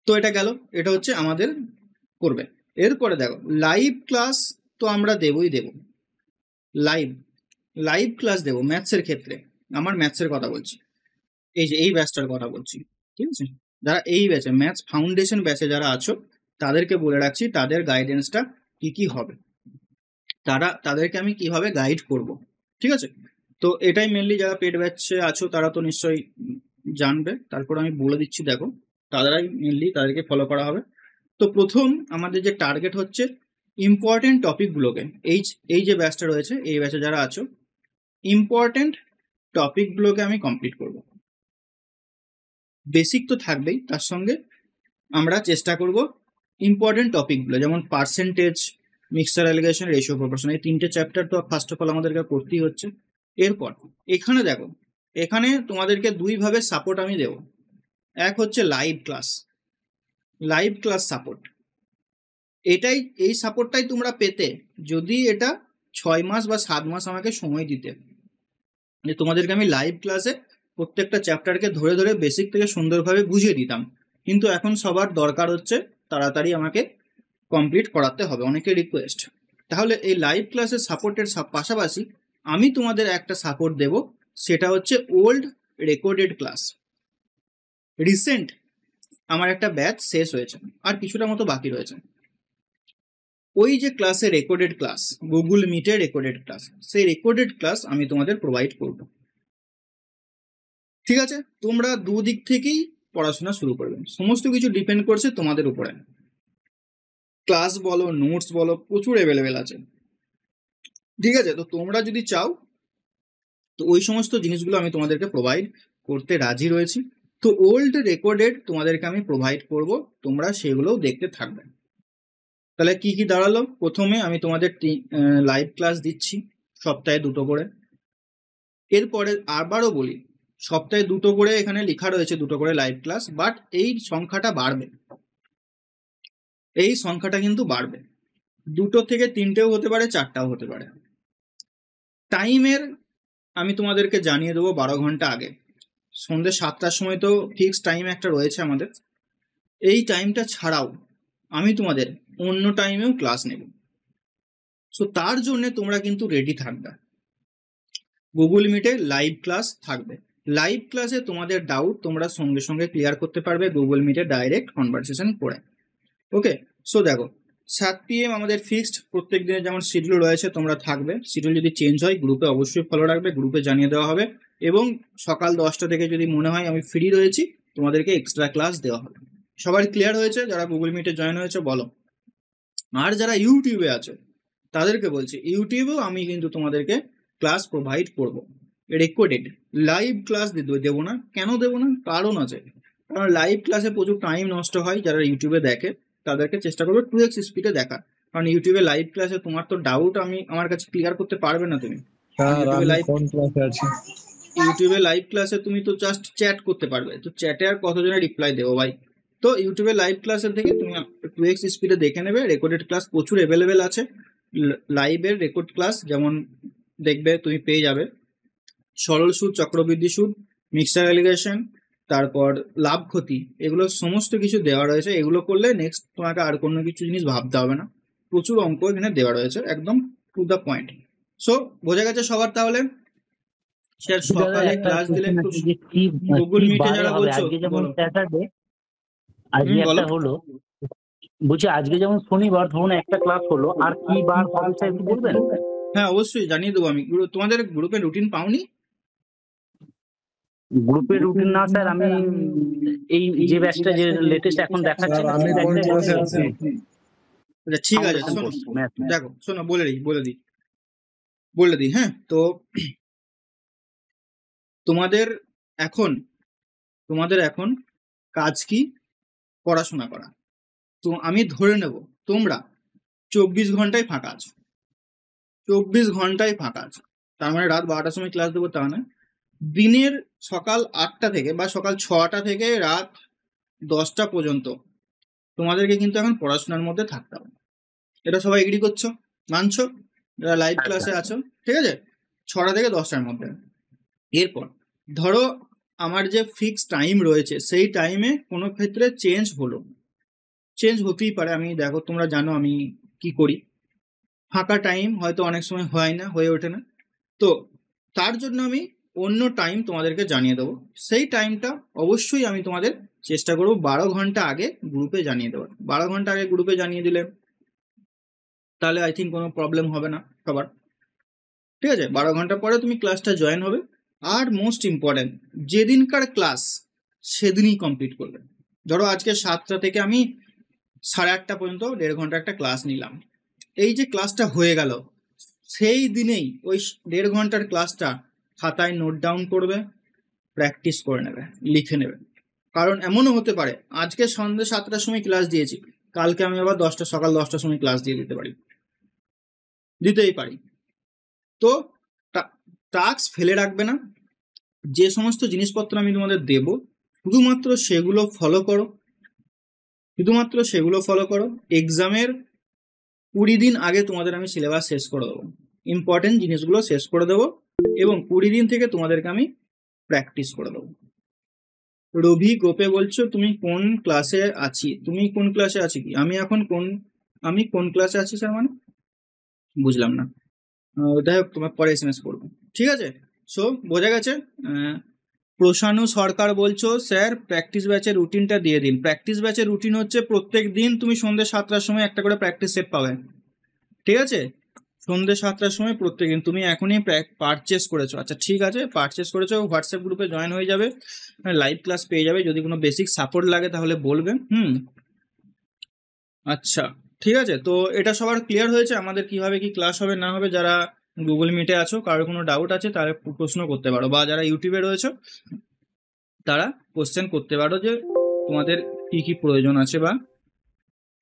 A: তো এটা গেল, এটা হচ্ছে আমাদের করবে। এরপরে দেখো লাইভ ক্লাস তো আমরা দেবই দেব, লাইভ ক্লাস দেবো ম্যাথসের ক্ষেত্রে। আমার ম্যাথসের কথা বলছি, এই যে এই ব্যাচটার কথা বলছি, ঠিক আছে। যারা এই ব্যাচে ম্যাথস ফাউন্ডেশন ব্যাচে যারা আছো তাদেরকে বলে রাখছি তাদের গাইডেন্সটা কি কি হবে, তাদেরকে আমি কিভাবে গাইড করব, ঠিক আছে। তো এটাই মেনলি, যারা পেড ব্যাচে আছো তারা তো নিশ্চয়ই জানবে, তারপর আমি বলে দিচ্ছি। দেখো তাদেরাই মেনলি, তাদেরকে ফলো করা হবে। তো প্রথম আমাদের যে টার্গেট হচ্ছে ইম্পর্টেন্ট টপিকগুলোকে, এই যে ব্যাচটা রয়েছে এই ব্যাচে যারা আছো, ইম্পর্টেন্ট টপিকগুলোকে আমি কমপ্লিট করব। বেসিক তো থাকবেই, তার সঙ্গে আমরা চেষ্টা করব ইম্পর্টেন্ট টপিকগুলো, যেমন percentage, mixture allegation, ratio proportion, এই 3টে চ্যাপ্টার তো ফার্স্ট অফ অল আমাদেরকে পড়তেই হচ্ছে। এরপর এখানে দেখো, এখানে তোমাদেরকে 2 ভাবে সাপোর্ট আমি দেব। এক হচ্ছে লাইভ ক্লাস সাপোর্ট। এই সাপোর্টটাই তোমরা পেতে যদি এটা 6 মাস বা 7 মাস আমাকে সময় দিতে, যে তোমাদেরকে আমি লাইভ ক্লাসে প্রত্যেকটা চ্যাপ্টারকে ধরে ধরে বেসিক থেকে সুন্দরভাবে বুঝিয়ে দিতাম। কিন্তু এখন সবার দরকার হচ্ছে তাড়াতাড়ি আমাকে কমপ্লিট করাতে হবে, অনেকে রিকোয়েস্ট। তাহলে এই লাইভ ক্লাসের সাপোর্টের পাশাপাশি আমি তোমাদের একটা সাপোর্ট দেব, সেটা হচ্ছে ওল্ড রেকর্ডেড ক্লাস। রিসেন্ট আমার একটা ব্যাচ শেষ হয়েছে, আর কিছুটা মতো বাকি রয়েছে। ওই যে ক্লাসে রেকর্ডেড ক্লাস, গুগল মিটে রেকর্ডেড ক্লাস, সেই রেকর্ডেড ক্লাস আমি তোমাদের প্রোভাইড করব, ঠিক আছে। তোমরা দুদিক থেকেই পড়াশোনা শুরু করবে, সমস্ত কিছু ডিপেন্ড করছে তোমাদের উপরে। ক্লাস বলো, নোটস বলো, প্রচুর অ্যাভেলেবেল আছে, ঠিক আছে। তো তোমরা যদি চাও তো ওই সমস্ত জিনিসগুলো আমি তোমাদেরকে প্রোভাইড করতে রাজি রয়েছি। তো ওল্ড রেকর্ডেড তোমাদেরকে আমি প্রোভাইড করব, তোমরা সেগুলোও দেখতে থাকবে। তাহলে কি কি দাঁড়ালো, প্রথমে আমি তোমাদের লাইভ ক্লাস দিচ্ছি সপ্তাহে 2টো করে। এরপরে আবারও বলি, সপ্তাহে 2টো করে, এখানে লেখা রয়েছে 2টো করে লাইভ ক্লাস, বাট এই সংখ্যাটা বাড়বে, এই সংখ্যাটা কিন্তু বাড়বে। 2টো থেকে 3টেও হতে পারে, 4টাও হতে পারে। টাইমের আমি তোমাদেরকে জানিয়ে দেবো 12 ঘন্টা আগে, সন্ধ্যে 7টার সময় তো ফিক্সড টাইম একটা রয়েছে আমাদের। এই টাইমটা ছাড়াও আমি তোমাদের অন্য টাইমেও ক্লাস নেব। সো তার জন্য তোমরা কিন্তু রেডি থাকবে। গুগল মিটে লাইভ ক্লাস থাকবে, লাইভ ক্লাসে তোমাদের ডাউট তোমরা সঙ্গে সঙ্গে ক্লিয়ার করতে পারবে গুগল মিটে ডাইরেক্ট কনভারসেশন করে। ওকে, সো দেখো 7 PM আমাদের ফিক্সড, প্রত্যেক দিনে যেমন শিডিউল রয়েছে তোমরা থাকবে। শিডিউল যদি চেঞ্জ হয় গ্রুপে অবশ্যই ফলো রাখবে, গ্রুপে জানিয়ে দেওয়া হবে। এবং সকাল 10টা থেকে যদি মনে হয় আমি ফ্রি রয়েছি, তোমাদেরকে এক্সট্রা ক্লাস দেওয়া হবে। সবার ক্লিয়ার হয়েছে? যারা গুগল মিটে জয়েন হয়েছে বলো। আর যারা ইউটিউবে আছে তাদেরকে বলছি, ইউটিউবেও আমি কিন্তু তোমাদেরকে ক্লাস প্রোভাইড করব, রেকর্ডেড লাইভ ক্লাস দেবো না। কেন দেবো না? কারণ আছে। কারণ লাইভ ক্লাসে প্রচুর টাইম নষ্ট হয়। যারা ইউটিউবে দেখে তাদেরকে চেষ্টা করবে 2x স্পিডে দেখার। কারণ ইউটিউবে লাইভ ক্লাসে তোমার তো ডাউট আমার কাছে ক্লিয়ার করতে পারবে না তুমি।
D: স্যার
A: ইউটিউবে
D: আমি
A: লাইভ
D: কোন ক্লাসে আছি?
A: ইউটিউবে লাইভ ক্লাসে তুমি তো জাস্ট চ্যাট করতে পারবে, তো চ্যাটে আর কতজনের রিপ্লাই দেবো ভাই? তো ইউটিউবে লাইভ ক্লাসের থেকে তুমি 2x স্পিডে দেখে নেবে। রেকর্ডেড ক্লাস প্রচুর অ্যাভেলেবেল আছে। লাইভের রেকর্ড ক্লাস যেমন দেখবে তুমি পেয়ে যাবে সরল সুদ, চক্রবৃদ্ধি সুদ, মিক্সার অ্যালিগেশন, তারপর লাভ ক্ষতি, এগুলো সমস্ত কিছু দেওয়া রয়েছে। এগুলো করলে নেক্সট তোমাকে আর কোনো কিছু জিনিস ভাবতে হবে না। প্রচুর অঙ্ক এখানে দেওয়া রয়েছে, একদম টু দ্য পয়েন্ট। সো বোঝা গেছে সবার? তাহলে স্যার সকালে ক্লাস দিলে একটু গুগল মিটে যারা বলছো
E: আজকে যেমন
A: বলো।
E: স্যাটারডে, আজকে
A: বলো।
E: একটা হলো, বলছি আজকে যেমন শনিবার ধরুন একটা ক্লাস হলো, আর কি বার হবে স্যার একটু বলবেন?
A: হ্যাঁ অবশ্যই জানিয়ে দেবো আমি। তোমাদের গ্রুপে রুটিন পাওনি?
E: গ্রুপের রুটিন না স্যার, আমি এই যে ব্যাচটা যে লেটেস্ট এখন দেখাচ্ছে
D: স্যার আমি কোন ক্লাসে আছি?
A: আচ্ছা ঠিক আছে, শোনো দেখো, শোনো বলে দিই হ্যাঁ। তো তোমাদের এখন কাজ কি? পড়াশোনা করা। তো আমি ধরে নেব তোমরা 24 ঘন্টায় ফাঁকা আছো, 24 ঘন্টায় ফাঁকা আছো। তার মানে রাত 12টার সময় ক্লাস দেবো তা না। দিনের সকাল 8টা থেকে বা সকাল 6টা থেকে রাত 10টা পর্যন্ত তোমাদেরকে কিন্তু এখন পড়াশোনার মধ্যে থাকতে হবে। এটা সবাই এগ্রি করছো? মানছো? যারা লাইভ ক্লাসে আছো, ঠিক আছে? 6টা থেকে 10টার মধ্যে। এরপর ধরো আমার যে ফিক্স টাইম রয়েছে সেই টাইমে কোনো ক্ষেত্রে চেঞ্জ হতেই পারে। আমি দেখো তোমরা জানো আমি কি করি, ফাঁকা টাইম হয়তো অনেক সময় হয়ে ওঠে না। তো তার জন্য আমি অন্য টাইম তোমাদেরকে জানিয়ে দেবো। সেই টাইমটা অবশ্যই আমি তোমাদের চেষ্টা করবো 12 ঘন্টা আগে গ্রুপে জানিয়ে দেবো। 12 ঘন্টা আগে গ্রুপে জানিয়ে দিলে তাহলে আই থিঙ্ক কোনো প্রবলেম হবে না সবার, ঠিক আছে? 12 ঘন্টা পরে তুমি ক্লাসটা জয়েন হবে। আর মোস্ট ইম্পর্টেন্ট, যেদিনকার ক্লাস সেদিনই কমপ্লিট করবে। ধরো আজকে 7টা থেকে আমি 8:30 পর্যন্ত 1.5 ঘন্টা একটা ক্লাস নিলাম। এই যে ক্লাসটা হয়ে গেল, সেই দিনেই ওই 1.5 ঘন্টার ক্লাসটা খাতায় নোট ডাউন করবে, প্র্যাকটিস করে নেবে, লিখে নেবে। কারণ এমনও হতে পারে আজকে সন্ধ্যে 7টার সময় ক্লাস দিয়েছি, কালকে আমি আবার সকাল 10টার সময় ক্লাস দিতেই পারি। তো টাস্ক ফেলে রাখবে না। যে সমস্ত জিনিসপত্র আমি তোমাদের দেব শুধুমাত্র সেগুলো ফলো করো। এক্সামের 20 দিন আগে তোমাদের আমি সিলেবাস শেষ করে দেবো, ইম্পর্টেন্ট জিনিসগুলো শেষ করে দেবো, এবং 20 দিন থেকে তোমাদেরকে আমি প্র্যাকটিস করে দেবো। রবি গোপে বলছো তুমি কোন ক্লাসে আছি? কি আমি কোন ক্লাসে আছি স্যার? মানে বুঝলাম না। যাই হোক তোমার পরে SMS করবো, ঠিক আছে? সো বোঝা গেছে? প্রশানু সরকার বলছো স্যার প্র্যাকটিস ব্যাচের রুটিনটা দিয়ে দিন। প্র্যাকটিস ব্যাচের রুটিন হচ্ছে প্রত্যেক দিন তুমি সন্ধ্যে 7টার সময় একটা করে প্র্যাকটিস সেট পাবে, ঠিক আছে? সন্ধ্যে 7টার সময় প্রত্যেকদিন। তুমি এখনই পারচেস করেছো? আচ্ছা ঠিক আছে, পারচেস করেছো, হোয়াটসঅ্যাপ গ্রুপে জয়েন হয়ে যাবে, লাইভ ক্লাস পেয়ে যাবে। যদি কোনো বেসিক সাপোর্ট লাগে তাহলে বলবে। আচ্ছা ঠিক আছে। তো এটা সবার ক্লিয়ার হয়েছে আমাদের কিভাবে কি ক্লাস হবে না হবে? যারা গুগল মিটে আছো কারোর কোনো ডাউট আছে তারা প্রশ্ন করতে পারো, বা যারা ইউটিউবে রয়েছো তারা কোশ্চেন করতে পারো যে তোমাদের কি কি প্রয়োজন আছে বা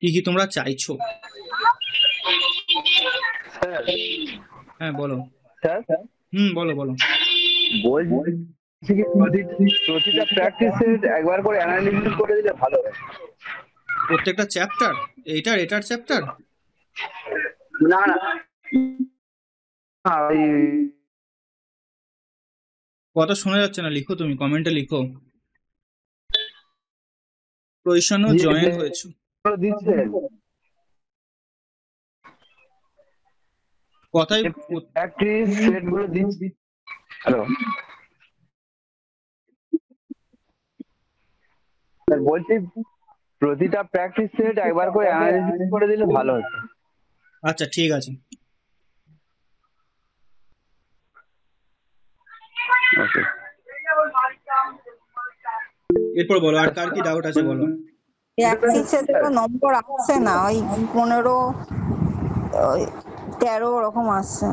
A: কি কি তোমরা চাইছো। হ্যাঁ বলো।
C: স্যার
A: বলো।
C: বলছি কি প্রতিটা প্র্যাকটিস একবার করে অ্যানালিসিস করে দিলে ভালো হয়।
A: প্রত্যেকটা চ্যাপ্টার? এটার চ্যাপ্টার?
C: না
A: কথা শোনা যাচ্ছে না, লিখো, তুমি কমেন্টে লিখো। প্রশানু জয়েন হয়েছে
C: দিচ্ছেন
A: কথাই।
C: প্র্যাকটিস সেট গুলো দিচ্ছি। হ্যালো স্যার, বলছি প্রতিটা প্র্যাকটিস সেট একবার করে অ্যানালাইসিস করে দিলে ভালো হতো।
A: আচ্ছা ঠিক আছে।
C: ওকে,
A: এরপর বলো আর কার কি ডাউট আছে বলো।
B: প্র্যাকটিসে তো নম্বর আসছে না, ওই 15, ওই 13 ওরকম আসছে।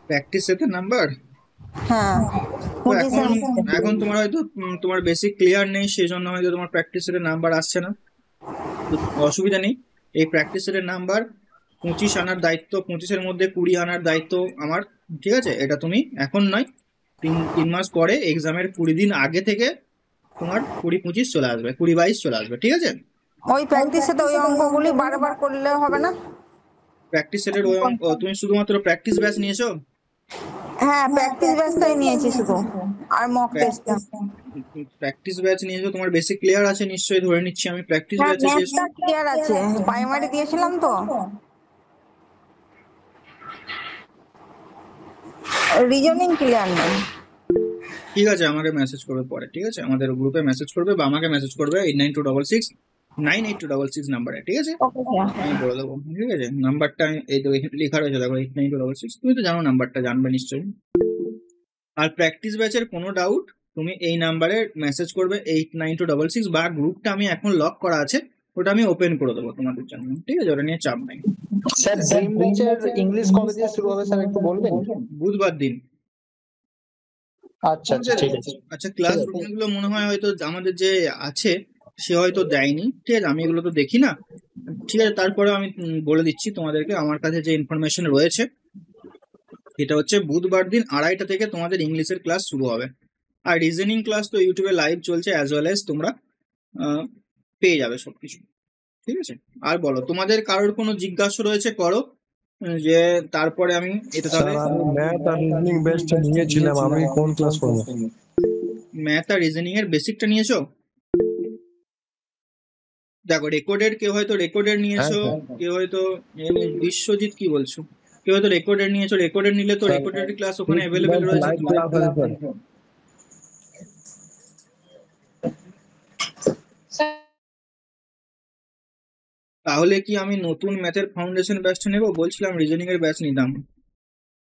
A: প্র্যাকটিস সেটের নাম্বার
B: হ্যাঁ,
A: তো
B: 25
A: এখন
B: এর মধ্যে।
A: এখন তোমার হয়তো তোমার বেসিক ক্লিয়ার নেই, সেই জন্য হয়তো তোমার প্র্যাকটিস সেটের নাম্বার আসছে না। তো অসুবিধা নেই, এই প্র্যাকটিস সেটের নাম্বার 25 আনার দায়িত্ব, 25-এর মধ্যে 20 আনার দায়িত্ব আমার। ঠিক আছে, এটা তুমি এখন নয়, তিন মাস পরে এক্সামের 20 দিন আগে থেকে তোমার 20-25 চলে আসবে, 20-22 চলে আসবে। ঠিক আছে,
B: ওই প্র্যাকটিসে তো ওই অঙ্কগুলি বারবার করলে হবে না?
A: প্র্যাকটিস সেটের ওই তুমি শুধুমাত্র প্র্যাকটিস ব্যাচ নিয়েছো?
B: হ্যাঁ, প্র্যাকটিস ব্যাচটাই নিয়েছি শুধু, আর মক টেস্টটা।
A: প্র্যাকটিস ব্যাচ নিয়েছো, তোমার বেসিক ক্লিয়ার আছে নিশ্চয়ই, ধরে নিচ্ছি আমি প্র্যাকটিস
B: হ্যাঁ,
A: ব্যাচে শেষ।
B: ম্যাথটা ক্লিয়ার আছে, প্রাইমারি দিয়েছিলাম তো। রিজনিং ক্লিয়ার নেই।
A: ঠিক আছে, আমাকে মেসেজ করবে পরে, ঠিক আছে, আমাদের গ্রুপে মেসেজ করবে বা আমাকে মেসেজ করবে 8926698266 নাম্বারে। ঠিক আছে,
B: ওকে স্যার।
A: আমি বলে দেবো। ঠিক আছে, নাম্বারটা এই তো এখানে লেখা রয়েছে, দেখো 892666, তুমি তো জানো নাম্বারটা, জানবে নিশ্চয়ই। আর প্র্যাকটিস ব্যাচের কোনো ডাউট তুমি এই নাম্বারে মেসেজ করবে 892666, বা গ্রুপটা আমি এখন লক করা আছে, ওটা আমি ওপেন করে দেবো তোমাদের জন্য। ঠিক আছে, ওটা নিয়ে চাপ নাই।
F: স্যার ড্রিম ব্যাচের ইংলিশ কবে দিয়ে শুরু হবে স্যার একটু বলবেন?
A: বুধবার দিন।
F: আচ্ছা আচ্ছা ঠিক আছে।
A: আচ্ছা, ক্লাস রুটিনগুলো মনে হয় হয়তো আমাদের যে আছে সে হয়তো দেয়নি। ঠিক আছে, আমি এগুলো তো দেখি না। ঠিক আছে, তারপরে আমি বলে দিচ্ছি তোমাদেরকে, আমার কাছে যে ইনফরমেশন রয়েছে এটা হচ্ছে বুধবার দিন 2:30 থেকে তোমাদের ইংলিশের ক্লাস শুরু হবে। আর রিজনিং ক্লাস তো ইউটিউবে লাইভ চলছে, অ্যাজ ওয়েল এজ তোমরা পেয়ে যাবে সবকিছু। ঠিক আছে, আর বলো, তোমাদের কারোর কোনো জিজ্ঞাসা রয়েছে করো, যে তারপরে আমি এটা
D: স্যার
A: তাহলে।
D: আমি ম্যাথ আর রিজনিং বেসটা নিয়েছিলাম, আমি কোন ক্লাস করবো?
A: ম্যাথ আর রিজনিং এর বেসিকটা নিয়েছো? দেখো, রেকর্ডেড কেউ হয়তো রেকর্ডেড নিয়েছো,
D: হ্যাঁ,
A: কেউ হয়তো বিশ্বজিৎ কি বলছো, কেউ হয়তো রেকর্ডেড নিয়েছো। রেকর্ডেড নিলে তো
D: স্যার,
A: রেকর্ডেড ক্লাস ওখানে অ্যাভেলেবেল রয়েছে।
D: লাইভ ক্লাস আছে স্যার।
A: তাহলে কি আমি নতুন ম্যাথের ফাউন্ডেশন ব্যাচটা নেবো? বলছিলাম রিজনিং এর ব্যাচ নিতাম।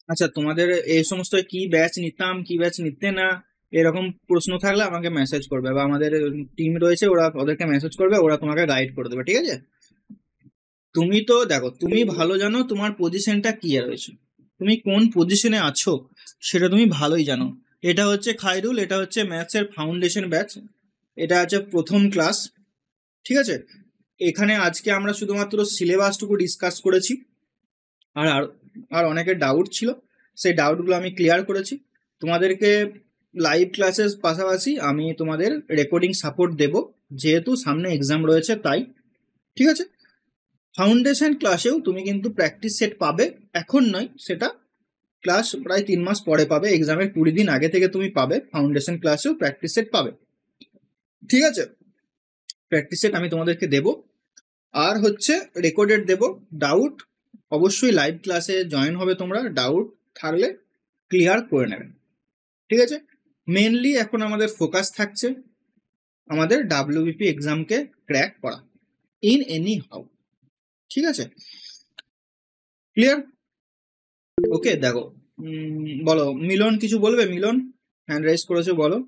A: আচ্ছা, তোমাদের এই সমস্ত কি ব্যাচ নিতাম কি ব্যাচ নিতে না এরকম প্রশ্ন থাকলে আমাকে মেসেজ করবে, বা আমাদের টিম রয়েছে ওরা, ওদেরকে মেসেজ করবে, ওরা তোমাকে গাইড করে দেবে। ঠিক আছে, তুমি তো দেখো, তুমি ভালো জানো তোমার পজিশনটা কি রয়েছে, তুমি কোন পজিশনে আছো সেটা তুমি ভালোই জানো। এটা হচ্ছে খাইরুল, এটা হচ্ছে ম্যাথসের ফাউন্ডেশন ব্যাচ, এটা আছে প্রথম ক্লাস। ঠিক আছে, এখানে আজকে আমরা শুধুমাত্র সিলেবাসটুকু ডিসকাস করেছি, আর আর আর অনেকের ডাউট ছিল, সেই ডাউটগুলো আমি ক্লিয়ার করেছি। তোমাদেরকে লাইভ ক্লাসের পাশাপাশি আমি তোমাদের রেকর্ডিং সাপোর্ট দেব, যেহেতু সামনে এক্সাম রয়েছে তাই। ঠিক আছে, ফাউন্ডেশন ক্লাসেও তুমি কিন্তু প্র্যাকটিস সেট পাবে, এখন নয়, সেটা ক্লাস প্রায় 3 মাস পরে পাবে, এক্সামের 20 দিন আগে থেকে তুমি পাবে, ফাউন্ডেশন ক্লাসেও প্র্যাকটিস সেট পাবে। ঠিক আছে, প্র্যাকটিস সেট আমি তোমাদেরকে দেব, আর হচ্ছে রেকর্ডেড দেব। ডাউট অবশ্যই লাইভ ক্লাসে জয়েন হবে, তোমরা ডাউট থাকলে ক্লিয়ার করে নেবে। ঠিক আছে, মেনলি এখন আমাদের ফোকাস থাকছে আমাদের ডাব্লিউবিপি এক্সামকে ক্র্যাক করা ইন এনি হাউ। ঠিক আছে, ক্লিয়ার? ওকে, দেখো, বলো মিলন কিছু বলবে? মিলন হ্যান্ড রাইজ করেছে, বলো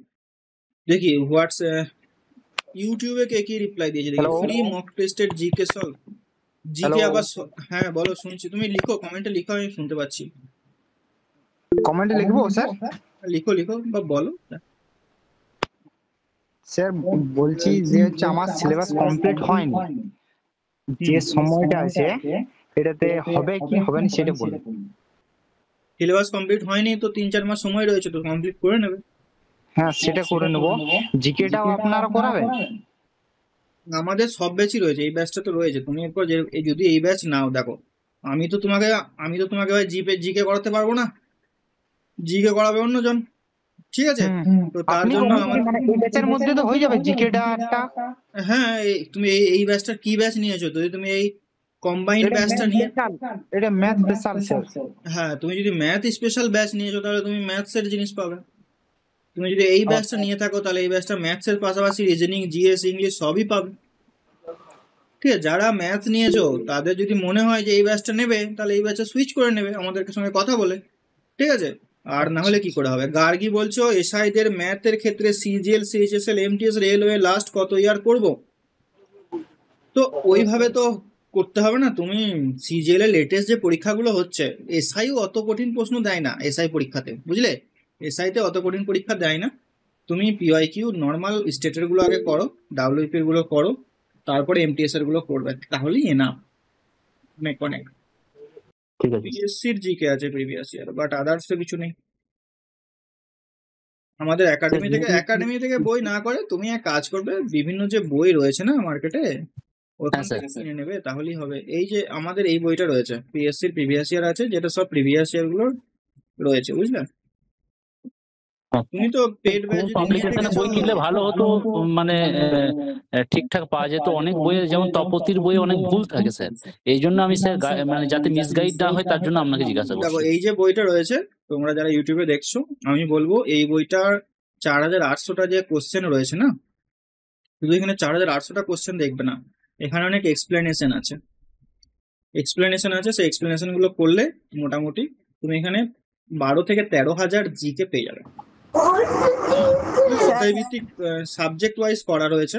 A: দেখি। হোয়াটস ইউটিউবে কে কি রিপ্লাই দিয়েছে দেখি।
F: Hello?
A: Free mock tested GK solve, GK
F: Hello?
A: আবার হ্যাঁ বলো, শুনছি, তুমি লিখো, কমেন্টে লিখো, আমি শুনতে পাচ্ছি।
F: কমেন্টে লিখবো স্যার?
A: লিখো লিখো বা বলো।
F: স্যার বলছি যে হচ্ছে আমার সিলেবাস কমপ্লিট হয়নি, যে সময়টা আছে এটাতে হবে কি হবে না সেটা বলুন।
A: সিলেবাস কমপ্লিট হয়নি তো 3-4 মাস সময় রয়েছে, তো কমপ্লিট করে নেবে।
F: হ্যাঁ সেটা করে নেবো। জিকেটাও আপনারা করাবেন?
A: আমাদের সব ব্যাচই রয়েছে, এই ব্যাচটা তো রয়েছে। তুমি এরপর যদি এই ব্যাচ নাও, দেখো আমি তো তোমাকে ভাই জিকে করাতে পারবো না, জিকে করাবে অন্যজন। ঠিক আছে, তো তার
F: আপনি
A: জন্য
F: করাবেন, মানে এই ব্যাচের মধ্যে তো হয়ে যাবে জিকেটা একটা।
A: হ্যাঁ, তুমি এই ব্যাচটা কি ব্যাচ নিয়েছো? যদি তুমি এই কম্বাইন্ড ব্যাচটা নিয়ে,
F: এটা ম্যাথ স্পেশাল স্যার।
A: হ্যাঁ, তুমি যদি ম্যাথ স্পেশাল ব্যাচ নিয়েছো তাহলে তুমি ম্যাথসের জিনিস পাবে। তুমি যদি এই ব্যাচটা নিয়ে থাকো তাহলে এই ব্যাচটা ম্যাথসের পাশাপাশি রিজনিং, জিএস, ইংলিশ সবই পাবে। ঠিক আছে, যারা ম্যাথ নিয়েছো তাদের যদি মনে হয় যে এই ব্যাচটা নেবে, তাহলে এই ব্যাচে সুইচ করে নেবে আমাদের সঙ্গে কথা বলে, ঠিক আছে। আর না হলে কি করে হবে? গার্গী বলছো এসআইদের ম্যাথের ক্ষেত্রে CGL, CHSL, MTS, railway last কত ইয়ার করব? তো ওইভাবে তো করতে হবে না। তুমি সিজিএল এর লেটেস্ট যে পরীক্ষাগুলো হচ্ছে, এসআইও অত কঠিন প্রশ্ন দেয় না এসআই পরীক্ষাতে, বুঝলে? এসআইতে অত কঠিন পরীক্ষা দেয় না। তুমি পিওয়াইকিউ নর্মাল স্টেটের গুলো আগে করো, ডাব্লিউপি গুলো করো, তারপরে এমটিএস এর গুলো করবে, তাহলেই এনাফ। অনেক
E: ঠিক আছে।
A: পিএসসির জিকে আছে প্রিভিয়াস ইয়ার, বাট আদার্স তো কিছু নেই। আমাদের একাডেমি থেকে বই না করে তুমি এক কাজ করবে, বিভিন্ন যে বই রয়েছে না মার্কেটে, ওখান
E: হ্যাঁ, স্যার।
A: থেকে কিনে নেবে, তাহলেই হবে। এই যে আমাদের এই বইটা রয়েছে পিএসসির প্রিভিয়াস ইয়ার আছে, যেটা সব প্রিভিয়াস ইয়ার গুলো রয়েছে, বুঝলে? তুমি তো পেড ব্যাচ যদি নিয়ে
E: পাবলিকেশনের বই কিনলে ভালো হতো, মানে ঠিকঠাক পাওয়া যেত। অনেক বইয়ে যেমন তপতির বই অনেক ভুল থাকে স্যার, এই জন্য আমি স্যার মানে যাতে মিসগাইড না হয় তার জন্য আপনাকে জিজ্ঞাসা
A: দেখো,
E: করছি।
A: এই যে বইটা রয়েছে, তোমরা যারা ইউটিউবে দেখছো, আমি বলবো এই বইটার 4800টা যে কোশ্চেন রয়েছে না, শুধু এখানে 4800টা কোশ্চেন দেখবে না, এখানে অনেক এক্সপ্লেনেশন আছে। সেই এক্সপ্লেনেশন গুলো করলে মোটামুটি তুমি এখানে 12 থেকে 13,000 জিকে পেয়ে যাবে। অধ্যায় ভিত্তিক সাবজেক্ট ওয়াইজ করা রয়েছে।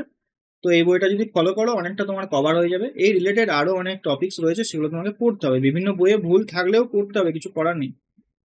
A: তো এই বইটা যদি ফলো করো, অনেকটা তোমার কভার হয়ে যাবে। এই রিলেটেড আরো অনেক টপিকস রয়েছে, সেগুলো তোমাকে পড়তে হবে। বিভিন্ন বইয়ে ভুল থাকলেও পড়তে হবে, কিছু করার নেই।